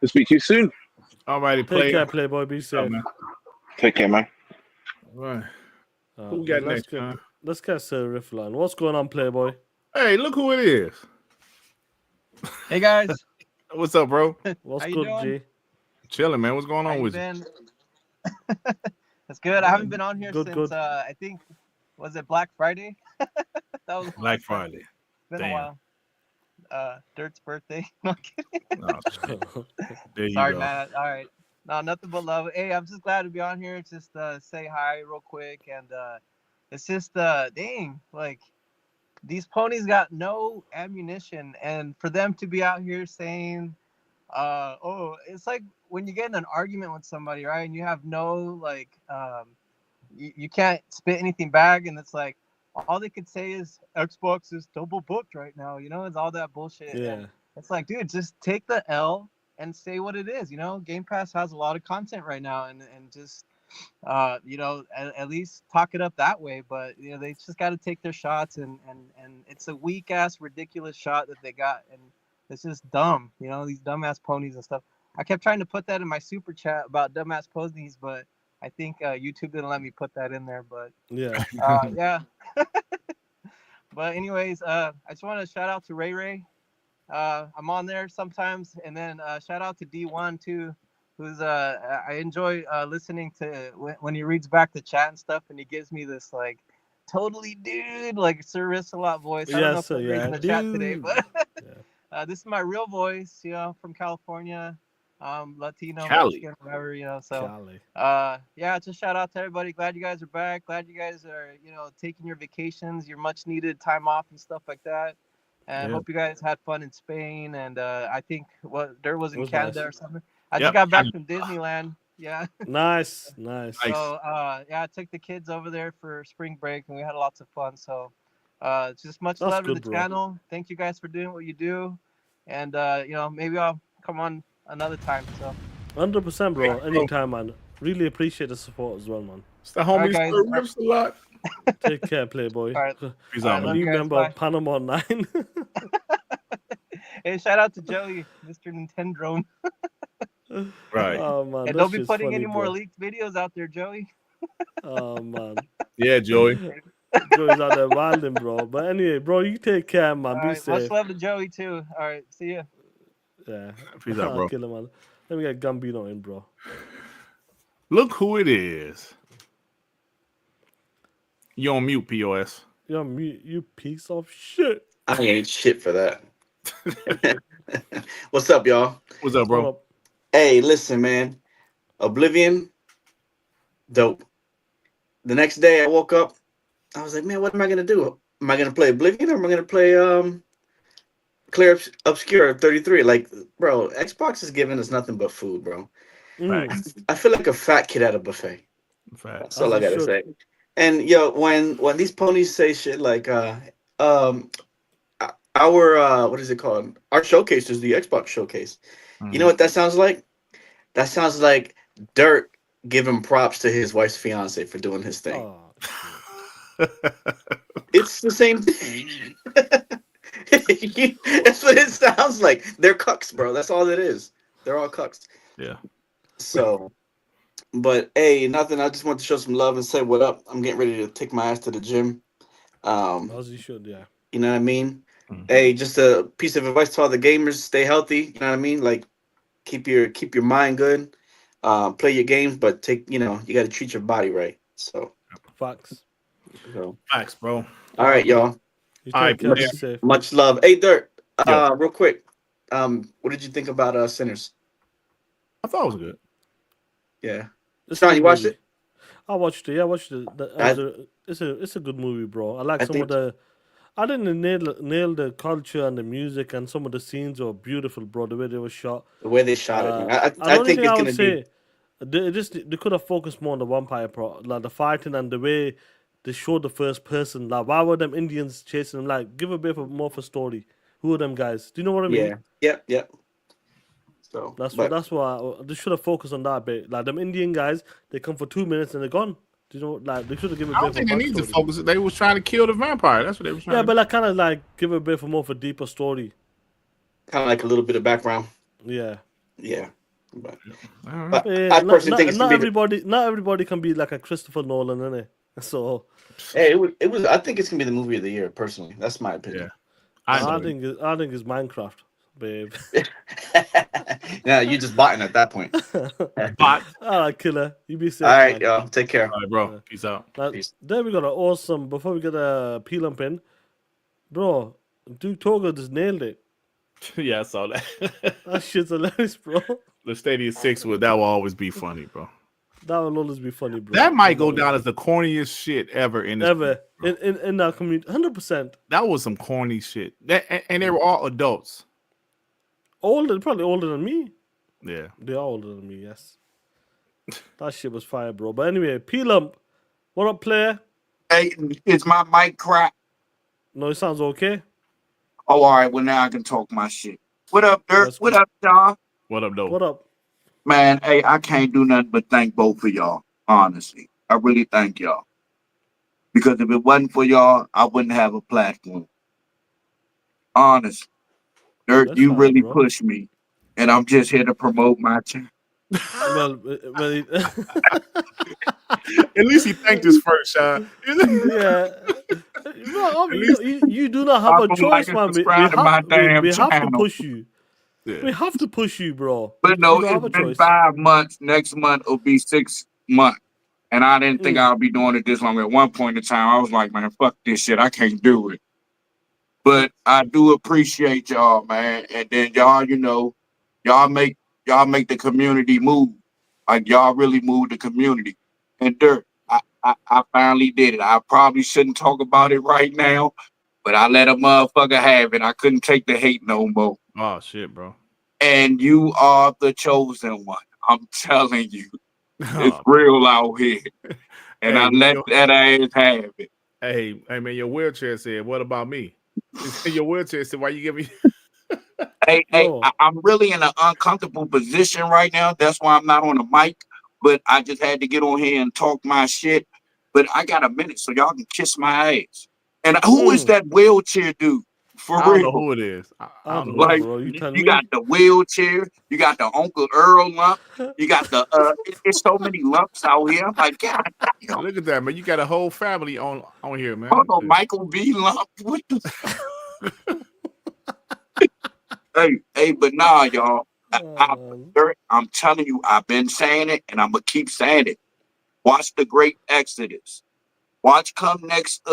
I'll speak to you soon. All righty, Take care, Playboy. Be safe. Take care, man. All right. Who we got next? Let's get Sir Riffline. What's going on, Playboy? Hey, look who it is. Hey guys. What's up, bro? What's How you good, doing? G? Chilling, man. What's going on with you? That's good. I haven't been on here since good. I think, was it Black Friday? That was Black Friday. Been Damn. a while. Dirt's birthday. No, I'm kidding. There you Sorry, go. man. All right. No, nothing but love. Hey, I'm just glad to be on here. Just say hi real quick, and it's just dang, like these ponies got no ammunition, and for them to be out here saying, oh, it's like when you get in an argument with somebody, right, and you have no like, you can't spit anything back, and it's like all they could say is Xbox is double booked right now. It's all that bullshit. Yeah. And it's like, dude, just take the L and say what it is. Game Pass has a lot of content right now, and just at least talk it up that way. But they just got to take their shots, and it's a weak ass ridiculous shot that they got, and it's just dumb. These dumbass ponies and stuff. I kept trying to put that in my super chat about dumbass ponies, but I think YouTube didn't let me put that in there. But yeah. Yeah. But anyways, I just want to shout out to Ray. I'm on there sometimes, and then shout out to D1 too, who's I enjoy listening to when he reads back the chat and stuff, and he gives me this like totally dude like Sir Riss-a-lot voice. I don't know if I'm reading the chat today, but this is my real voice, from California, Latino, Cali. Mexican, whatever, so Cali. yeah, just shout out to everybody. Glad you guys are back. Glad you guys are taking your vacations, your much needed time off and stuff like that. And Yeah. hope you guys had fun in Spain. And I think Dirt was in was Canada nice. or something. I Yep. just got back from Disneyland. Yeah. Nice. So yeah, I took the kids over there for spring break and we had lots of fun. So just much That's love to good, the bro. channel. Thank you guys for doing what you do. And you know, maybe I'll come on another time. So 100%, bro. Anytime, man. Really appreciate the support as well, man. It's the All right, homies guys. Rips a lot. Take care, Playboy. All right. Peace All out, right, love man. you guys. Remember Bye. Panama 9. Hey, shout out to Joey, Mr. Nintendo. Right. Oh, man. And That don't be shit's putting funny, any more bro. leaked videos out there, Joey. Oh, man. Yeah, Joey. Joey's out there wilding, bro. But anyway, bro, you take care, man. All Be right, much safe. love to Joey too. All right, see ya. Yeah. Peace out, I'll bro. kill him, man. Let me get Gambino in, bro. Look who it is. You on mute, POS. You're on mute, you piece of shit. I ain't shit for that. What's up, y'all? What's up, bro? What up? Hey, listen, man. Oblivion, dope. The next day I woke up, I was like, man, what am I gonna do? Am I gonna play Oblivion or am I gonna play Clear Obscure 33? Like, bro, Xbox is giving us nothing but food, bro. I feel like a fat kid at a buffet. That's all I gotta say. And yo, when these ponies say shit like our what is it called? Our showcase is the Xbox showcase. You know what that sounds like? That sounds like Dirt giving props to his wife's fiance for doing his thing. Oh, it's the same thing. That's what it sounds like. They're cucks, bro. That's all it is. They're all cucks. Yeah. So, but hey, nothing. I just want to show some love and say what up. I'm getting ready to take my ass to the gym. as you should, yeah. You know what I mean? Hey, just a piece of advice to all the gamers: stay healthy. You know what I mean? Like, keep your mind good. Play your games, but you got to treat your body right. So, facts. Facts, bro. All right, y'all. All right, much love. Hey, Dirt. Real quick. What did you think about Sinners? I thought it was good. Yeah. It's Sean, a you good watched movie. it? I watched it. Yeah, I watched it. It's a good movie, bro. I like I some think- of the. I didn't nail the culture and the music, and some of the scenes were beautiful, bro. The way they were shot. The way they shot it. Man. I the think only it's thing I gonna would say, they could have focused more on the vampire part, like the fighting and the way they showed the first person. Like, why were them Indians chasing them? Like, give a bit more of a story. Who are them guys? Do you know what I mean? Yeah. Yep. So That's why they should have focused on that bit. Like them Indian guys, they come for 2 minutes and they're gone. Do you know? Like they should have given. I don't think they need to focus. They was trying to kill the vampire. That's what they was trying. Yeah, to but like kind of like give a bit more of a deeper story. Kind of like a little bit of background. Yeah. Yeah. But Yeah, I personally think it's not gonna be not everybody can be like a Christopher Nolan, innit? So Hey, it was. I think it's gonna be the movie of the year. Personally, that's my opinion. I think it's Minecraft, babe. Yeah, you just botting at that point. Bot. All right, killer. You be safe. All right, man. y'all. Take care. All right, bro. Peace out. Now, then we got an awesome. Before we get a peel and pin, bro. Duke Togo just nailed it. Yeah, I saw that. That shit's hilarious, bro. The Stadium 6 that will always be funny, bro. That will always be funny, bro. That might go down as the corniest shit ever in this in our community. 100%. That was some corny shit. And they were all adults. Probably older than me. Yeah. They are older than me, yes. That shit was fire, bro. But anyway, P-Lump. What up, player? Hey, is my mic cracked? No, it sounds okay. Oh, all right. Well, now I can talk my shit. What up, Dirt? What up, y'all? What up, though? What up? Man, hey, I can't do nothing but thank both of y'all, honestly. I really thank y'all. Because if it wasn't for y'all, I wouldn't have a platform. Honestly. Dirt, you really pushed me. And I'm just here to promote my channel. Well, at least he thanked us first, Sean. Yeah. No, you do not have a choice, man. We have to push you. Yeah. We have to push you, bro. But no, it's been 5 months. Next month will be 6 months. And I didn't think I'll be doing it this long. At one point in time, I was like, man, fuck this shit. I can't do it. But I do appreciate y'all, man. And then y'all, y'all make the community move. Like y'all really move the community. And Dirt, I finally did it. I probably shouldn't talk about it right now, but I let a motherfucker have it. I couldn't take the hate no more. Oh shit, bro. And you are the chosen one. I'm telling you. It's real out here. And Hey, I let that ass have it. Hey, man, your wheelchair said, what about me? Your wheelchair said, why you give me? Hey, I'm really in an uncomfortable position right now. That's why I'm not on the mic. But I just had to get on here and talk my shit. But I got a minute, so y'all can kiss my ass. And who is that wheelchair dude? For I don't real. know who it is. I don't know, Like, bro. you got the wheelchair, you got the Uncle Earl lump, you got the it's so many lumps out here. I'm like, God damn. Look at that, man. You got a whole family on here, man. Hold on, Michael B. Lump. What the hey, but nah, y'all. I'm telling you, I've been saying it, and I'm gonna keep saying it. Watch the Great Exodus. Watch come next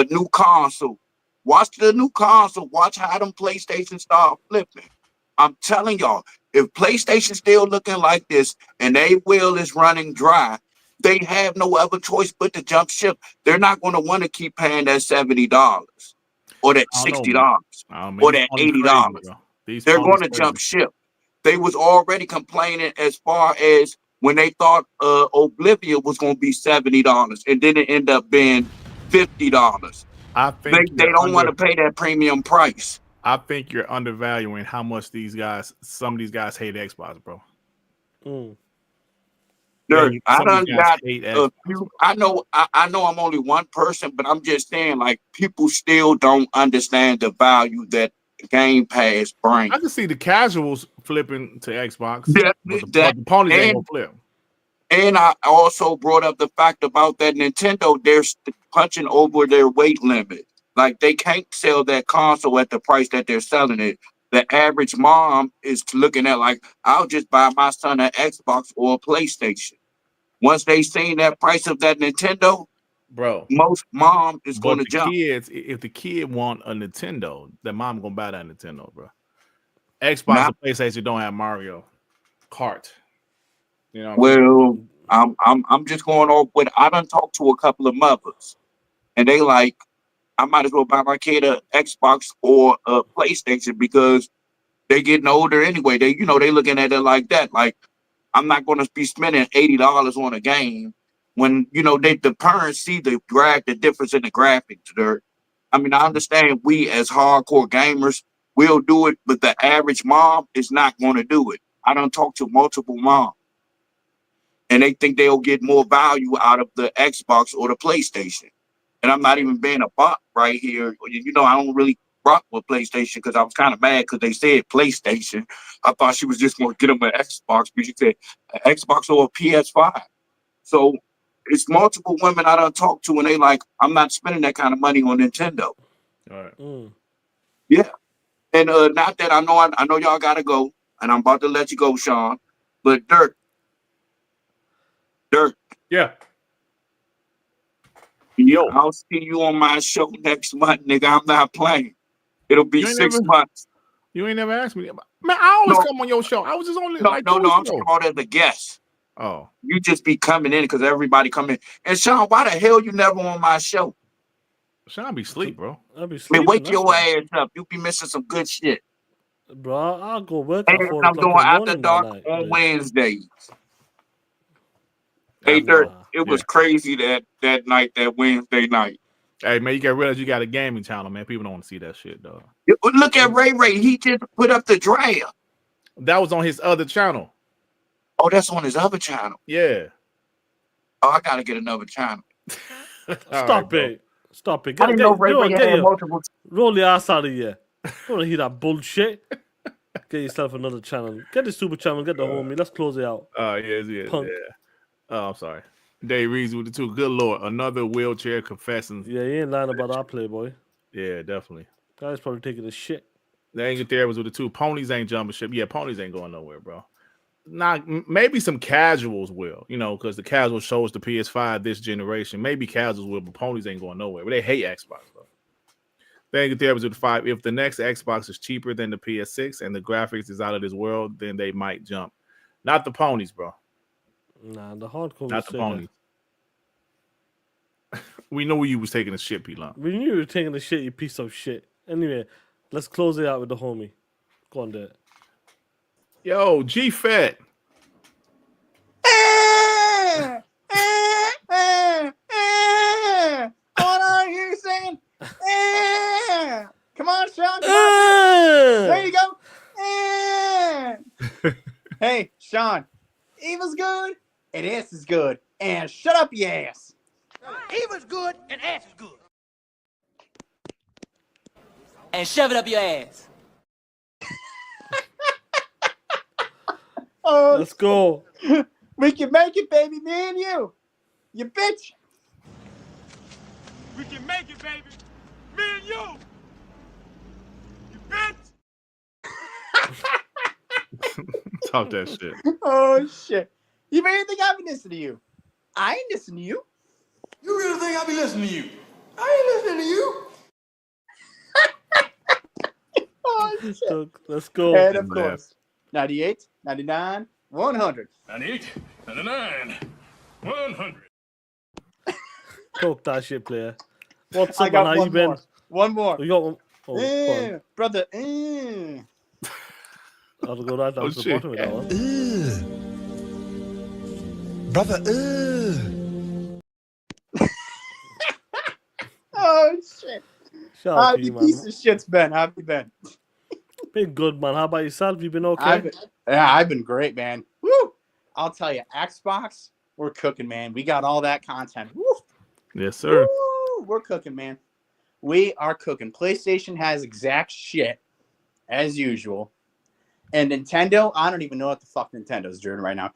new console. Watch the new console. Watch how them PlayStation start flipping. I'm telling y'all, if PlayStation still looking like this and they wheel is running dry, they have no other choice but to jump ship. They're not going to want to keep paying that $70 or that $60 or that $80. They're going to jump ship. They was already complaining as far as when they thought Oblivion was going to be $70 and then it ended up being $50. I think they don't want to pay that premium price. I think you're undervaluing how much some of these guys hate Xbox, bro. I done got a few. I know I'm only one person, but I'm just saying, like, people still don't understand the value that Game Pass brings. I can see the casuals flipping to Xbox, but the ponies ain't gonna flip. And I also brought up the fact about that Nintendo, they're punching over their weight limit. Like, they can't sell that console at the price that they're selling it. The average mom is looking at like, I'll just buy my son an Xbox or a PlayStation. Once they seen that price of that Nintendo, bro, most mom is going to jump. If the kid want a Nintendo, then mom gonna buy that Nintendo, bro. Xbox and PlayStation don't have Mario Kart. You know. Well, I'm just going off with. I done talked to a couple of mothers, and they like, I might as well buy my kid a Xbox or a PlayStation because they getting older anyway. They looking at it like that. Like, I'm not going to be spending $80 on a game when the parents see the difference in the graphics. I mean, I understand we as hardcore gamers will do it, but the average mom is not going to do it. I don't talk to multiple moms, and they think they'll get more value out of the Xbox or the PlayStation. And I'm not even being a bot right here. I don't really rock with PlayStation because I was kind of mad because they said PlayStation. I thought she was just going to get them an Xbox, but she said an Xbox or a PS5. So it's multiple women I done talked to, and they like, I'm not spending that kind of money on Nintendo. All right. Yeah. And not that I know y'all got to go, and I'm about to let you go, Sean. But Dirk. Yeah. Yo, I'll see you on my show next month, nigga. I'm not playing. It'll be 6 months. You ain't never asked me. Man, I always come on your show. I was just only I'm called as a guest. Oh. You just be coming in because everybody come in. And Sean, why the hell you never on my show? Sean be asleep, bro. I'll be sleeping. Man, wake your ass up. You be missing some good shit. Bro, I'll go work and at 4 I'm o'clock doing in the After morning Dark that night. on Wednesdays. Hey, Dirk, it was crazy that night, that Wednesday night. Hey, man, you gotta realize you got a gaming channel, man. People don't want to see that shit, dog. Look at Ray Ray. He just put up the draft. That was on his other channel. Oh, that's on his other channel. Yeah. Oh, I gotta get another channel. Stop it. Stop it. I didn't know Ray Ray had multiple. Roll your ass out of here. I don't want to hear that bullshit. Get yourself another channel. Get the super channel. Get the homie. Let's close it out. Yeah. Punk. Yeah. Oh, I'm sorry. Dave Reeves with the 2. Good Lord. Another wheelchair confessing. Yeah, he ain't lying about our Playboy. Yeah, definitely. Guy's probably taking a shit. The Angel Therapist with the 2. Ponies ain't jumping ship. Yeah, ponies ain't going nowhere, bro. Not maybe some casuals will, because the casual shows the PS5 this generation. Maybe casuals will, but ponies ain't going nowhere. But they hate Xbox, bro. The Angel Therapist with the 5. If the next Xbox is cheaper than the PS6 and the graphics is out of this world, then they might jump. Not the ponies, bro. Nah, the hardcore. Not the ponies. We know you was taking a shit, P-Lump. We knew you were taking a shit, you piece of shit. Anyway, let's close it out with the homie. Go on there. Yo, G-Fed. Hey, Sean, Eva's good and ass is good. And shut up, your ass. Eva's good and ass is good. And shove it up your ass. Oh, Let's go. We can make it, baby, me and you. You bitch. We can make it, baby. Me and you. You bitch. Talk that shit. Oh, shit. You really think I've been listening to you? I ain't listening to you. You really think I'll be listening to you? I ain't listening to you. Oh, shit. Let's go. And of course, 98, 99, 100. 98, 99, 100. Talk that shit, player. What's I up, got man? How you been? One more. You got one? Oh, go on. Brother. I'll go right down to the bottom of that one. Brother, Oh, shit. Shout out How to you, you man. piece of shit's been? How have you been? Been good, man. How about yourself? You been okay? I've been great, man. Woo! I'll tell you, Xbox, we're cooking, man. We got all that content. Woo! Yes, sir. Woo! We're cooking, man. We are cooking. PlayStation has exact shit, as usual. And Nintendo, I don't even know what the fuck Nintendo's doing right now.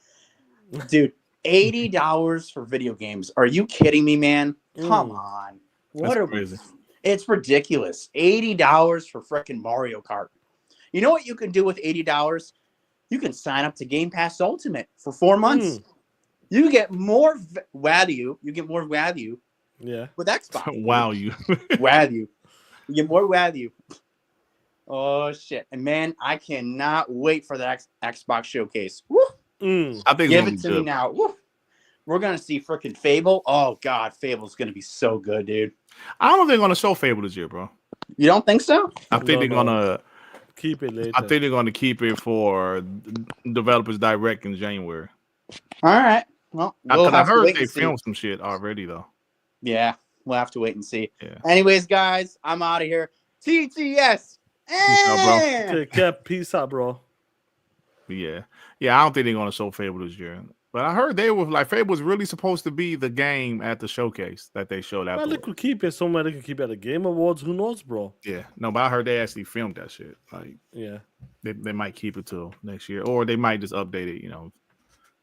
Dude, $80 for video games. Are you kidding me, man? Come on. What are crazy. It's ridiculous. $80 for frickin' Mario Kart. You know what you can do with $80? You can sign up to Game Pass Ultimate for 4 months. You get more value. You get more value. Yeah. With Xbox. Wow, you. Value. You get more value. Oh shit! And man, I cannot wait for the Xbox showcase. Woo! I think Give it to me now. Woo! We're gonna see freaking Fable. Oh god, Fable's gonna be so good, dude. I don't think they're gonna show Fable this year, bro. You don't think so? I think they're gonna keep it later. I think they're gonna keep it for developers direct in January. All right. Well, we'll I have to heard wait they and see. filmed some shit already though. Yeah, we'll have to wait and see. Yeah. Anyways, guys, I'm out of here. TTS. Peace out, bro. Take care. Peace out, bro. Yeah. I don't think they're gonna show Fable this year. But I heard they were like Fable was really supposed to be the game at the showcase that they showed Well, after. they could keep it somewhere. They could keep it at the Game Awards. Who knows, bro? Yeah. No, but I heard they actually filmed that shit. Like, yeah. They might keep it till next year. Or they might just update it,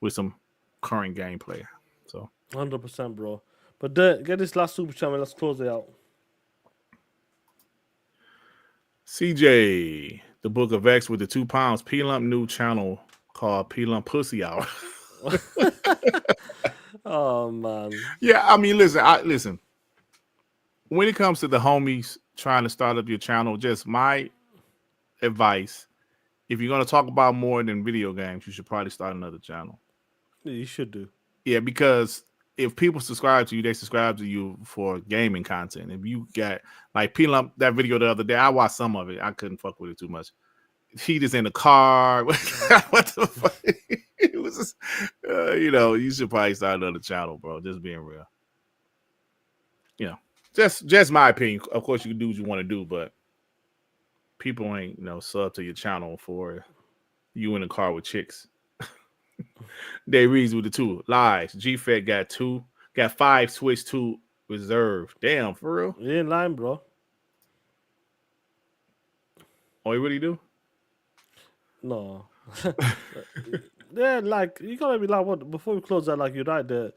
with some current gameplay. So 100%, bro. But get this last super channel. Let's close it out. CJ, the Book of X with the 2 pounds, P-Lump new channel called P-Lump Pussy Hour. Oh man. Yeah, I mean, listen. When it comes to the homies trying to start up your channel, just my advice: if you're gonna talk about more than video games, you should probably start another channel. Yeah, you should do. Yeah, because if people subscribe to you, they subscribe to you for gaming content. If you got like P-Lump, that video the other day, I watched some of it. I couldn't fuck with it too much. He just in the car. What the fuck? It was just, you should probably start another channel, bro. Just being real. Just my opinion. Of course, you can do what you want to do, but people ain't, sub to your channel for you in the car with chicks. They reads with the 2 lies. G-Fed got 5 Switch 2 reserved. Damn, for real? You in line, bro. Oh, you really do? No. Yeah, like you gotta be like what before we close that, like you're right there.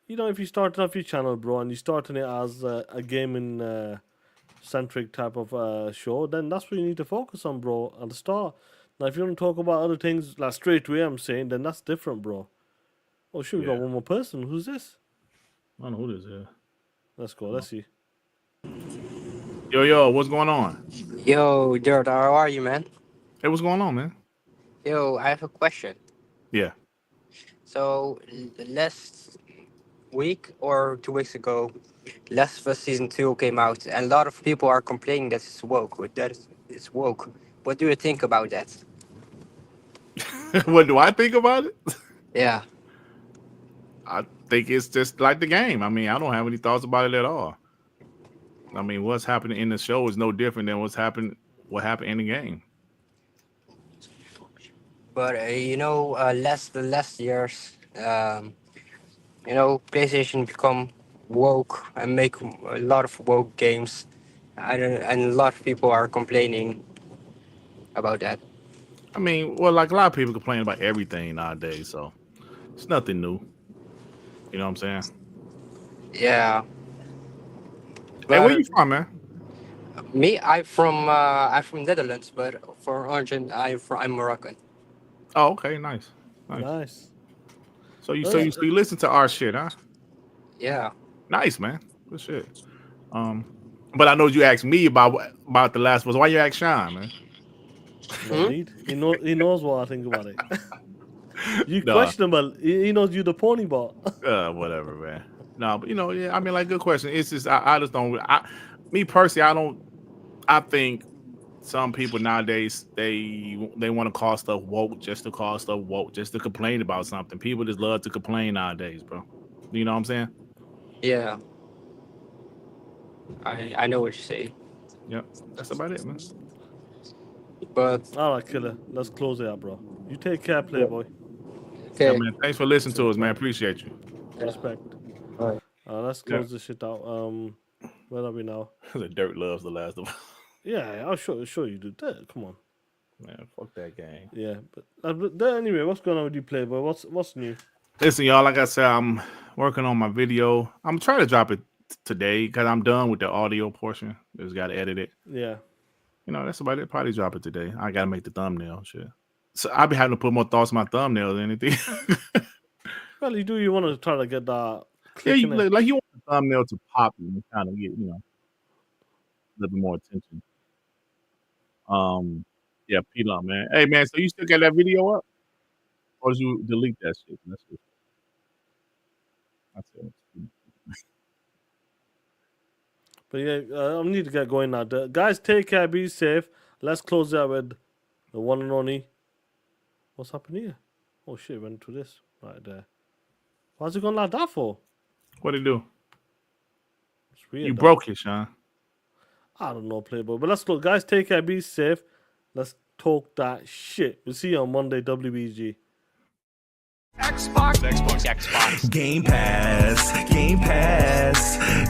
If you start off your channel, bro, and you're starting it as a gaming centric type of show, then that's what you need to focus on, bro, at the start. Now, if you want to talk about other things like straight away, I'm saying, then that's different, bro. Oh, shit, we got one more person. Who's this? I don't know who this is. Let's go. Let's see. Yo, what's going on? Yo, Dirt, how are you, man? Hey, what's going on, man? Yo, I have a question. Yeah. So, last week or 2 weeks ago, Last of Us Season 2 came out, and a lot of people are complaining that it's woke. It's woke. What do you think about that? What do I think about it? Yeah. I think it's just like the game. I mean, I don't have any thoughts about it at all. I mean, what's happening in the show is no different than what happened in the game. But the last years, PlayStation become woke and make a lot of woke games. And a lot of people are complaining about that. I mean, well, like a lot of people complain about everything nowadays, so it's nothing new. You know what I'm saying? Yeah. Hey, where you from, man? Me, I'm from Netherlands, but for origin, I'm Moroccan. Oh, okay, nice. So you listen to our shit, huh? Yeah. Nice, man. Good shit. But I know you asked me about The Last of Us. Why you ask Sean, man? No need. He knows what I think about it. You questionable. He knows you the pony bot. Whatever, man. No, but yeah, I mean, like, good question. It's just I just don't. Me personally, I think some people nowadays they want to call stuff woke just to call stuff woke, just to complain about something. People just love to complain nowadays, bro. You know what I'm saying? Yeah. I know what you're saying. Yep, that's about it, man. But all right, killer. Let's close it out, bro. You take care, Playboy. Okay. Yeah, man. Thanks for listening to us, man. Appreciate you. Respect. All right. Let's close this shit out. Where are we now? The dirt loves The Last of Us. Yeah, I'll show you do that. Come on, man. Fuck that game. Yeah, but anyway, what's going on with you, Playboy? What's new? Listen, y'all. Like I said, I'm working on my video. I'm trying to drop it today because I'm done with the audio portion. Just got to edit it. Yeah. That's about it. Probably drop it today. I got to make the thumbnail. Shit. So I'll be having to put more thoughts on my thumbnail than anything. Well, you want to try to get that. Yeah, you want the thumbnail to pop and kind of get, a little bit more attention. Yeah, P-Lump, man. Hey, man, so you still got that video up? Or did you delete that shit? That's it. But yeah, I need to get going now. Guys, take care, be safe. Let's close out with the one and only. What's happening here? Oh shit, went to this right there. Why's it going like that for? What'd it do? It's weird. You broke it, Sean. I don't know, Playboy. But let's go. Guys, take care, be safe. Let's talk that shit. We'll see you on Monday, WBG. Xbox. Game Pass.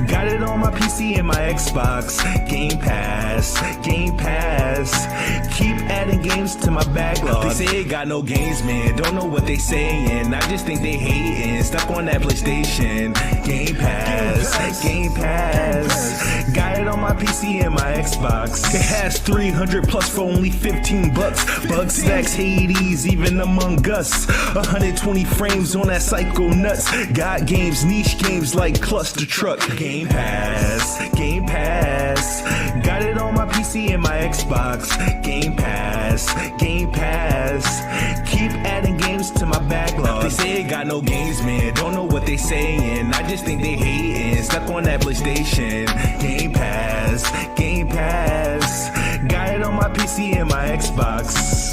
Got it on my PC and my Xbox. Game Pass. Keep adding games to my backlog. They say it got no games, man. Don't know what they saying. I just think they hating. Stuck on that PlayStation. Game Pass. Got it on my PC and my Xbox. It has 300 plus for only $15. Bug stacks, Hades, even Among Us. 120 frames on that psycho nuts. Got games, niche games like Cluster Truck. Game Pass. Got it on my PC and my Xbox. Game Pass. Keep adding games to my backlog. They say it got no games, man. Don't know what they saying. I just think they hating. Stuck on that PlayStation. Game Pass. Got it on my PC and my Xbox.